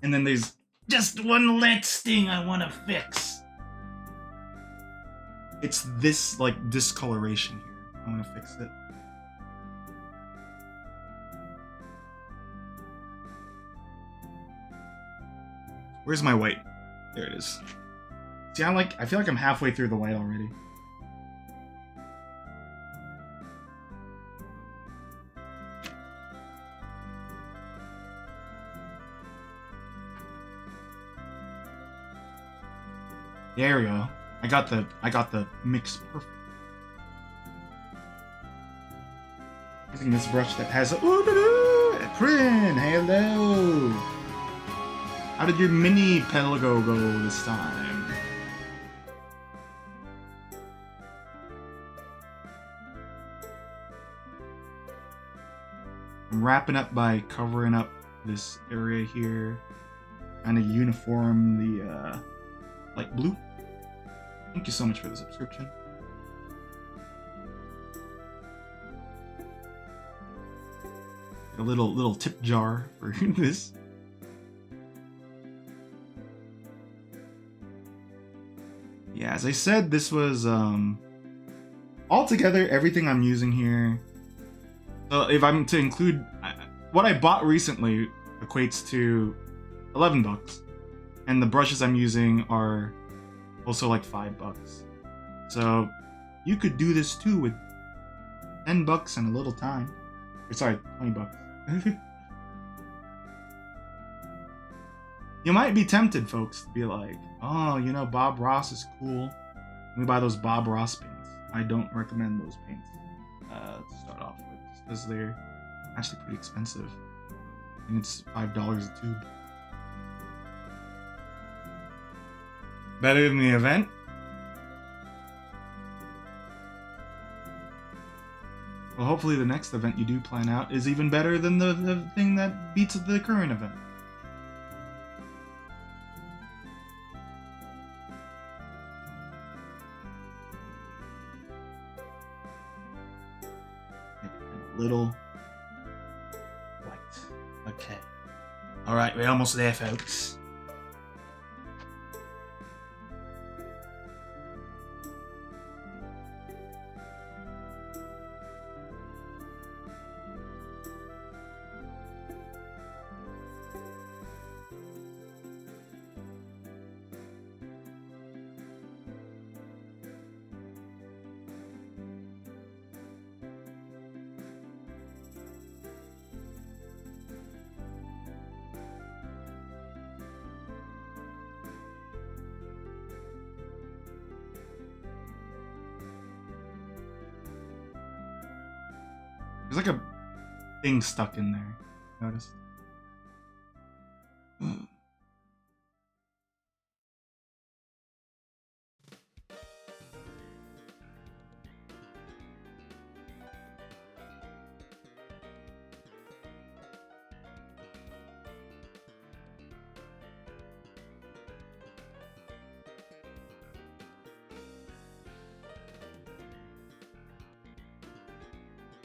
And then there's just one last thing I want to fix. It's this, like, discoloration here. I want to fix it. Where's my white? There it is. See, I feel like I'm halfway through the white already. There we go. I got the mix perfect. Using this brush that has a Prin, hello. How did your mini Pelago go this time? I'm wrapping up by covering up this area here, kind of uniform the light blue. Thank you so much for the subscription. A little tip jar for this. Yeah, as I said, this was altogether everything I'm using here. So if I'm to include what I bought recently, equates to $11, and the brushes I'm using are also like $5. So you could do this too with $10 and a little time. Or sorry, $20. You might be tempted, folks, to be like, oh, you know, Bob Ross is cool. Let me buy those Bob Ross paints. I don't recommend those paints to start off with, just because they're actually pretty expensive. I think it's $5 a tube. Better than the event? Well, hopefully the next event you do plan out is even better than the thing that beats the current event. Little white. Okay. Alright, we're almost there, folks. There's like a thing stuck in there. Notice?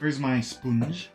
Where's my sponge?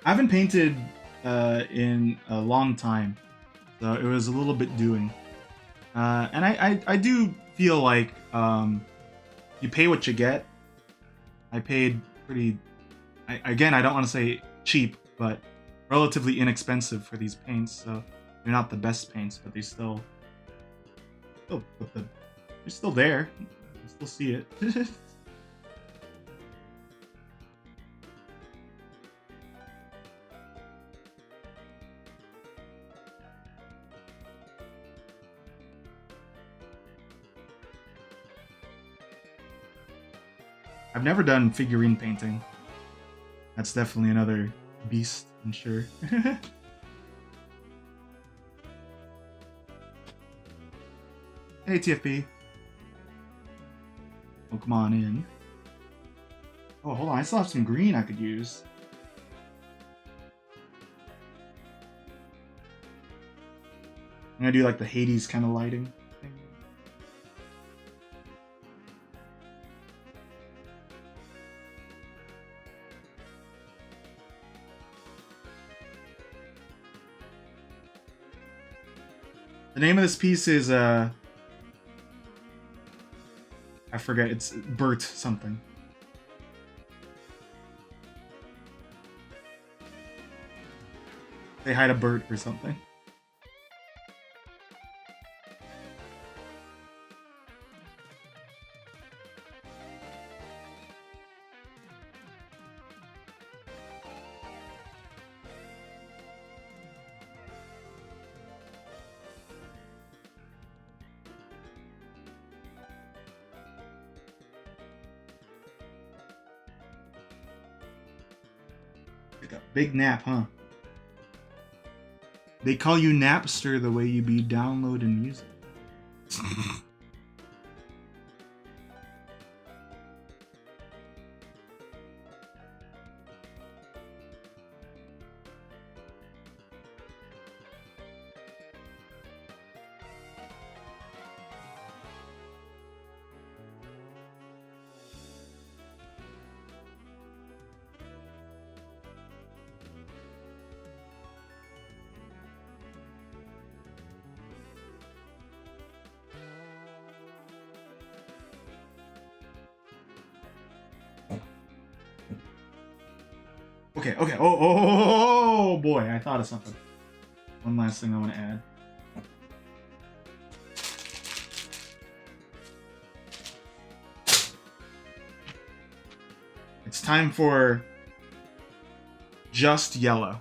I haven't painted in a long time, so it was a little bit doing. And I do feel like you pay what you get, I paid pretty. Again, I don't want to say cheap, but relatively inexpensive for these paints. So they're not the best paints, but they're still there. You can still see it. I've never done figurine painting. That's definitely another beast, I'm sure. Hey, TFP. Oh, come on in. Oh, hold on. I still have some green I could use. I'm gonna do like the Hades kind of lighting thing. The name of this piece is I forget, it's Bert something. Say hi to Bert or something. Like a big nap, huh? They call you Napster the way you be downloading music. Okay. Oh boy, I thought of something. One last thing I want to add. It's time for just yellow.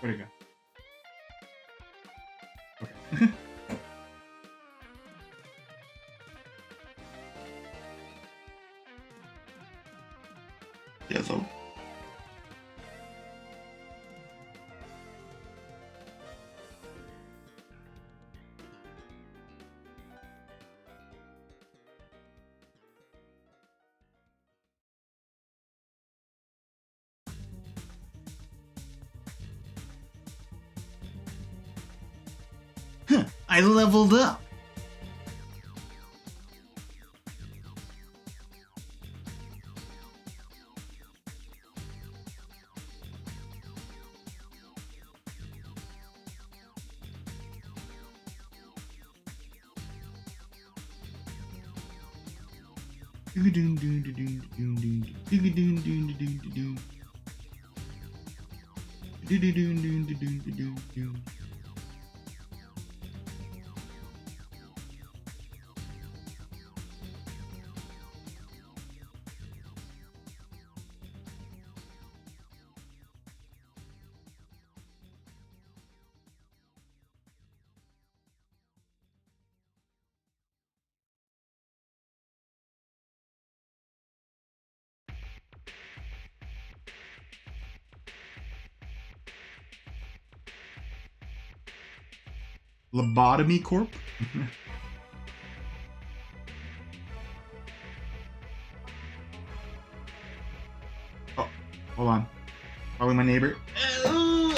Where'd it go? Okay. Yellow. I leveled up. Lobotomy Corp? Oh, hold on. Probably my neighbor. Oh.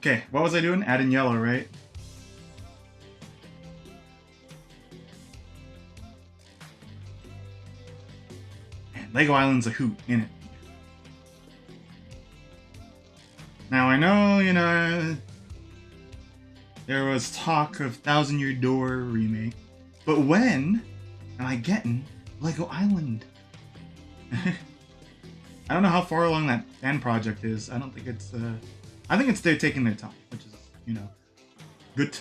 Okay, what was I doing? Adding yellow, right? Man, Lego Island's a hoot, innit? Now I know, you know, there was talk of Thousand Year Door remake, but when am I getting Lego Island? I don't know how far along that fan project is. I don't think it's, I think it's they're taking their time, which is, you know, good.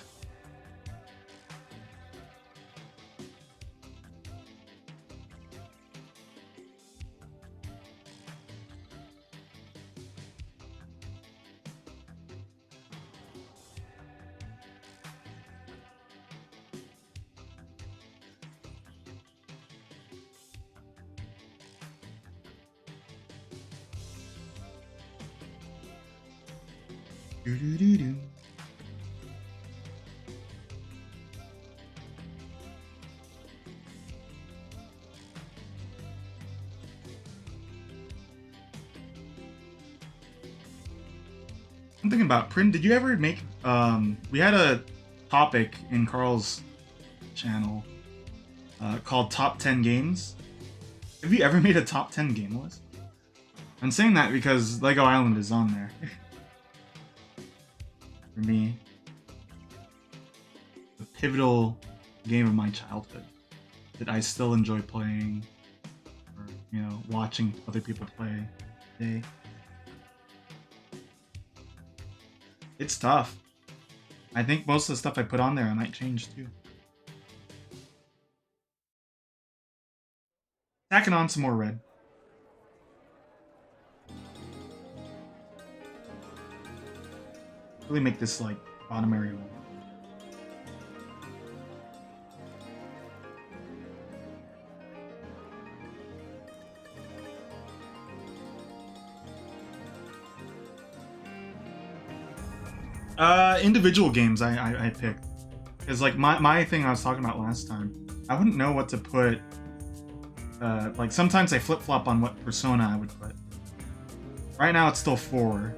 Do-do-do-do. I'm thinking about Prin. Did you ever make? We had a topic in Carl's channel called Top 10 Games. Have you ever made a top 10 game list? I'm saying that because Lego Island is on there. For me, the pivotal game of my childhood that I still enjoy playing, or you know, watching other people play today. It's tough. I think most of the stuff I put on there I might change too. Tacking on some more red. Really make this like bottom area one. Individual games I picked. Because like my thing I was talking about last time, I wouldn't know what to put. Like sometimes I flip-flop on what persona I would put. Right now it's still 4.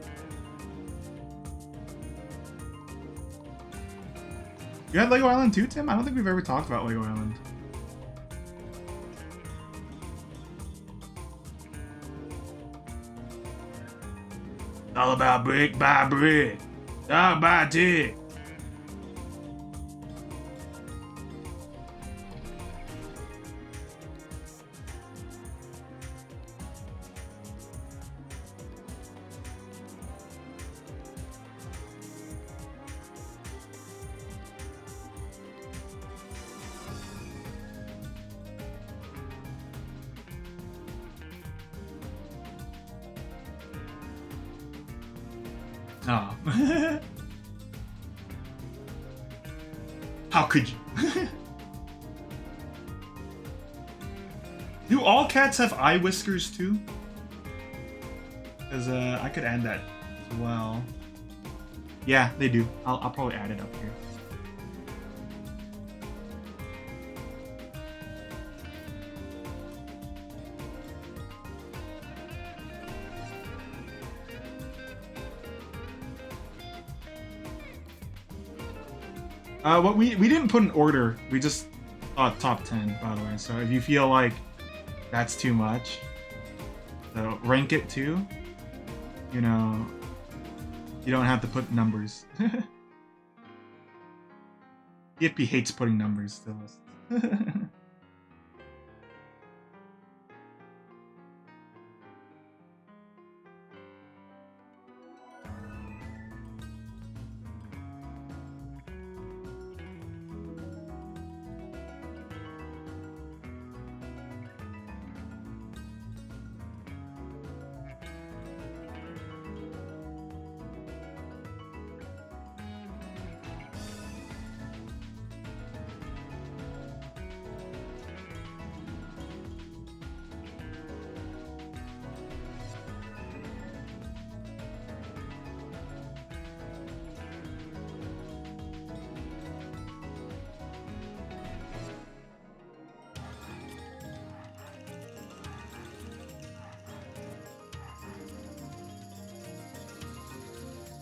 You had Lego Island too, Tim? I don't think we've ever talked about Lego Island. All about brick by brick. Dog by dick. Oh. How could you? Do all cats have eye whiskers too? Because I could add that as well. Yeah, they do. I'll probably add it up here. What we didn't put an order. We just thought top 10, by the way. So if you feel like that's too much, so rank it too. You know, you don't have to put numbers. DFP hates putting numbers to lists.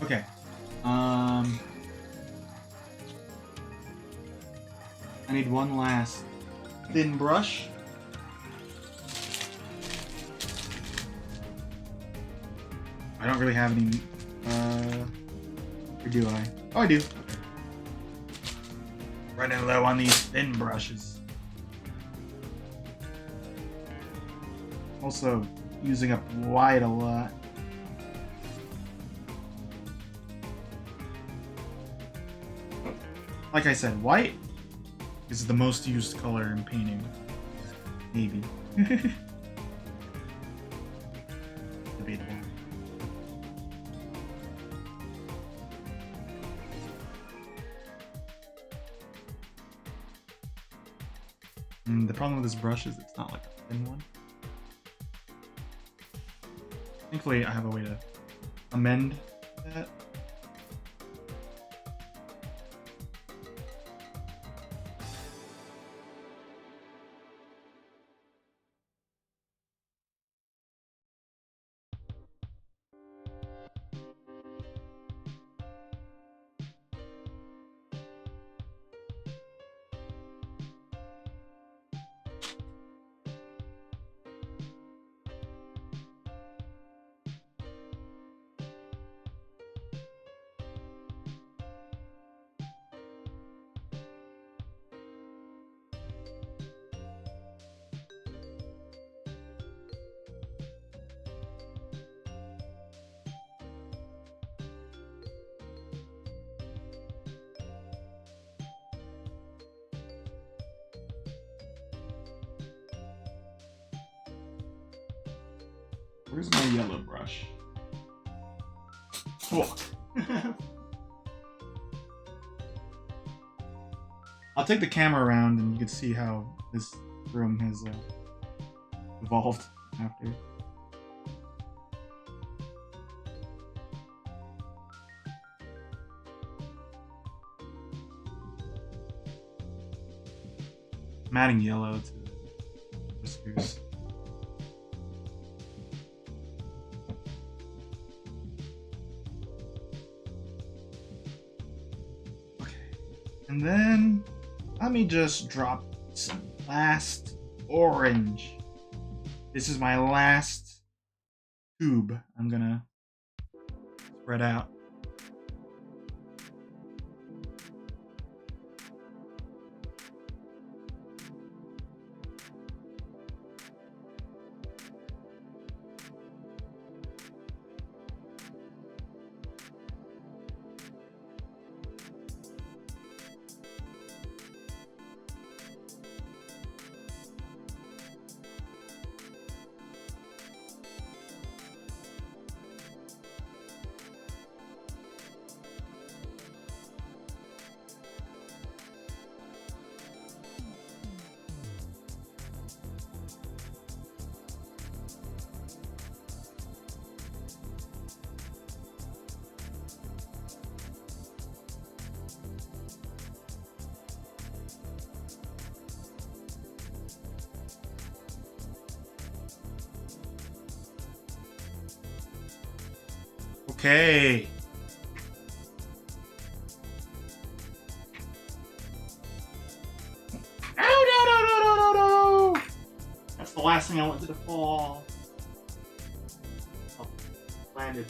Okay. I need one last thin brush. I don't really have any, or do I? Oh, I do. Okay. Running low on these thin brushes. Also, using up white a lot. Like I said, white is the most used color in painting. Maybe. Debatable. And the problem with this brush is it's not like a thin one. Thankfully, I have a way to amend that. Where's my yellow brush? Fuck. I'll take the camera around and you can see how this room has evolved after. I'm adding yellow to the whiskers. And then let me just drop some last orange. This is my last tube I'm gonna spread out. Okay. No. That's the last thing I wanted to fall. Oh, landed.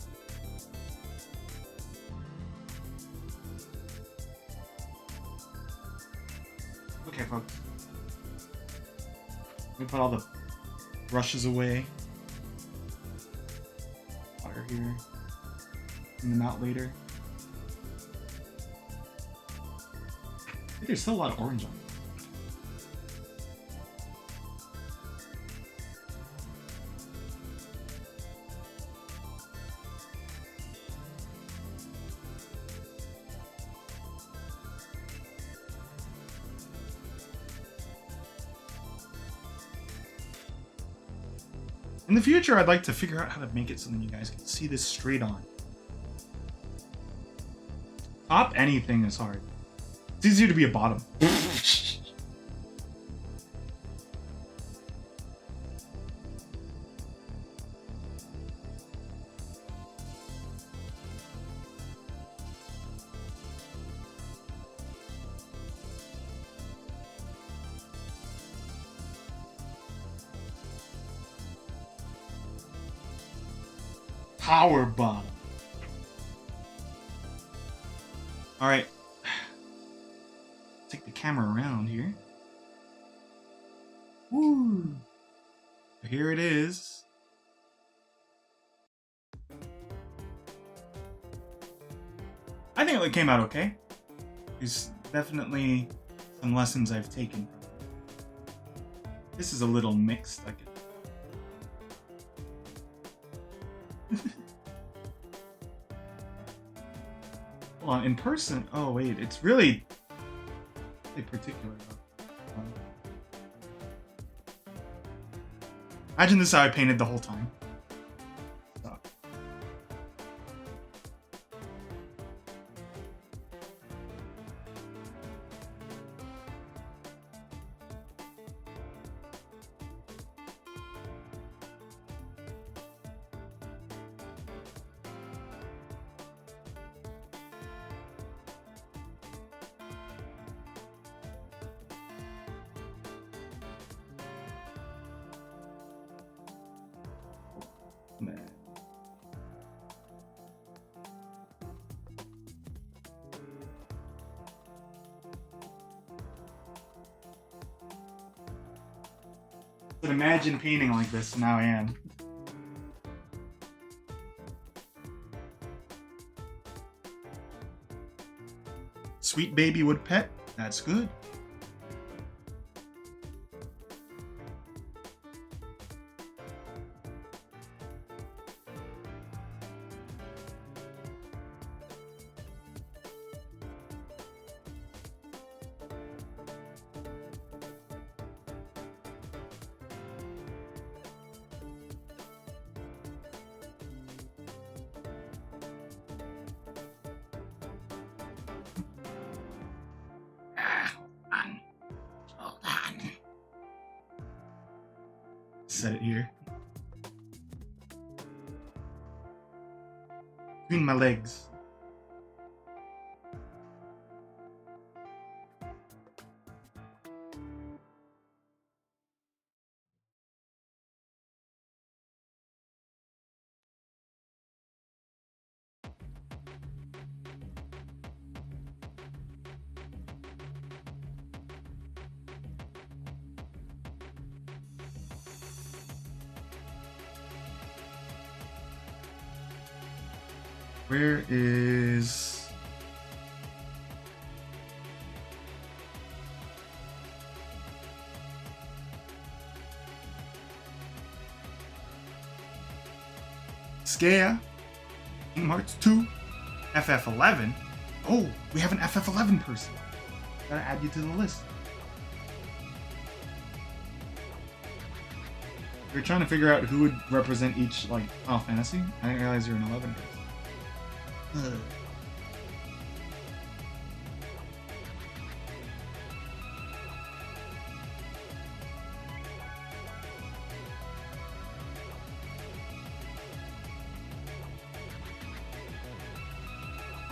Okay, folks. Let me put all the brushes away. Water here. Clean them out later. I think there's still a lot of orange on it. In the future, I'd like to figure out how to make it so that you guys can see this straight on. Top anything is hard. It's easier to be a bottom. power bottom. All right. Take the camera around here. Woo! Here it is. I think it came out okay. There's definitely some lessons I've taken. This is a little mixed. I could... Hold on, in person. Oh wait, it's really particular. Imagine this is how I painted the whole time. So. Man. But imagine painting like this, now I am. Sweet baby wood pet, that's good. Set it here. Between my legs. Where is... Scare, Kingdom Hearts 2, FF11. Oh, we have an FF11 person. Gotta add you to the list. We're trying to figure out who would represent each, like, Final Fantasy. I didn't realize you're an 11 person.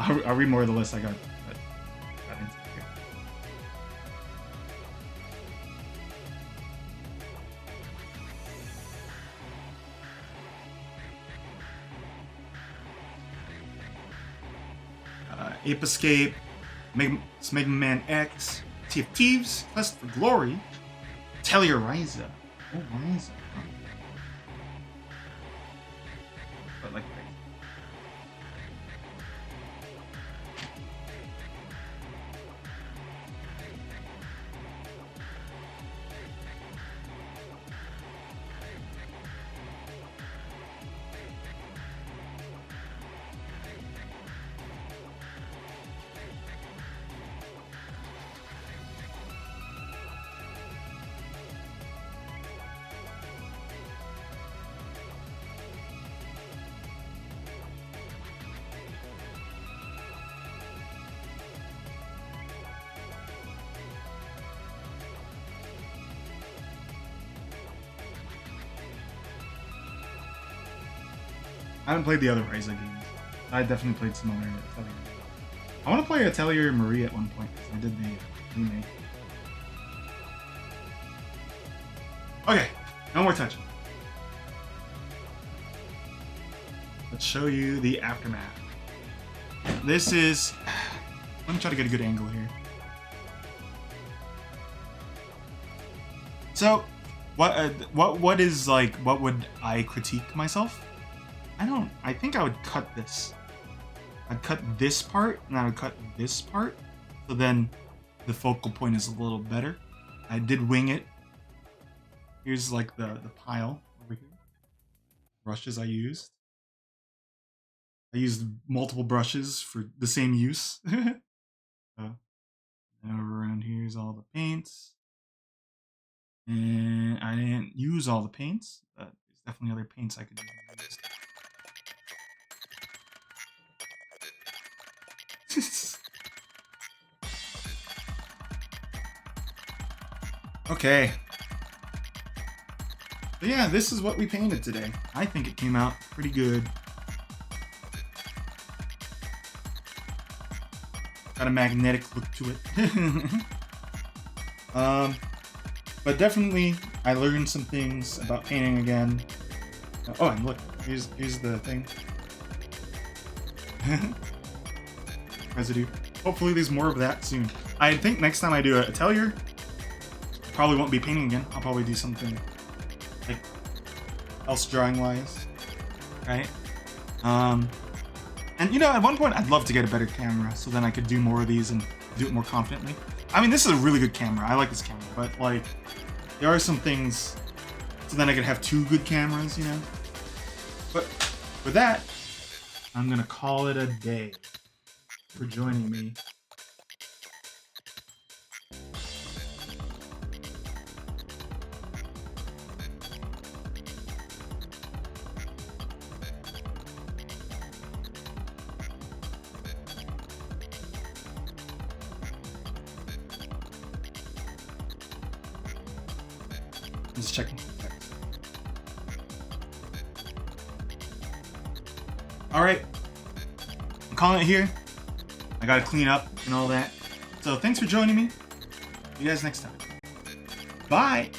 I'll read more of the list I got. Ape Escape, Mega Man X, Sea of Thieves, Quest for Glory, Atelier Ryza. Oh, Ryza. Huh? But like I haven't played the other Ryza games. I definitely played some other Atelier. I want to play Atelier Marie at one point because I did the remake. Okay, no more touching. let's show you the aftermath. This is... Let me try to get a good angle here. So, what is like, what would I critique myself? I think I would cut this. I'd cut this part, and I would cut this part, so then the focal point is a little better. I did wing it. Here's like the pile over here. Brushes I used. I used multiple brushes for the same use. So, and over around here is all the paints. And I didn't use all the paints, but there's definitely other paints I could use. Okay. So yeah, this is what we painted today. I think it came out pretty good. Got a magnetic look to it. But definitely, I learned some things about painting again. Oh, and look, here's the thing. Residue. Hopefully there's more of that soon. I think next time I do an Atelier, probably won't be painting again. I'll probably do something like else drawing-wise, right? And you know, at one point I'd love to get a better camera so then I could do more of these and do it more confidently. I mean, this is a really good camera. I like this camera, but like, there are some things, so then I could have two good cameras, you know? But with that, I'm gonna call it a day for joining me. Just checking. Alright, I'm calling it here. I gotta clean up and all that. So thanks for joining me. See you guys next time. Bye!